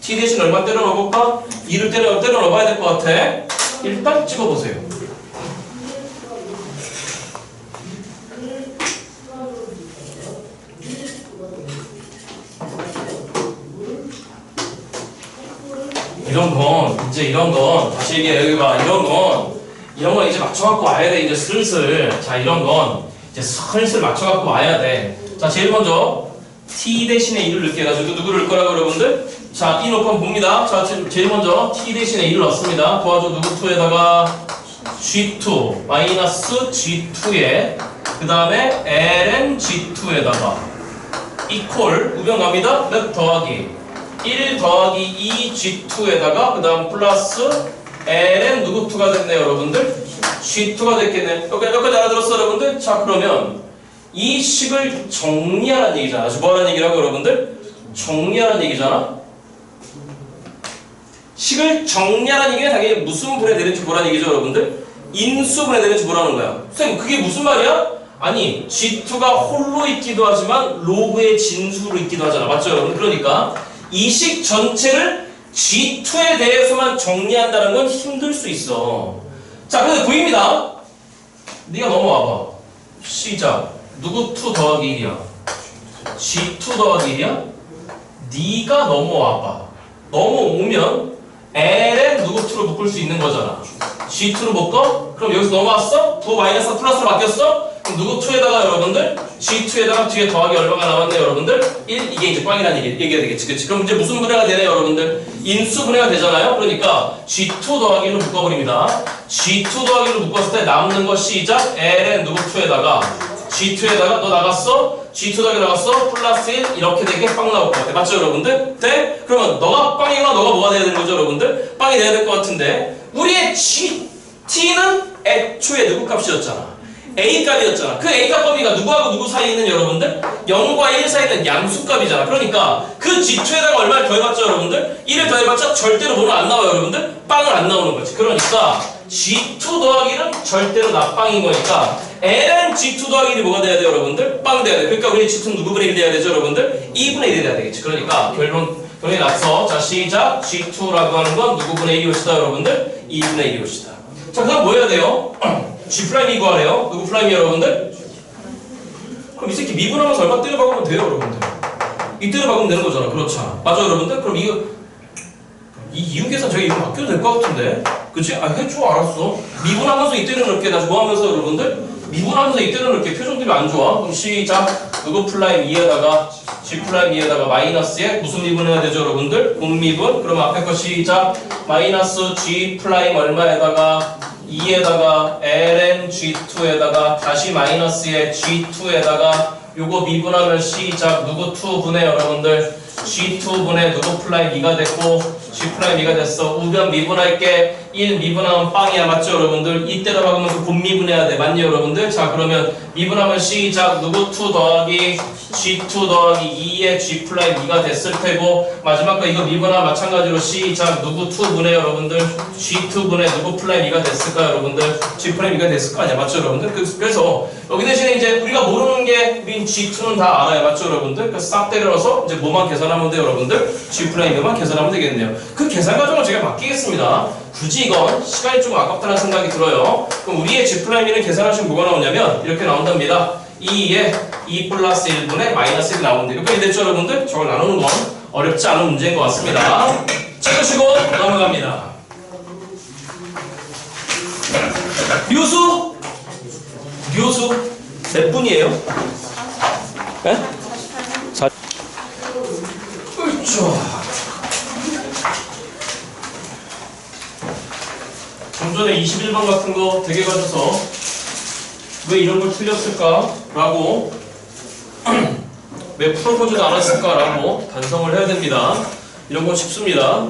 T 대신 얼마 때려 넣어볼까? 2를 때려 넣어봐야 될 것 같아. 일단 찍어보세요. 이런 건 다시 얘기해. 여기 봐. 이런 건 이런 건 이제 맞춰갖고 와야 돼. 이제 슬슬. 자, 이런 건 이제 슬슬 맞춰갖고 와야 돼. 자, 제일 먼저 t 대신에 2를 넣게 해가지고 누구를 넣을 거라고 여러분들? 자, 이 놓고 한번 봅니다. 자, 제일 먼저 t 대신에 2를 넣습니다. 도와줘. 누구 2에다가 g2 마이너스 g2에 그 다음에 ln g2에다가 이퀄 우변 갑니다. 몇 더하기 1 더하기 2 g2에다가 그 다음 플러스 ln 누구 2가 됐네요 여러분들. g2가 됐겠네. 여기까지 알아들었어 여러분들? 자, 그러면 이 식을 정리하라는 얘기잖아. 뭐 하라는 얘기라고 여러분들? 정리하라는 얘기잖아. 식을 정리하라는 얘기는 당연히 무슨 분해 되는지 보라는 얘기죠 여러분들. 인수분해 되는지 보라는 거야. 선생님 그게 무슨 말이야? 아니 G2가 홀로 있기도 하지만 로그의 진수로 있기도 하잖아. 맞죠 여러분? 그러니까 이 식 전체를 G2에 대해서만 정리한다는 건 힘들 수 있어. 자, 근데 구입니다. 네가 넘어와봐. 시작. 누구 2 더하기 1이야? G2 더하기 1이야? 네가 넘어와봐. 넘어오면 ln 누구 2로 묶을 수 있는 거잖아. G2로 묶어? 그럼 여기서 넘어왔어? 9 마이너스 플러스로 바뀌었어? 그럼 누구 2에다가 여러분들? G2에다가 뒤에 더하기 얼마가 남았네 여러분들? 1? 이게 이제 꽝이라는 얘기가 되겠지. 그치? 그럼 이제 무슨 분해가 되네 여러분들? 인수 분해가 되잖아요? 그러니까 G2 더하기로 묶어버립니다. G2 더하기로 묶었을 때 남는 거 시작 ln 누구 2에다가 G2에다가 너 나갔어? G2 더하기 나갔어? 플러스 1 이렇게 되게 빵 나올 것 같아. 맞죠 여러분들? 네? 그러면 너가 빵이거나 너가 뭐가 돼야 되는 거죠 여러분들? 빵이 돼야 될 것 같은데 우리의 T는 애초에 누구 값이었잖아. A 값이었잖아. 그 A 값 범위가 누구하고 누구 사이에 있는 여러분들? 0과 1 사이에 있는 양수 값이잖아. 그러니까 그 G2에다가 얼마를 더해봤죠 여러분들? 1을 더해봤자 절대로 뭐는 안 나와요 여러분들? 빵은 안 나오는 거지. 그러니까 G2 더하기는 절대로 나빵인 거니까 ln G2 더하기 1이 뭐가 돼야 돼요 여러분들? 빵 돼야 돼. 그러니까 우리 G2는 누구분의 1이 돼야 되죠 여러분들? 2분의 1이 돼야 되겠지. 그러니까 결론이 났어. 자, 시작. G2라고 하는 건 누구분의 1이 올시다 여러분들? 2분의 1이 올시다. 자, 그 다음 뭐 해야 돼요? G 프라임 이구하래요. 누구 프라임이 여러분들? 그럼 이 새끼 미분하면서 얼마 때려 박으면 돼요 여러분들? 이 때려 박으면 되는 거잖아. 그렇죠? 맞아 여러분들? 그럼 이거 이 이윤 계산 저기 이거 바뀌어도 될 것 같은데? 그치? 아, 해줘. 알았어. 미분하면서 이때는 넣을게. 나 뭐 하면서 여러분들? 미분하면서 이때는 넣을게. 표정 때문에 안 좋아. 그럼 시작. 누구 플라임 2에다가 G 플라임 2에다가 마이너스에 무슨 미분해야 되죠 여러분들? 공미분. 그럼 앞에 거 시작. 마이너스 G 플라임 얼마에다가 2에다가 ln G2에다가 다시 마이너스에 G2에다가 요거 미분하면 시작. 누구 2분의 여러분들 G2분의 누구 플라임 2가 됐고 G 플라임 2가 됐어. 우변 미분할게. 1 미분하면 빵이야. 맞죠 여러분들? 이때로 박으면서 곱 미분해야 돼. 맞니 여러분들? 자, 그러면 미분하면 시작. 누구 2 더하기 G2 더하기 2의 G 플라임 2가 됐을 테고 마지막 거 이거 미분하면 마찬가지로 시작. 누구 2분의 여러분들 G2분의 누구 플라임 2가 됐을까 여러분들? G 플라임 2가 됐을 거 아니야. 맞죠 여러분들? 그래서 여기 대신에 이제 우리가 모르는 게 우린 G2는 다 알아요. 맞죠 여러분들? 그래서 싹 때려서 이제 뭐만 계산하면 돼요 여러분들? G 플라임 2만 계산하면 되겠네요. 그 계산 과정을 제가 맡기겠습니다. 굳이 이건 시간이 좀 아깝다는 생각이 들어요. 그럼 우리의 G 플라임 2는 계산하시면 뭐가 나오냐면 이렇게 나온답니다. 2에 2 플러스 1분의 마이너스 1이 나오는데 여기까지 됐죠 여러분들? 저걸 나누는 건 어렵지 않은 문제인 것 같습니다. 찍으시고 넘어갑니다. 묘수 몇 분이에요? 네? 4. 그렇죠. 좀 전에 21번 같은 거 되게 가져서 왜 이런 걸 틀렸을까? 라고 왜 풀어보지도 않았을까? 라고 반성을 해야 됩니다. 이런 건 쉽습니다.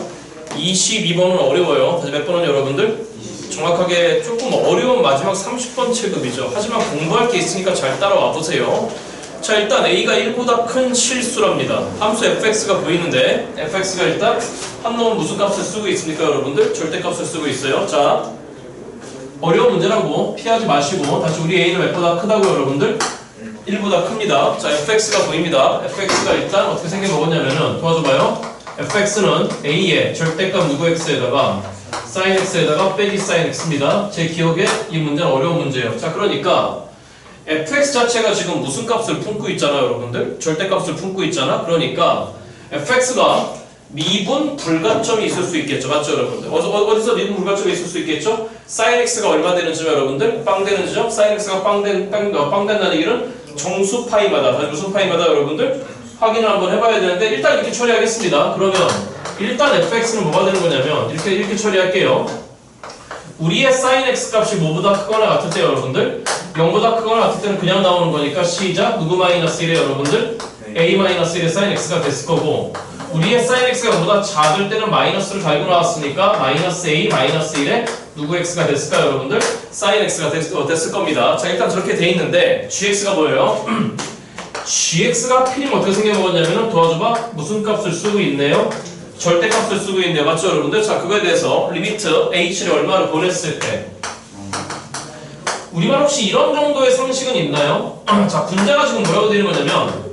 22번은 어려워요. 다시 몇 번은 여러분들? 정확하게 조금 어려운 마지막 30번 체급이죠. 하지만 공부할 게 있으니까 잘 따라와 보세요. 자, 일단 A가 1보다 큰 실수랍니다. 함수 fx가 보이는데 fx가 일단 한 놈은 무슨 값을 쓰고 있습니까 여러분들? 절대값을 쓰고 있어요. 자, 어려운 문제라고 피하지 마시고 다시 우리 A는 몇보다 크다고 여러분들? 1보다 큽니다. 자, fx가 보입니다. fx가 일단 어떻게 생겨먹었냐면은 도와줘봐요. fx는 A의 절대값 누구 x에다가 sin x에다가 빼기 sin x입니다. 제 기억에 이 문제는 어려운 문제예요. 자, 그러니까 fx 자체가 지금 무슨 값을 품고 있잖아요 여러분들? 절대값을 품고 있잖아. 그러니까 fx가 미분 불가점이 있을 수 있겠죠. 맞죠, 여러분들? 어디서 미분 불가점이 있을 수 있겠죠? sin x가 얼마 되는 지점, 여러분들? 빵 되는 지점? sin x가 빵 된다는 얘기는 정수 파이마다. 다시 무슨 파이마다, 여러분들? 확인을 한번 해봐야 되는데, 일단 이렇게 처리하겠습니다. 그러면, 일단 fx는 뭐가 되는 거냐면, 이렇게 처리할게요. 우리의 sin x 값이 뭐보다 크거나 같을 때, 여러분들? 0보다 크거나 같을 때는 그냥 나오는 거니까, 시작. 누구 마이너스 1에 여러분들? a 마이너스 1의 sin x가 됐을 거고, 우리의 sin x가 뭐보다 작을 때는 마이너스를 달고 나왔으니까 마이너스 a 마이너스 1에 누구 x가 됐을까요, 여러분들? sin x가 됐을 겁니다. 자, 일단 저렇게 돼 있는데 gx가 뭐예요? gx가 필이면 어떻게 생겨먹었냐면은 도와줘봐. 무슨 값을 쓰고 있네요? 절대값을 쓰고 있네요. 맞죠, 여러분들? 자, 그거에 대해서 리미트 h를 얼마로 보냈을 때 우리말 혹시 이런 정도의 상식은 있나요? 자, 분자가 지금 뭐라고 되는 거냐면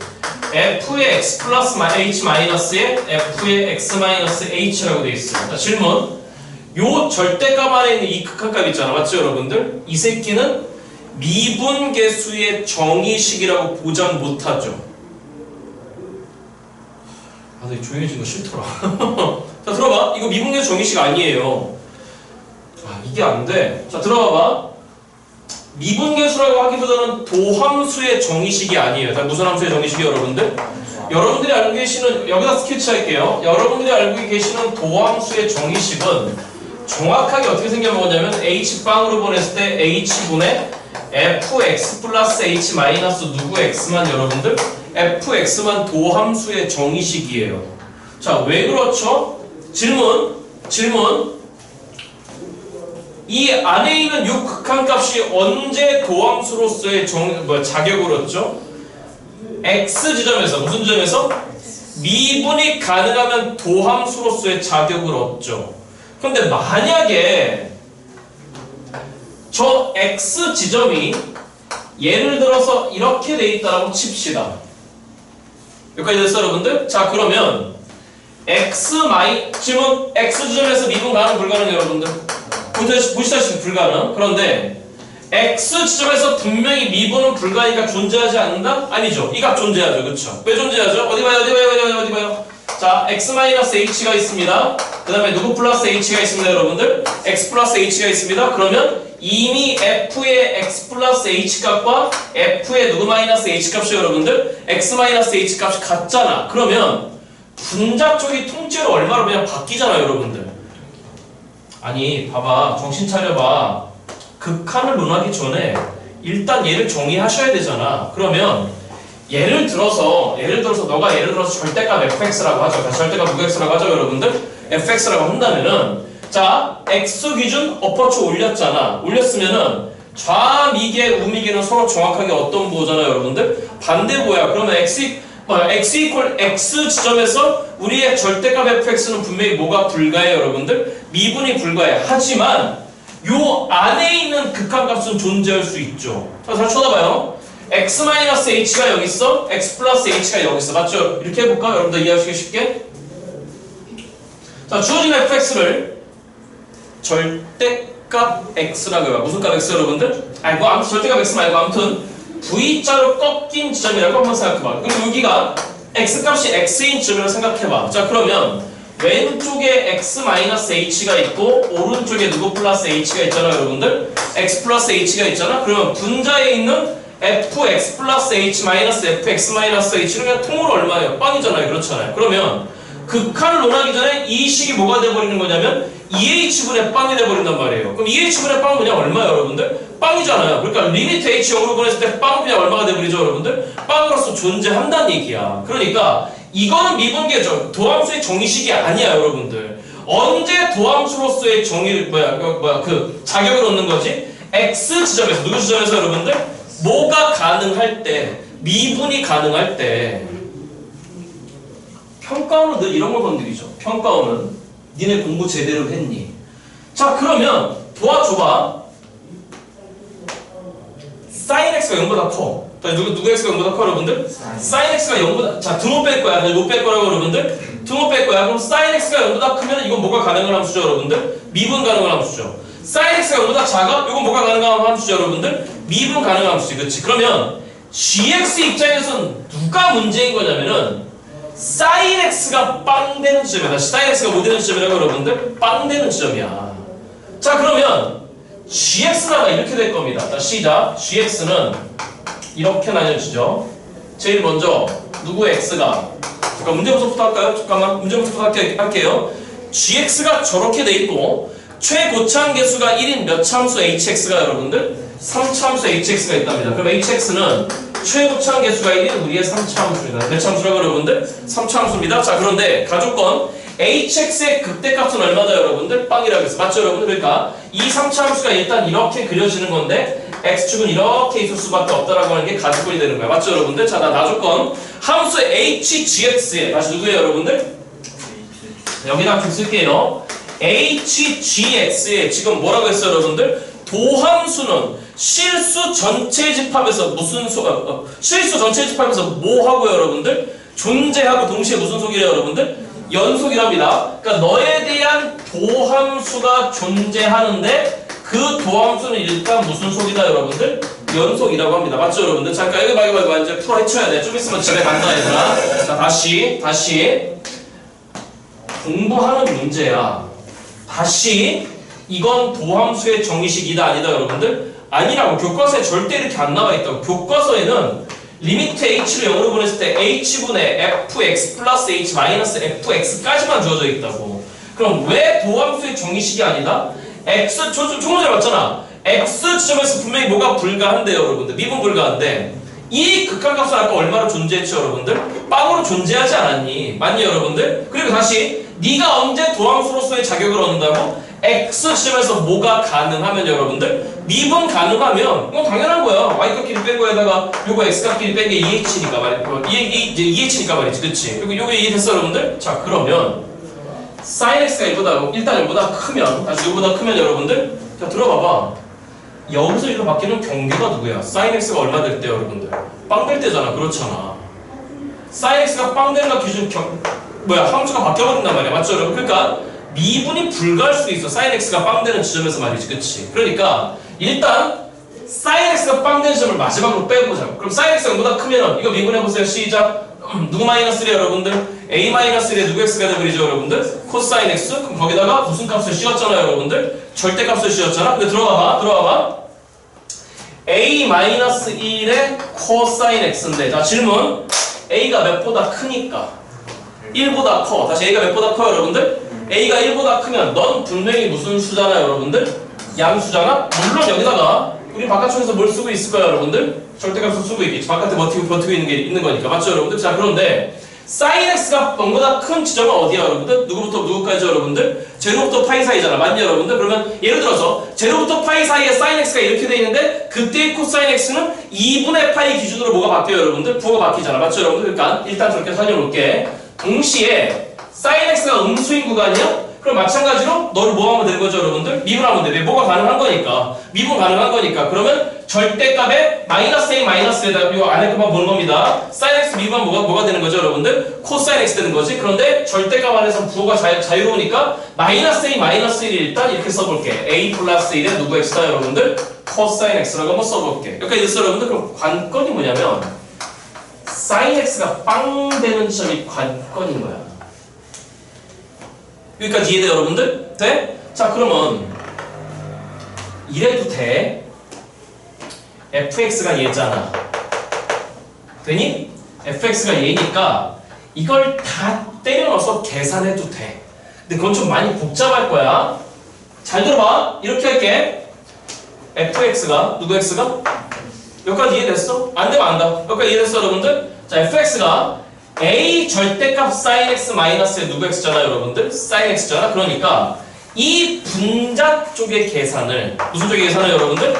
f의 x 플러스 h 마이너스에 f의 x 마이너스 h라고 되어 있어요. 자, 질문. 요 절대값 안에 있는 이 극한값 있잖아. 맞죠, 여러분들? 이 새끼는 미분계수의 정의식이라고 보장 못하죠. 아, 되게 조용해진 거 싫더라. 자, 들어봐. 이거 미분계수 정의식 아니에요. 아, 이게 안 돼. 자, 들어봐봐. 미분계수라고 하기보다는 도함수의 정의식이 아니에요. 다 무슨 함수의 정의식이에요, 여러분들? 여러분들이 알고 계시는, 여기다 스케치 할게요. 여러분들이 알고 계시는 도함수의 정의식은 정확하게 어떻게 생겨먹었냐면 h빵으로 보냈을 때 h분의 fx 플러스 h 마이너스 누구 x만 여러분들? fx만 도함수의 정의식이에요. 자, 왜 그렇죠? 질문. 이 안에 있는 요 극한값이 언제 도함수로서의 자격을 얻죠? x 지점에서, 무슨 지점에서? 미분이 가능하면 도함수로서의 자격을 얻죠. 근데 만약에 저 x 지점이 예를 들어서 이렇게 돼 있다라고 칩시다. 여기까지 됐어, 여러분들? 자, 그러면 질문 x 지점에서 미분 가능 불가능, 여러분들? 보시다시피 불가능. 그런데 x 지점에서 분명히 미분은 불가니까 존재하지 않는다? 아니죠. 이 값 존재하죠. 그쵸? 왜 존재하죠? 어디 봐요? 자, x-h가 있습니다. 그 다음에 누구 플러스 h가 있습니다, 여러분들? x 플러스 h가 있습니다. 그러면 이미 f의 x 플러스 h 값과 f의 누구 마이너스 h 값이 여러분들? x 마이너스 h 값이 같잖아. 그러면 분자 쪽이 통째로 얼마로 그냥 바뀌잖아요, 여러분들. 아니, 봐봐. 정신 차려봐. 극한을 논하기 전에 일단 얘를 정의하셔야 되잖아. 그러면 예를 들어서 너가 예를 들어서 절대값 fx라고 하죠. 절대값 누구 x라고 하죠, 여러분들? fx라고 한다면은 자, x 기준 어퍼추 올렸잖아. 올렸으면은 좌미계, 우미계는 서로 정확하게 어떤 보잖아요, 여러분들? 반대보야. 그러면 x 이퀄 x 지점에서 우리의 절대값 fx는 분명히 뭐가 불가해요, 여러분들? 미분이 불가해. 하지만 요 안에 있는 극한값은 존재할 수 있죠. 자, 잘 쳐다봐요. x-h가 여기 있어, x 플러스 h가 여기 있어. 맞죠? 이렇게 해볼까? 여러분들 이해하시기 쉽게. 자, 주어진 fx를 절대값 x라고 해봐. 무슨 값 x, 여러분들? 아니, 아무튼 절대값 x 말고 아무튼 V자로 꺾인 지점이라고 한번 생각해봐. 그럼 여기가 x값이 x인 지점이라고 생각해봐. 자, 그러면 왼쪽에 x-h가 있고 오른쪽에 누구 플러스 h가 있잖아, 여러분들? x 플러스 h가 있잖아? 그러면 분자에 있는 fx 플러스 h 마이너스 fx 마이너스 h는 그냥 통으로 얼마예요? 빵이잖아요. 그렇잖아요. 그러면 극한을 논하기 전에 이 식이 뭐가 돼버리는 거냐면 2h분의 빵이 돼버린단 말이에요. 그럼 2h분의 빵은 그냥 얼마예요, 여러분들? 빵이잖아요. 그러니까 리미트 h 0으로 보냈을 때 빵은 그냥 얼마가 돼버리죠, 여러분들? 빵으로서 존재한다는 얘기야. 그러니까 이거는 미분계죠. 도함수의 정의식이 아니야, 여러분들. 언제 도함수로서의 자격을 얻는 거지? x 지점에서, 누구 지점에서, 여러분들? 뭐가 가능할 때, 미분이 가능할 때. 평가원은 늘 이런 걸 건드리죠. 평가원은 니네 공부 제대로 했니? 자, 그러면 도와줘봐. sin x가 0보다 커. 누구 x가 0보다 커, 여러분들? sin x가 0보다, 자, 등호 뺄 거야. 못 뺄 거라고, 여러분들? 등호 뺄 거야. 그럼 sin x가 0보다 크면 이건 뭐가 가능한 함수죠, 여러분들? 미분 가능한 함수죠. sin x가 0보다 작아? 이건 뭐가 가능한 함수죠, 여러분들? 미분 가능한 함수지, 그치? 그러면 gx 입장에서는 누가 문제인 거냐면은 sin x가 빵 되는 지점이다. sin x가 뭐 되는 지점이라고 여러분들? 빵 되는 지점이야. 자 그러면 gx가 이렇게 될 겁니다. 자 시작. gx는 이렇게 나뉘어지죠. 제일 먼저 누구의 x가 잠깐 문제부터부터 할까요? 잠깐만 문제부터 할게요. gx가 저렇게 돼 있고 최고차항 계수가 1인 몇 참수 hx가 여러분들? 3참수 hx가 있답니다. 그럼 hx는 최고차항 계수가 1인 우리의 3차함수입니다. 몇 참수라고 여러분들? 3차함수입니다. 자 그런데 가조건 hx의 극대값은 얼마다 여러분들? 빵이라고 했어. 맞죠 여러분들? 그러니까 이 3차함수가 일단 이렇게 그려지는 건데 x축은 이렇게 있을 수밖에 없다라고 하는 게 가조건이 되는 거야. 맞죠 여러분들? 자 나조건 함수 hgx에 다시 누구예요 여러분들? 여기다 쓸게요. hgx에 지금 뭐라고 했어요 여러분들? 도함수는 실수 전체 집합에서 무슨 실수 전체 집합에서 뭐 하고요 여러분들? 존재하고 동시에 무슨 속이래요 여러분들? 연속이랍니다. 그러니까 너에 대한 도함수가 존재하는데 그 도함수는 일단 무슨 속이다 여러분들? 연속이라고 합니다. 맞죠 여러분들? 잠깐 이거 봐 이제 풀어 헤쳐야 돼. 좀 있으면 집에 간다 얘들아. 자 다시 공부하는 문제야. 다시 이건 도함수의 정의식이다 아니다 여러분들? 아니라고. 교과서에 절대 이렇게 안 나와 있다고. 교과서에는 리미트 h를 0으로 보냈을 때 h분의 fx 플러스 h 마이너스 fx까지만 주어져 있다고. 그럼 왜 도함수의 정의식이 아니다? x 조금 전에 봤잖아. x 지점에서 분명히 뭐가 불가한데요 여러분들. 미분 불가한데 이 극한값은 아까 얼마로 존재했죠 여러분들? 빵으로 존재하지 않았니? 맞니 여러분들? 그리고 다시 네가 언제 도함수로서의 자격을 얻는다고? x 지점에서 뭐가 가능하면 여러분들? 미분 가능하면 이건 당연한 거야. y값끼리 뺀 거에다가 요거 x값끼리 뺀 게 2h니까 말이지. 2h니까 말이지. 그치? 그리고 요거 이해됐어 여러분들? 자 그러면 sin x가 일단 이거보다 크면 다시 이거보다 크면 여러분들 자 들어봐봐. 여기서 이로 바뀌는 경계가 누구야? sin x가 얼마 될 때 여러분들? 빵 될 때잖아. 그렇잖아. sin x가 빵 되는 거 기준 함수가 바뀌어버린단 말이야. 맞죠 여러분? 그러니까 미분이 불가할 수도 있어. sin x가 빵 되는 지점에서 말이지. 그치? 그러니까 일단 sin x가 빵 되는 지점을 마지막으로 빼보자. 그럼 sin x가 보다 크면 이거 미분해보세요. 시작. 누구 마이너스 1이 여러분들? a 마이너스 1에 누구 x가 되버리죠 여러분들? 코사인 x? 그럼 거기다가 무슨 값을 씌웠잖아요 여러분들? 절대값을 씌웠잖아? 근데 들어봐봐 a 마이너스 1에 코사인 x인데 자 질문 a가 몇보다 크니까 1보다 커. 다시 a가 몇보다 커요 여러분들? a가 1보다 크면 넌 분명히 무슨 수잖아요 여러분들? 양수잖아? 물론 여기다가 우리 바깥쪽에서 뭘 쓰고 있을 거야 여러분들? 절대값을 쓰고 있겠지. 바깥에 버티고 있는 거니까. 맞죠 여러분들? 자 그런데 sin x가 0보다 큰 지점은 어디야 여러분들? 누구부터 누구까지 여러분들? 제로부터 파이 사이잖아. 맞니 여러분들? 그러면 예를 들어서 제로부터 파이 사이에 sin x가 이렇게 돼 있는데 그때의 코사인 x는 2분의 파이 기준으로 뭐가 바뀌어요 여러분들? 부호가 바뀌잖아. 맞죠 여러분들? 그러니까 일단 저렇게 살려놓을게. 동시에 sin x가 음수인 구간이야? 그럼 마찬가지로 너를 뭐 하면 되는 거죠 여러분들? 미분하면 돼. 왜? 뭐가 가능한 거니까. 미분 가능한 거니까. 그러면 절대값에 마이너스 a 마이너스에다가 이거 안에 것만 보는 겁니다. sin x 미분하면 뭐가 되는 거죠 여러분들? 코사인 x 되는 거지. 그런데 절대값 안에서 부호가 자유로우니까 마이너스 a 마이너스 1을 일단 이렇게 써볼게. a 플러스 1에 누구 x다 여러분들? 코사인 x라고 한번 써볼게. 여기까지 됐어 여러분들? 그럼 관건이 뭐냐면 sin x가 빵 되는 지점이 관건인 거야. 여기까지 이해돼 여러분들? 돼? 자 그러면 이래도 돼? fx가 얘잖아. 되니? fx가 얘니까 이걸 다 때려 넣어서 계산해도 돼. 근데 그건 좀 많이 복잡할 거야. 잘 들어봐. 이렇게 할게. fx가 누구 x가? 여기까지 이해됐어? 안 되면 안다. 여기까지 이해됐어 여러분들? 자 fx가 a 절대값 sin x 마이너스의 누구 x잖아요 여러분들? sin x잖아. 그러니까 이 분자 쪽의 계산을 무슨 쪽의 계산을 여러분들?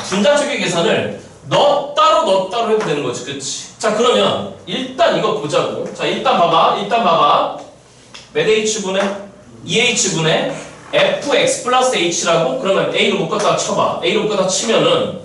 분자 쪽의 계산을 너 따로 해도 되는 거지. 그치? 자 그러면 일단 이거 보자고. 자 일단 봐봐 몇 h분의 2h분의 fx 플러스 h라고? 그러면 a로 묶었다가 쳐봐. a로 묶었다가 치면은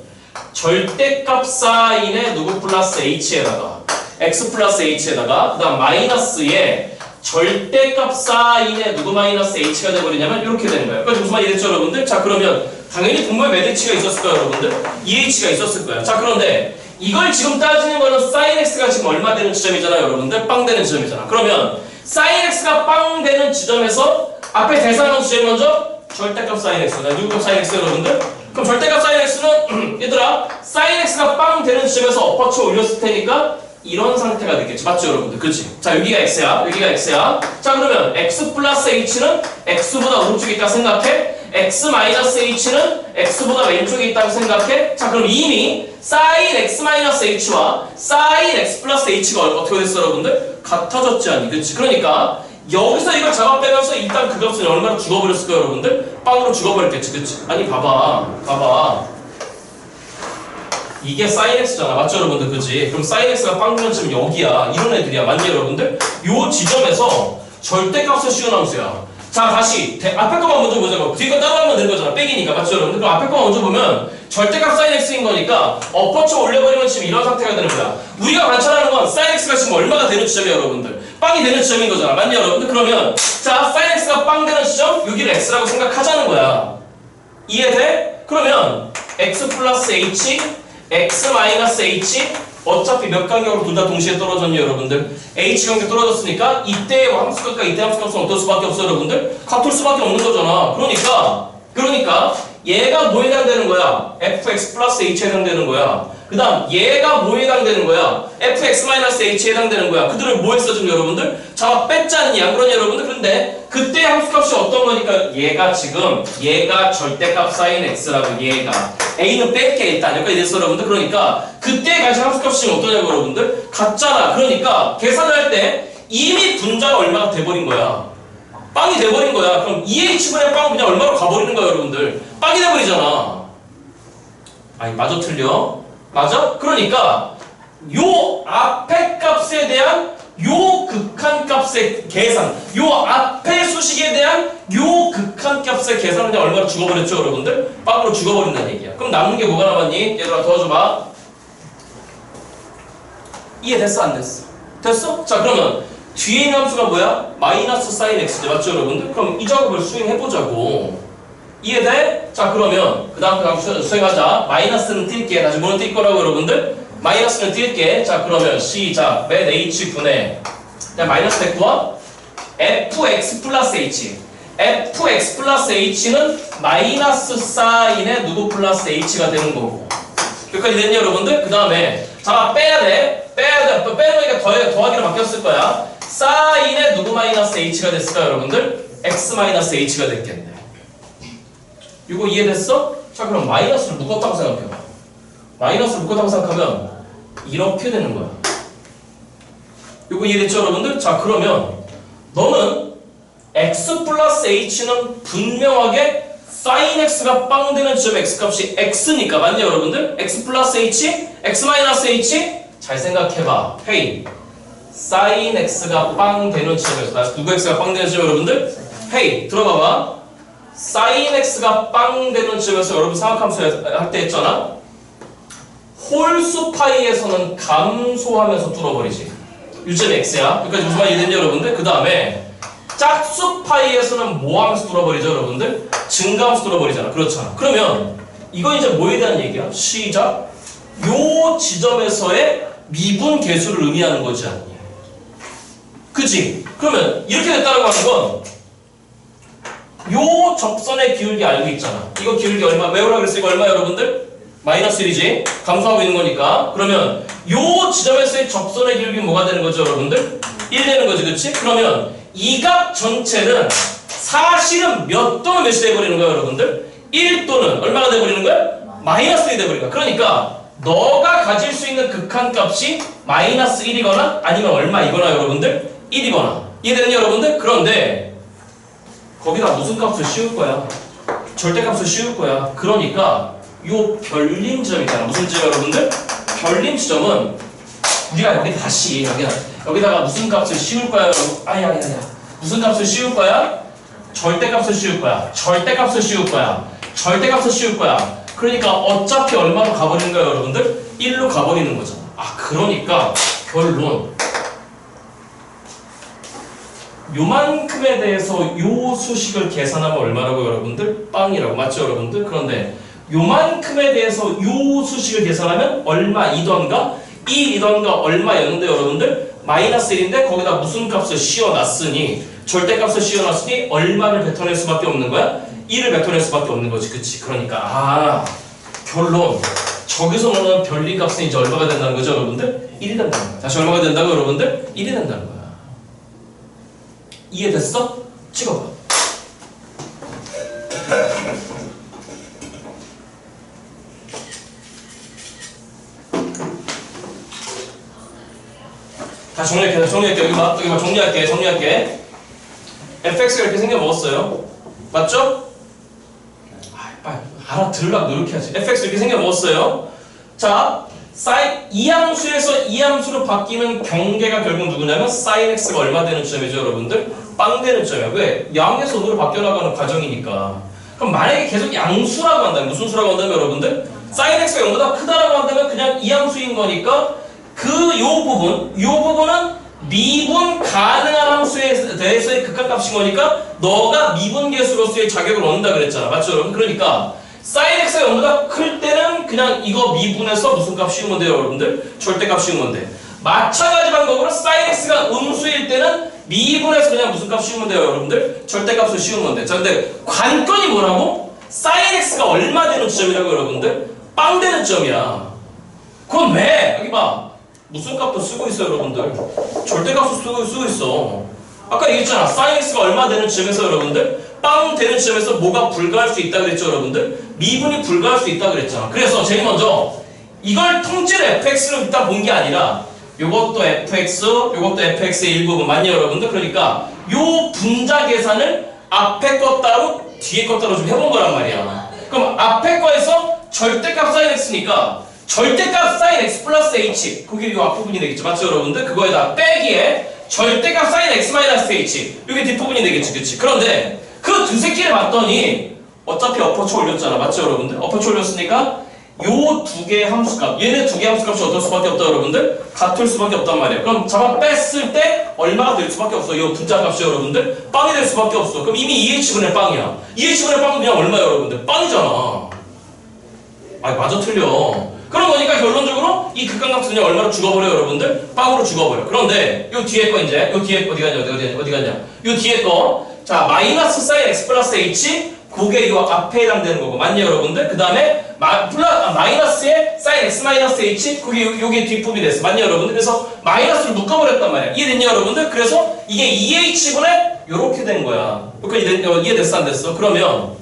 절대값 사인의 누구 플러스 h에다가 x 플러스 h에다가 그 다음 마이너스에 절대값 사인의 누구 마이너스 h가 되버리냐면 이렇게 되는 거예요. 그래서 무슨 말이 됐죠 여러분들? 자 그러면 당연히 분모에 몇 h가 있었을 거예요 여러분들? 2h가 있었을 거예요. 자 그런데 이걸 지금 따지는 거는 sin x가 지금 얼마 되는 지점이잖아요, 여러분들. 빵 되는 지점이잖아. 그러면 sin x가 빵 되는 지점에서 앞에 대상한 지점이 먼저 절대값 sin x. 누구값 sin x, 여러분들? 그럼 절대값 sin x는 얘들아 sin x가 빵 되는 지점에서 어퍼처 올렸을 테니까 이런 상태가 되겠지. 맞죠, 여러분들? 그치? 자, 여기가 x야. 여기가 x야. 자, 그러면 x 플러스 h는 x보다 오른쪽에 있다고 생각해. x 마이너스 h는 x보다 왼쪽에 있다고 생각해. 자, 그럼 이미 sin x 마이너스 h와 sin x 플러스 h가 어떻게 됐어, 여러분들? 같아졌지 않니? 그치? 그러니까 여기서 이걸 잡아 빼면서 일단 그 값은 얼마로 죽어버렸을까, 여러분들? 빵으로 죽어버렸겠지, 그치? 아니, 봐봐. 이게 sin x잖아. 맞죠, 여러분들? 그치? 그럼 sin x가 빵 되는 지점 여기야. 이런 애들이야. 맞니, 여러분들? 요 지점에서 절대값을 씌운 함수야. 자, 다시 앞에 거만 먼저 보자고. 뒤에 거 따로 하면 되는 거잖아. 빼기니까. 맞죠, 여러분들? 그럼 앞에 거 먼저 보면 절대값 sin x인 거니까 어퍼처 올려버리면 지금 이런 상태가 되는 거야. 우리가 관찰하는 건 sin x가 지금 얼마가 되는 지점이야, 여러분들? 빵이 되는 지점인 거잖아. 맞니, 여러분들? 그러면 자, sin x가 빵 되는 지점, 여기를 x라고 생각하자는 거야. 이해돼? 그러면 x 플러스 h, x 마이너스 h, 어차피 몇 간격으로 둘 다 동시에 떨어졌니, 여러분들? h 간격 떨어졌으니까 이때의 함수값과 이때 함수값은 어떨 수밖에 없어, 여러분들? 같을 수밖에 없는 거잖아. 그러니까 얘가 뭐에 해당되는 거야? fx 플러스 h에 해당되는 거야. 그 다음 얘가 뭐에 해당되는 거야? fx 마이너스 h에 해당되는 거야. 그들을 뭐 했어, 지금 여러분들? 잡아 뺐잖니, 안 그러니, 여러분들? 그런데 그때 함수값이 어떤 거니까 얘가 절대값 sin x라고. 얘가 a는 뺄게 일단 여기까지 됐어, 여러분들. 그러니까 그때 가진 함수값이 지금 어떠냐고, 여러분들? 같잖아. 그러니까 계산을 할 때 이미 분자가 얼마가 돼버린 거야. 빵이 돼버린 거야. 그럼 2h분의 빵은 그냥 얼마로 가버리는 거야, 여러분들? 빵이 돼버리잖아. 아니, 맞아, 틀려? 맞아? 그러니까 요 앞에 값에 대한 요 극한값의 계산, 요 앞에 수식에 대한 요 극한값의 계산은 그냥 얼마로 죽어버렸죠, 여러분들? 빵으로 죽어버린다는 얘기야. 그럼 남는 게 뭐가 남았니? 얘들아, 도와줘봐. 이해됐어, 안 됐어? 됐어? 자, 그러면 뒤에 있는 함수가 뭐야? 마이너스 sin x죠, 맞죠, 여러분들? 그럼 이 작업을 수행해보자고. 이해돼? 자, 그러면 그 다음 수행하자. 마이너스는 뛸게. 다시 뭐는 뛸 거라고, 여러분들? 마이너스는 뛸게. 자, 그러면 시작. 맨 h분의 마이너스 됐고 fx 플러스 h. fx 플러스 h는 마이너스 사인의 누구 플러스 h가 되는 거고. 여기까지 됐니, 여러분들? 그 다음에 자, 빼야 돼. 빼는 거니까 더하기로 바뀌었을 거야. 사인의 누구 마이너스 h가 됐을까, 여러분들? x 마이너스 h가 됐겠네. 이거 이해됐어? 자, 그럼 마이너스를 묶었다고 생각해봐. 마이너스를 묶었다고 생각하면 이렇게 되는 거야. 이거 이해됐죠, 여러분들? 자, 그러면 너는 x 플러스 h는 분명하게 sin x가 빵 되는 지점 x값이 x니까. 맞냐, 여러분들? x 플러스 h, x 마이너스 h. 잘 생각해봐. 헤이, sin x가 빵 되는 지점에서 누구 x가 빵 되는 지점, 여러분들? 헤이, 들어봐봐. sin x가 빵 되는 지점에서 여러분 삼각함수 할 때 했잖아. 홀수 파이에서는 감소하면서 뚫어버리지. 요점 x야. 여기까지 무슨 말이 이해됐냐, 여러분들? 그 다음에 짝수 파이에서는 뭐 하면서 뚫어버리죠, 여러분들? 증가하면서 뚫어버리잖아. 그렇잖아. 그러면 이건 이제 뭐에 대한 얘기야? 시작. 요 지점에서의 미분 계수를 의미하는 거지 않니? 그치? 그러면 이렇게 됐다고 하는 건 요 접선의 기울기 알고 있잖아. 이거 기울기 얼마? 외우라 그랬어. 이거 얼마, 여러분들? 마이너스 1이지? 감소하고 있는 거니까. 그러면 요 지점에서의 접선의 기울기는 뭐가 되는 거죠, 여러분들? 1 되는 거지, 그치? 그러면 이 값 전체는 사실은 몇 또는 몇이 돼버리는 거야, 여러분들? 1 또는 얼마가 돼버리는 거야? 마이너스 1이 돼버리는 거야. 그러니까 너가 가질 수 있는 극한값이 마이너스 1이거나 아니면 얼마이거나, 여러분들? 1이거나. 이해되는 여러분들? 그런데 거기다 무슨 값을 씌울 거야? 절대값을 씌울 거야. 그러니까 요 별림 지점 있잖아. 무슨 지점, 여러분들? 별림 지점은 우리가 여기 다시 여기다가 무슨 값을 씌울 거야, 여러분? 아야. 무슨 값을 씌울 거야? 절대값을 씌울 거야. 절대값을 씌울 거야. 절대값을 씌울 거야. 그러니까 어차피 얼마로 가버리는 거야, 여러분들? 1로 가버리는 거잖아. 아, 그러니까 결론. 요만큼에 대해서 요 수식을 계산하면 얼마라고, 여러분들? 빵이라고. 맞죠, 여러분들? 그런데 요만큼에 대해서 요 수식을 계산하면 얼마이던가 1이던가 얼마였는데 여러분들 마이너스 1인데 거기다 무슨 값을 씌워놨으니 절대값을 씌워놨으니 얼마를 뱉어낼 수밖에 없는 거야? 1을 뱉어낼 수밖에 없는 거지. 그치? 그러니까 결론 저기서 나오는 변리값은 이제 얼마가 된다는 거죠 여러분들? 1이 된다는 거야. 다시 얼마가 된다고 여러분들? 1이 된다는 거야. 이해됐어? 찍어봐. 다시 정리할게. 여기 봐. 정리할게. fx가 이렇게 생겨 먹었어요. 맞죠? 빨리 알아들으려고 노력해야지. fx 이렇게 생겨 먹었어요. 자, 이 함수에서 이 함수로 바뀌는 경계가 결국 누구냐면 sin x가 얼마 되는 점이죠, 여러분들? 빵 되는 점이야. 왜? 양에서 으로 바뀌어나가는 과정이니까. 그럼 만약에 계속 양수라고 한다면 무슨 수라고 한다면 여러분들? sin x가 0보다 크다라고 한다면 그냥 이 함수인 거니까 요 부분은 미분 가능한 함수에 대해서의 극한값인 거니까 너가 미분계수로서의 자격을 얻는다 그랬잖아. 맞죠, 여러분? 그러니까 sin x가 0보다 클 때는 그냥 이거 미분해서 무슨 값 씌우면 돼요, 여러분들? 절대값 씌우면 돼. 마찬가지 방법으로 sin x가 음수일 때는 미분해서 그냥 무슨 값 씌우면 돼요, 여러분들? 절대값을 씌우면 돼. 자, 근데 관건이 뭐라고? sin x가 얼마 되는 점이라고, 여러분들? 빵 되는 점이야. 그건 왜? 여기 봐. 무슨 값도 쓰고 있어요, 여러분들. 절대값도 쓰고 있어. 아까 얘기했잖아. sin x가 얼마 되는 점에서 여러분들 빵 되는 점에서 뭐가 불가할 수 있다 그랬죠, 여러분들? 미분이 불가할 수 있다 그랬잖아. 그래서 제일 먼저 이걸 통째로 fx로 일단 본 게 아니라 요것도 fx의 일부분 맞냐, 여러분들? 그러니까 요 분자 계산을 앞에 거 따로 뒤에 거 따로 좀 해본 거란 말이야. 그럼 앞에 거에서 절대값 sin x니까 절대값 sin x 플러스 h 그게 요 앞부분이 되겠죠. 맞죠, 여러분들? 그거에다 빼기에 절대값 sin x 마이너스 h 이게 뒷부분이 되겠지. 그치? 그런데 그 두 새끼를 봤더니 어차피 어퍼처 올렸잖아. 맞죠, 여러분들? 어퍼처 올렸으니까 요 두 개의 함수값 얘네 두 개의 함수값이 어떨 수밖에 없다, 여러분들? 같을 수밖에 없단 말이에요. 그럼 잡아 뺐을 때 얼마가 될 수밖에 없어. 요 분자값이 여러분들 빵이 될 수밖에 없어. 그럼 이미 2h분의 빵이야. 2h분의 빵은 그냥 얼마야, 여러분들? 빵이잖아. 맞아 틀려. 그런 거니까 결론적으로 이 극한값은 그냥 얼마로 죽어버려요, 여러분들? 빵으로 죽어버려. 그런데 요 뒤에 거 이제 요 뒤에 거 어디 갔냐? 요 뒤에 거 자 마이너스 sin x 플러스 h 그게 요 앞에 해당되는 거고 맞냐, 여러분들? 그 다음에 마이너스에 sin x 마이너스 h 그게 요게 뒷부분이 됐어. 맞냐, 여러분들? 그래서 마이너스를 묶어버렸단 말이야. 이해됐냐, 여러분들? 그래서 이게 2h분의 요렇게 된 거야. 이해됐어, 안 됐어? 그러면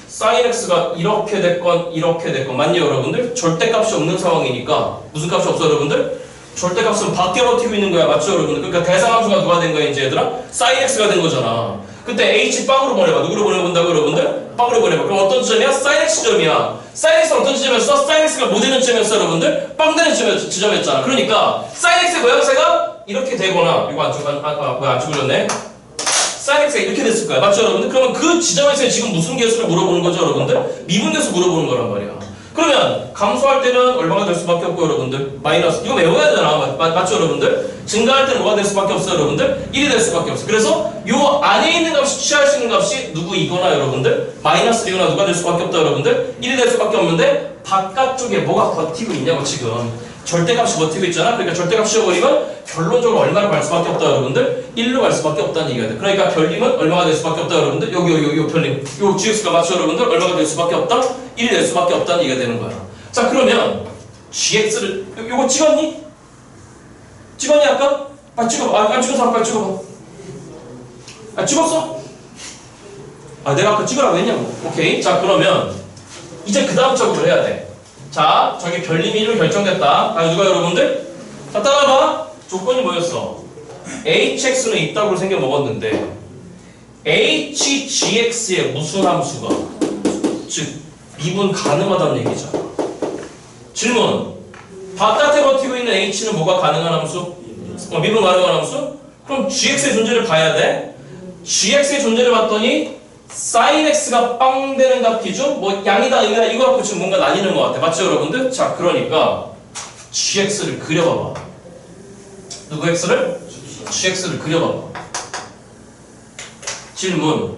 sin x가 이렇게 됐건 맞냐, 여러분들? 절대값이 없는 상황이니까 무슨 값이 없어, 여러분들? 절대값은 밖에 버티고 있는 거야. 맞죠, 여러분들? 그러니까 대상함수가 누가 된 거야, 이제 얘들아? sin x가 된 거잖아. 그때 h 빵으로 보내봐. 누구로 보내본다고, 여러분들? 빵으로 보내봐. 그럼 어떤 점이야? sin x 점이야. sin x가 어떤 지점이었어? sin x가 뭐 되는 점이었어, 여러분들? 빵 되는 지점이었잖아. 그러니까 sin x의 모양새가 이렇게 되거나 이거 안 죽으렸네. sin x가 이렇게 됐을 거야. 맞죠, 여러분들? 그러면 그 지점에서 지금 무슨 계수를 물어보는 거죠, 여러분들? 미분계수 물어보는 거란 말이야. 그러면 감소할 때는 얼마가 될 수밖에 없고, 여러분들? 마이너스. 이거 외워야 되나? 맞죠, 여러분들? 증가할 때는 뭐가 될 수밖에 없어, 여러분들? 1이 될 수밖에 없어. 그래서 요 안에 있는 값이 취할 수 있는 값이 누구이거나, 여러분들? 마이너스 1이거나 누가 될 수밖에 없다, 여러분들? 1이 될 수밖에 없는데 바깥쪽에 뭐가 버티고 있냐고, 지금. 절대값이 버티고 있잖아. 그러니까 절대값 씌워버리면 결론적으로 얼마를 갈 수밖에 없다, 여러분들? 1로 갈 수밖에 없다는 얘기가 돼. 그러니까 변림은 얼마가 될 수밖에 없다, 여러분들? 요 변림. 요 gx가 맞죠, 여러분들? 얼마가 될 수밖에 없다? 1이 될 수밖에 없다는 얘기가 되는 거야. 자, 그러면 gx를 요거 찍었니? 찍었니 아까? 빨리 찍어봐. 안 찍어서 빨리 찍어봐. 찍었어? 내가 아까 찍으라고 했냐고. 오케이. 자, 그러면 이제 그 다음 작업을 해야 돼. 자, 저기 변림이 1로 결정됐다. 누가, 여러분들? 자, 따라봐. 조건이 뭐였어? hx는 있다고 생겨 먹었는데 hgx의 무슨 함수가 즉 미분 가능하다는 얘기잖아. 질문. 바깥에 버티고 있는 h는 뭐가 가능한 함수? 미분 가능한 함수? 그럼 gx의 존재를 봐야 돼. gx의 존재를 봤더니 sin x가 빵 되는 값 기준? 뭐 양이다 음이다 이거 갖고 지금 뭔가 나뉘는 것 같아. 맞죠, 여러분들? 자, 그러니까 gx를 그려봐봐. 누구 x를? gx를 그려봐봐. 질문.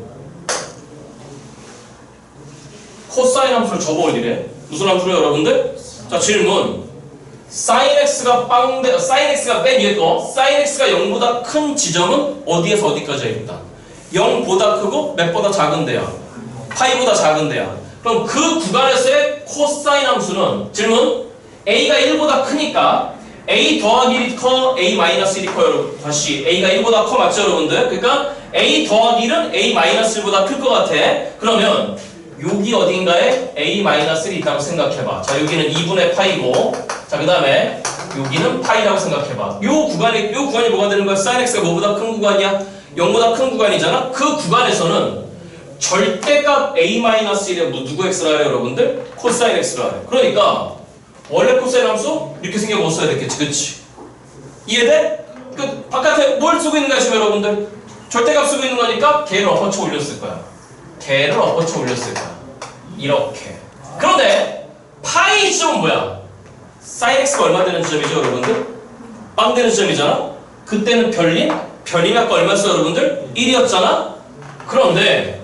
코사인 함수를 접어올리래. 무슨 함수로 여러분들? 자, 질문. sin x가 맨 위에 거 sin x가 0보다 큰 지점은 어디에서 어디까지야 일단? 0보다 크고 몇보다 작은데야? 파이보다 작은데야. 그럼 그 구간에서의 코사인 함수는 질문 a가 1보다 크니까 a 더하기 1이 커, a 마이너스 1이 커 여러분. 다시 a가 1보다 커 맞죠 여러분들? 그러니까 a 더하기 1은 a 마이너스 1보다 클 것 같아. 그러면 여기 어딘가에 a 마이너스 1이 있다고 생각해봐. 자 여기는 2분의 파이고 자 그 다음에 여기는 파이라고 생각해봐. 요 구간이 뭐가 되는 거야? sin x가 뭐보다 큰 구간이야? 0보다 큰 구간이잖아? 그 구간에서는 절대값 a-1에 뭐 누구 x라 해요 여러분들? 코사인 x라 해. 그러니까 원래 코사인 함수 이렇게 생겨봤어야 됐겠지 그치? 이해돼? 그 바깥에 뭘 쓰고 있는 거야 지금 여러분들? 절대값 쓰고 있는 거니까 걔를 엎어쳐 올렸을 거야. 걔를 엎어쳐 올렸을 거야. 이렇게. 그런데 파이 지점은 뭐야? sin x가 얼마 되는 지점이죠 여러분들? 빵 되는 지점이잖아? 그때는 별림? 별림이 아까 얼마였어 여러분들? 1이었잖아? 그런데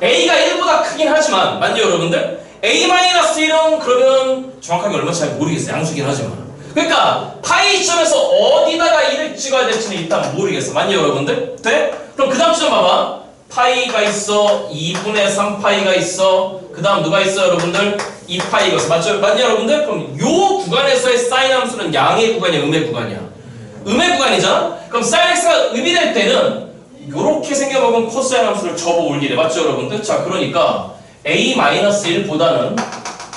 a가 1보다 크긴 하지만 맞죠 여러분들? a-1은 그러면 정확하게 얼마인지 잘 모르겠어. 양수긴 하지만 그러니까 파이 지점에서 어디다가 1을 찍어야 될지는 일단 모르겠어. 맞죠 여러분들? 돼? 그럼 그 다음 지점 봐봐. 파이가 있어 2분의 3파이가 있어 그 다음 누가 있어 여러분들? 2파이가 있어. 맞죠 여러분들? 그럼 요 구간에서의 사인 함수는 양의 구간이야 음의 구간이야? 음의 구간이잖아? 그럼 sin x가 음이 될 때는 요렇게 생겨먹은 코사인 함수를 접어 올리래. 맞죠 여러분들? 자 그러니까 a-1보다는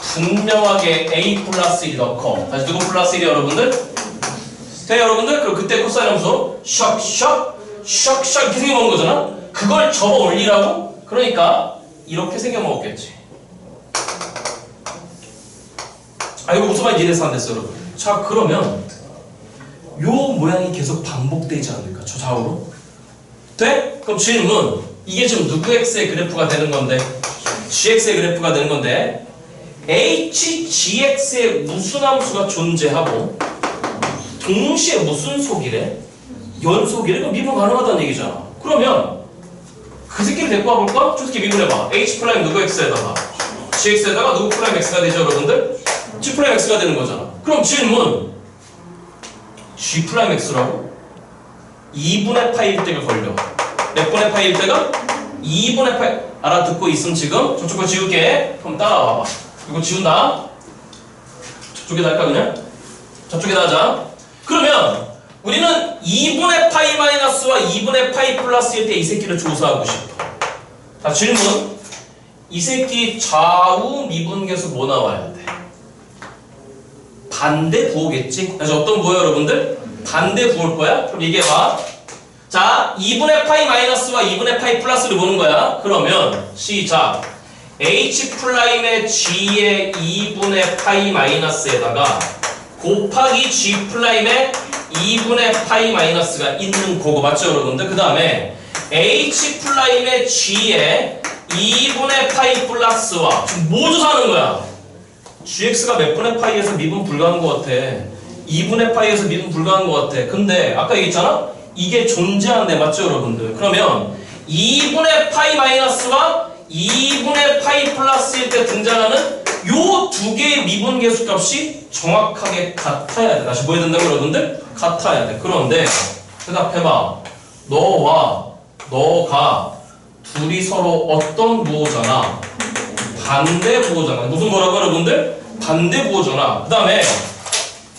분명하게 a 플러스 1이 더 커. 다시 누구 플러스 1이 여러분들? 돼 여러분들? 그럼 그때 코사인 함수 샥 이렇게 생겨먹은 거잖아? 그걸 접어 올리라고? 그러니까 이렇게 생겨먹었겠지. 아 이거 무슨 말인지 이해돼서 안 됐어 여러분. 자 그러면 요 모양이 계속 반복되지 않을까? 저 좌우로? 돼? 그럼 질문 이게 지금 누구 x의 그래프가 되는 건데 gx의 그래프가 되는 건데 hgx에 무슨 함수가 존재하고 동시에 무슨 속이래? 연속이래? 그럼 미분 가능하다는 얘기잖아. 그러면 그 새끼를 데리고 와볼까? 저 새끼 미분해봐. h 프라임 누구 x에다가 gx에다가 누구 프라임 x가 되죠 여러분들? g 프라임 x가 되는 거잖아. 그럼 질문 g 프라임 x라고? 2분의 파이일 때가 걸려. 몇 분의 파이일 때가? 2분의 파이. 알아듣고 있음 지금? 저쪽 거 지울게. 그럼 따라와봐. 이거 지운다. 저쪽에다 할까 그냥? 저쪽에다 하자. 그러면 우리는 2분의 파이 마이너스와 2분의 파이 플러스일 때 이 새끼를 조사하고 싶어. 자 질문. 이 새끼 좌우 미분계수 뭐 나와야 돼? 반대 부호겠지? 다시 어떤 부호 여러분들? 반대 부호일 거야? 그럼 얘기해봐. 자 2분의 파이 마이너스와 2분의 파이 플러스를 보는 거야. 그러면 시작. h 프라임의 g의 2분의 파이 마이너스에다가 곱하기 g 프라임의 2분의 파이 마이너스가 있는 거고 맞죠 여러분들? 그 다음에 h 프라임의 g의 2분의 파이 플러스와 지금 뭐 조사하는 거야? gx가 몇 분의 파이에서 미분 불가한 것 같아. 2분의 파이에서 미분 불가한 것 같아. 근데 아까 얘기했잖아? 이게 존재하는데 맞죠 여러분들? 그러면 2분의 파이 마이너스와 2분의 파이 플러스일 때 등장하는 요 두 개의 미분 계수 값이 정확하게 같아야 돼. 다시 뭐 해야 된다고 여러분들? 같아야 돼. 그런데 대답해봐. 너와 너가 둘이 서로 어떤 부호잖아? 반대 부호잖아. 무슨 뭐라고 여러분들? 반대 부호잖아. 그 다음에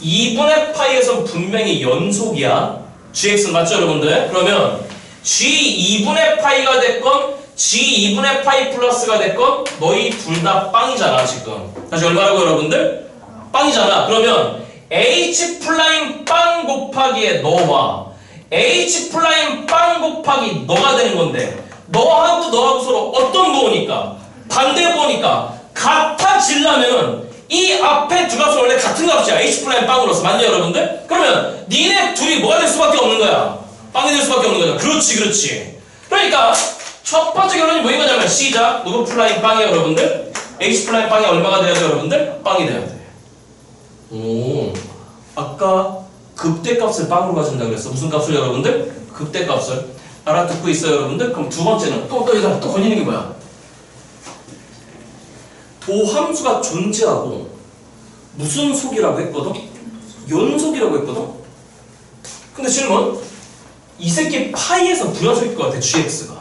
2분의 파이에선 분명히 연속이야. gx는 맞죠 여러분들? 그러면 g 2분의 파이가 됐건 g 2분의 파이 플러스가 됐건 너희 둘 다 빵이잖아 지금. 다시 얼마라고 여러분들? 빵이잖아. 그러면 h 플라임 빵 곱하기에 너와 h 플라임 빵 곱하기 너가 되는 건데 너하고 너하고 서로 어떤 부호니까? 반대 부호니까 같아지려면 이 앞에 두 값은 원래 같은 값이야. h 플라임 빵으로서. 맞냐 여러분들? 그러면 니네 둘이 뭐가 될 수밖에 없는 거야? 빵이 될 수밖에 없는 거잖아. 그렇지. 그러니까 첫 번째 결론이 뭐인 거냐면 시작. 누구 플라임 빵이야 여러분들? h 플라임 빵이 얼마가 돼야 돼 여러분들? 빵이 돼야 돼. 오, 아까 극대값을 빵으로 가진다 그랬어. 무슨 값을 여러분들? 극대값을. 알아듣고 있어요 여러분들? 그럼 두 번째는 또 건드리는 게 뭐야? 도함수가 존재하고 무슨 속이라고 했거든? 연속이라고 했거든? 근데 질문, 이 새끼 파이에서 부여속일 것 같아, gx가.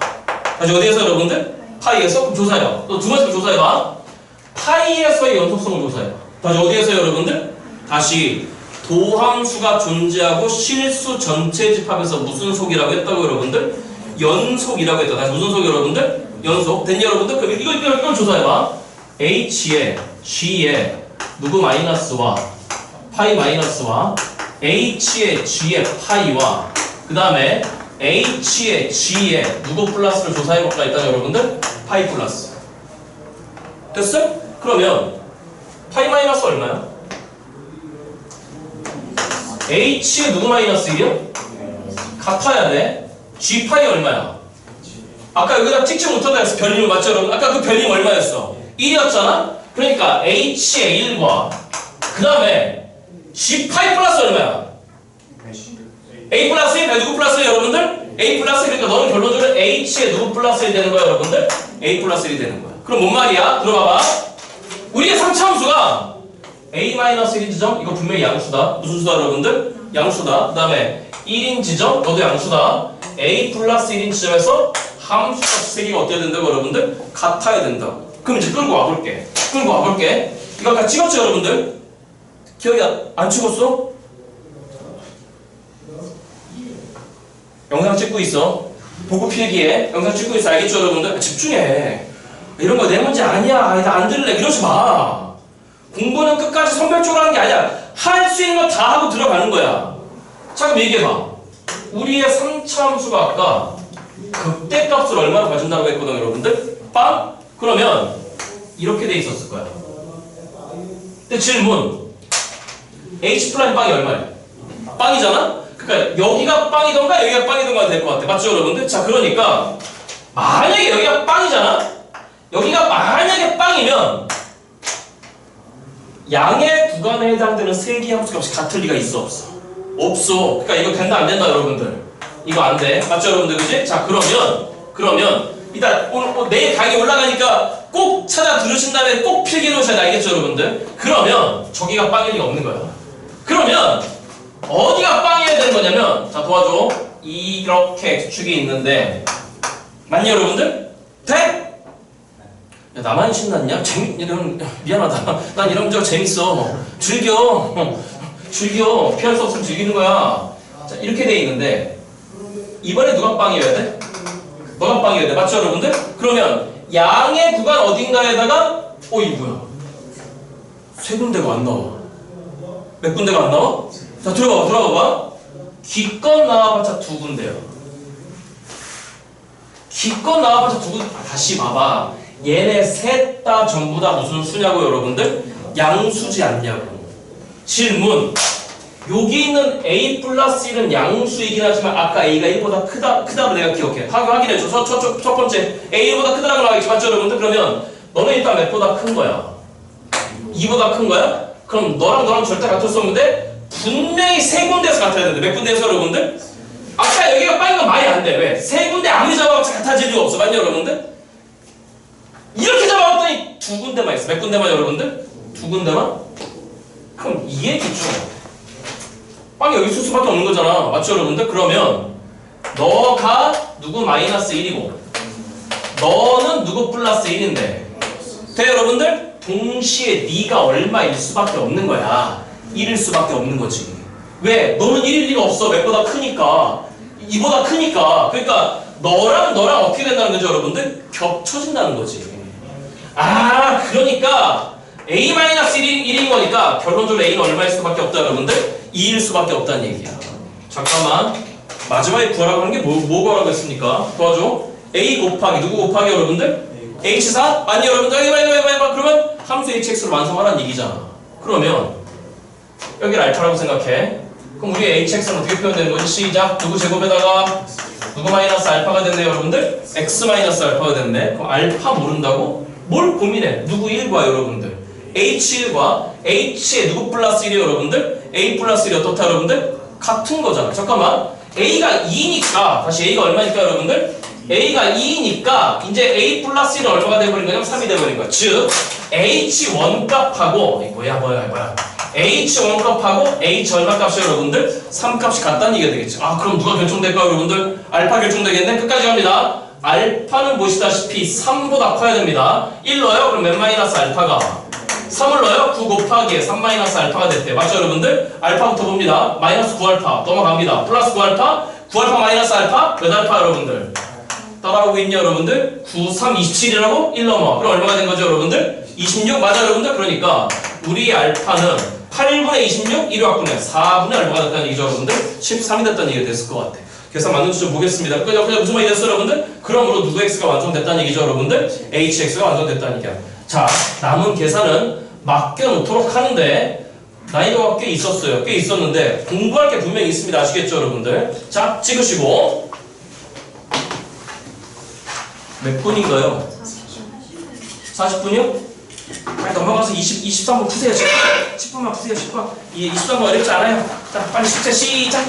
다시 어디에서 여러분들? 파이에서? 그럼 조사해봐. 또 두 번째 조사해봐. 파이에서의 연속성을 조사해봐. 다시 어디에서 여러분들? 다시 도함수가 존재하고 실수 전체 집합에서 무슨 속이라고 했다고 여러분들? 연속이라고 했다. 다시 무슨 속이 여러분들? 연속. 됐냐 여러분들? 그럼 이걸 조사해봐. h에 g에 누구 마이너스와 파이 마이너스와 h에 g에 파이와 그 다음에 h에 g에 누구 플러스를 조사해볼까 일단 여러분들? 파이 플러스. 됐어? 그러면 파이 마이너스 얼마야? h에 누구 마이너스 1이요? 같아야 돼. g 파이 얼마야? 아까 여기다 찍지 못한다 해서 별림 맞죠 여러분? 아까 그 별림 얼마였어? 1이었잖아? 그러니까 h의 1과 그 다음에 g 파이 플러스 얼마야? a 플러스 1, 누구 플러스 1 여러분들? a 플러스 1, 그러니까 너는 결론적으로 h에 누구 플러스 1 되는 거야 여러분들? a 플러스 1이 되는 거야. 그럼 뭔 말이야? 들어봐봐. 우리의 3차함수가 a-1인 지점, 이거 분명히 양수다. 무슨 수다 여러분들? 양수다. 그 다음에 1인 지점, 너도 양수다. a 플러스 1인 지점에서 함수값 세 개가 어때야 된다고 여러분들? 같아야 된다고. 그럼 이제 끌고 와볼게. 이거 아까 찍었죠 여러분들? 기억이 안 찍었어? 영상 찍고 있어. 보고 필기해. 영상 찍고 있어. 알겠죠 여러분들? 집중해. 이런 거 내 문제 아니야. 나 안 들을래. 이러지 마. 공부는 끝까지 선별적으로 하는 게 아니야. 할 수 있는 거 다 하고 들어가는 거야. 자 그럼 얘기해봐. 우리의 3차 함수가 아까 극대값을 얼마나 가진다고 했거든 여러분들? 빵? 그러면 이렇게 돼 있었을 거야. 근데 질문, h 프라임 빵이 얼마야? 빵이잖아? 그러니까 여기가 빵이던가 여기가 빵이던가 될 것 같아. 맞죠 여러분들? 자 그러니까 만약에 여기가 빵이잖아? 여기가 만약에 빵이면 양의 구간에 해당되는 세 개의 함수값이 같을 리가 있어 없어? 없어. 그러니까 이거 된다 안 된다 여러분들? 이거 안 돼. 맞죠 여러분들? 그지? 자 그러면 이따 오늘 내일 강의 올라가니까 꼭 찾아 들으신 다음에 꼭 필기 놓으셔야 돼. 알겠죠 여러분들? 그러면 저기가 빵일 리가 없는 거야. 그러면 어디가 빵이어야 되는 거냐면, 자 도와줘. 이렇게 X축이 있는데 맞니 여러분들? 돼? 야 나만 신났냐? 미안하다. 난 이런 문제가 재밌어. 즐겨. 피할 수 없으면 즐기는 거야. 자 이렇게 돼 있는데 이번에 누가 빵이어야 돼? 너가 빵이어야 돼. 맞죠 여러분들? 그러면 양의 구간 어딘가에다가 이게 뭐야? 세 군데가 안 나와. 몇 군데가 안 나와? 자 들어봐봐. 기껏 나와봤자 두 군데요. 기껏 나와봤자 두 군데. 다시 봐봐. 얘네 셋 다 전부 다 무슨 수냐고 여러분들? 양수지 않냐고. 질문. 여기 있는 a 플러스 1은 양수이긴 하지만 아까 a가 1보다 크다고 내가 기억해. 확인해줘. 첫 번째 a보다 크다라고 나와있지. 맞죠 여러분들? 그러면 너는 일단 몇보다 큰 거야? 2보다 큰 거야? 그럼 너랑 절대 같을 수 없는데 분명히 세 군데에서 같아야 되는데 몇 군데에서 여러분들? 아까 여기가 빠진 건 말이 안 돼. 왜? 세 군데 아무리 잡아봤자 같아질 이유가 없어. 맞냐 여러분들? 이렇게 잡아봤더니 두 군데만 있어. 몇 군데만 여러분들? 두 군데만? 그럼 이 얘기죠. 빵이 여기 있을 수밖에 없는 거잖아. 맞죠 여러분들? 그러면 너가 누구 마이너스 1이고 너는 누구 플러스 1인데 돼 여러분들? 동시에 네가 얼마일 수밖에 없는 거야. 1일 수밖에 없는 거지. 왜? 너는 1일 리가 없어. 몇보다 크니까. 2보다 크니까. 그러니까 너랑 어떻게 된다는 거죠 여러분들? 겹쳐진다는 거지. 그러니까 a-1인 거니까 결론적으로 a는 얼마일 수밖에 없다 여러분들? 2일 수밖에 없다는 얘기야. 잠깐만. 마지막에 구하라고 하는 게 뭐 구하라고 했습니까? 도와줘. a 곱하기 누구 곱하기 여러분들? h4? 아니 여러분들 해봐. 그러면 함수 hx를 완성하라는 얘기잖아. 그러면 여기를 알파라고 생각해. 그럼 우리 hx는 어떻게 표현되는 거지? 시작. 누구 제곱에다가 누구 마이너스 알파가 됐네 여러분들? x 마이너스 알파가 됐네. 그럼 알파 모른다고? 뭘 고민해? 누구 1과 여러분들? h1과 h에 누구 플러스 1이 여러분들? a 플러스 1이 어떻다 여러분들? 같은 거잖아. 잠깐만. a가 2니까 다시 a가 얼마니까 여러분들? A가 2니까 이제 A 플러스 1은 얼마가 돼버린 거냐면 3이 돼버린 거야. 즉 H1 값하고 뭐야 H1 값하고 H 얼마 값이요 여러분들? 3값이 같다는 얘기가 되겠죠. 아 그럼 누가 결정될까요 여러분들? 알파 결정되겠네? 끝까지 갑니다. 알파는 보시다시피 3보다 커야 됩니다. 1 넣어요? 그럼 몇 마이너스 알파가? 3을 넣어요? 9 곱하기 3 마이너스 알파가 됐대. 맞죠 여러분들? 알파부터 봅니다. 마이너스 9알파 넘어갑니다. 플러스 9알파 9알파 마이너스 알파 몇 알파 여러분들? 따라오고 있냐 여러분들? 9, 3, 27이라고? 1 넘어. 그럼 얼마가 된 거죠 여러분들? 26 맞아 여러분들? 그러니까 우리 알파는 8분의 26, 1위 확분해 4분의 얼마가 됐다는 얘기죠 여러분들? 13이 됐다는 얘기가 됐을 것 같아. 계산 맞는지 좀 보겠습니다. 그냥 무슨 말이 됐어 여러분들? 그러므로 누구 x가 완성됐다는 얘기죠 여러분들? hx가 완성됐다는 얘기야. 자 남은 계산은 맡겨놓도록 하는데 난이도가 꽤 있었어요. 꽤 있었는데 공부할 게 분명히 있습니다. 아시겠죠 여러분들? 자 찍으시고 몇 분인가요? 40분이요? 빨리 넘어가서 23분 푸세요. 10분만 푸세요. 10분. 23분 어렵지 않아요. 자 빨리 숙제 시작.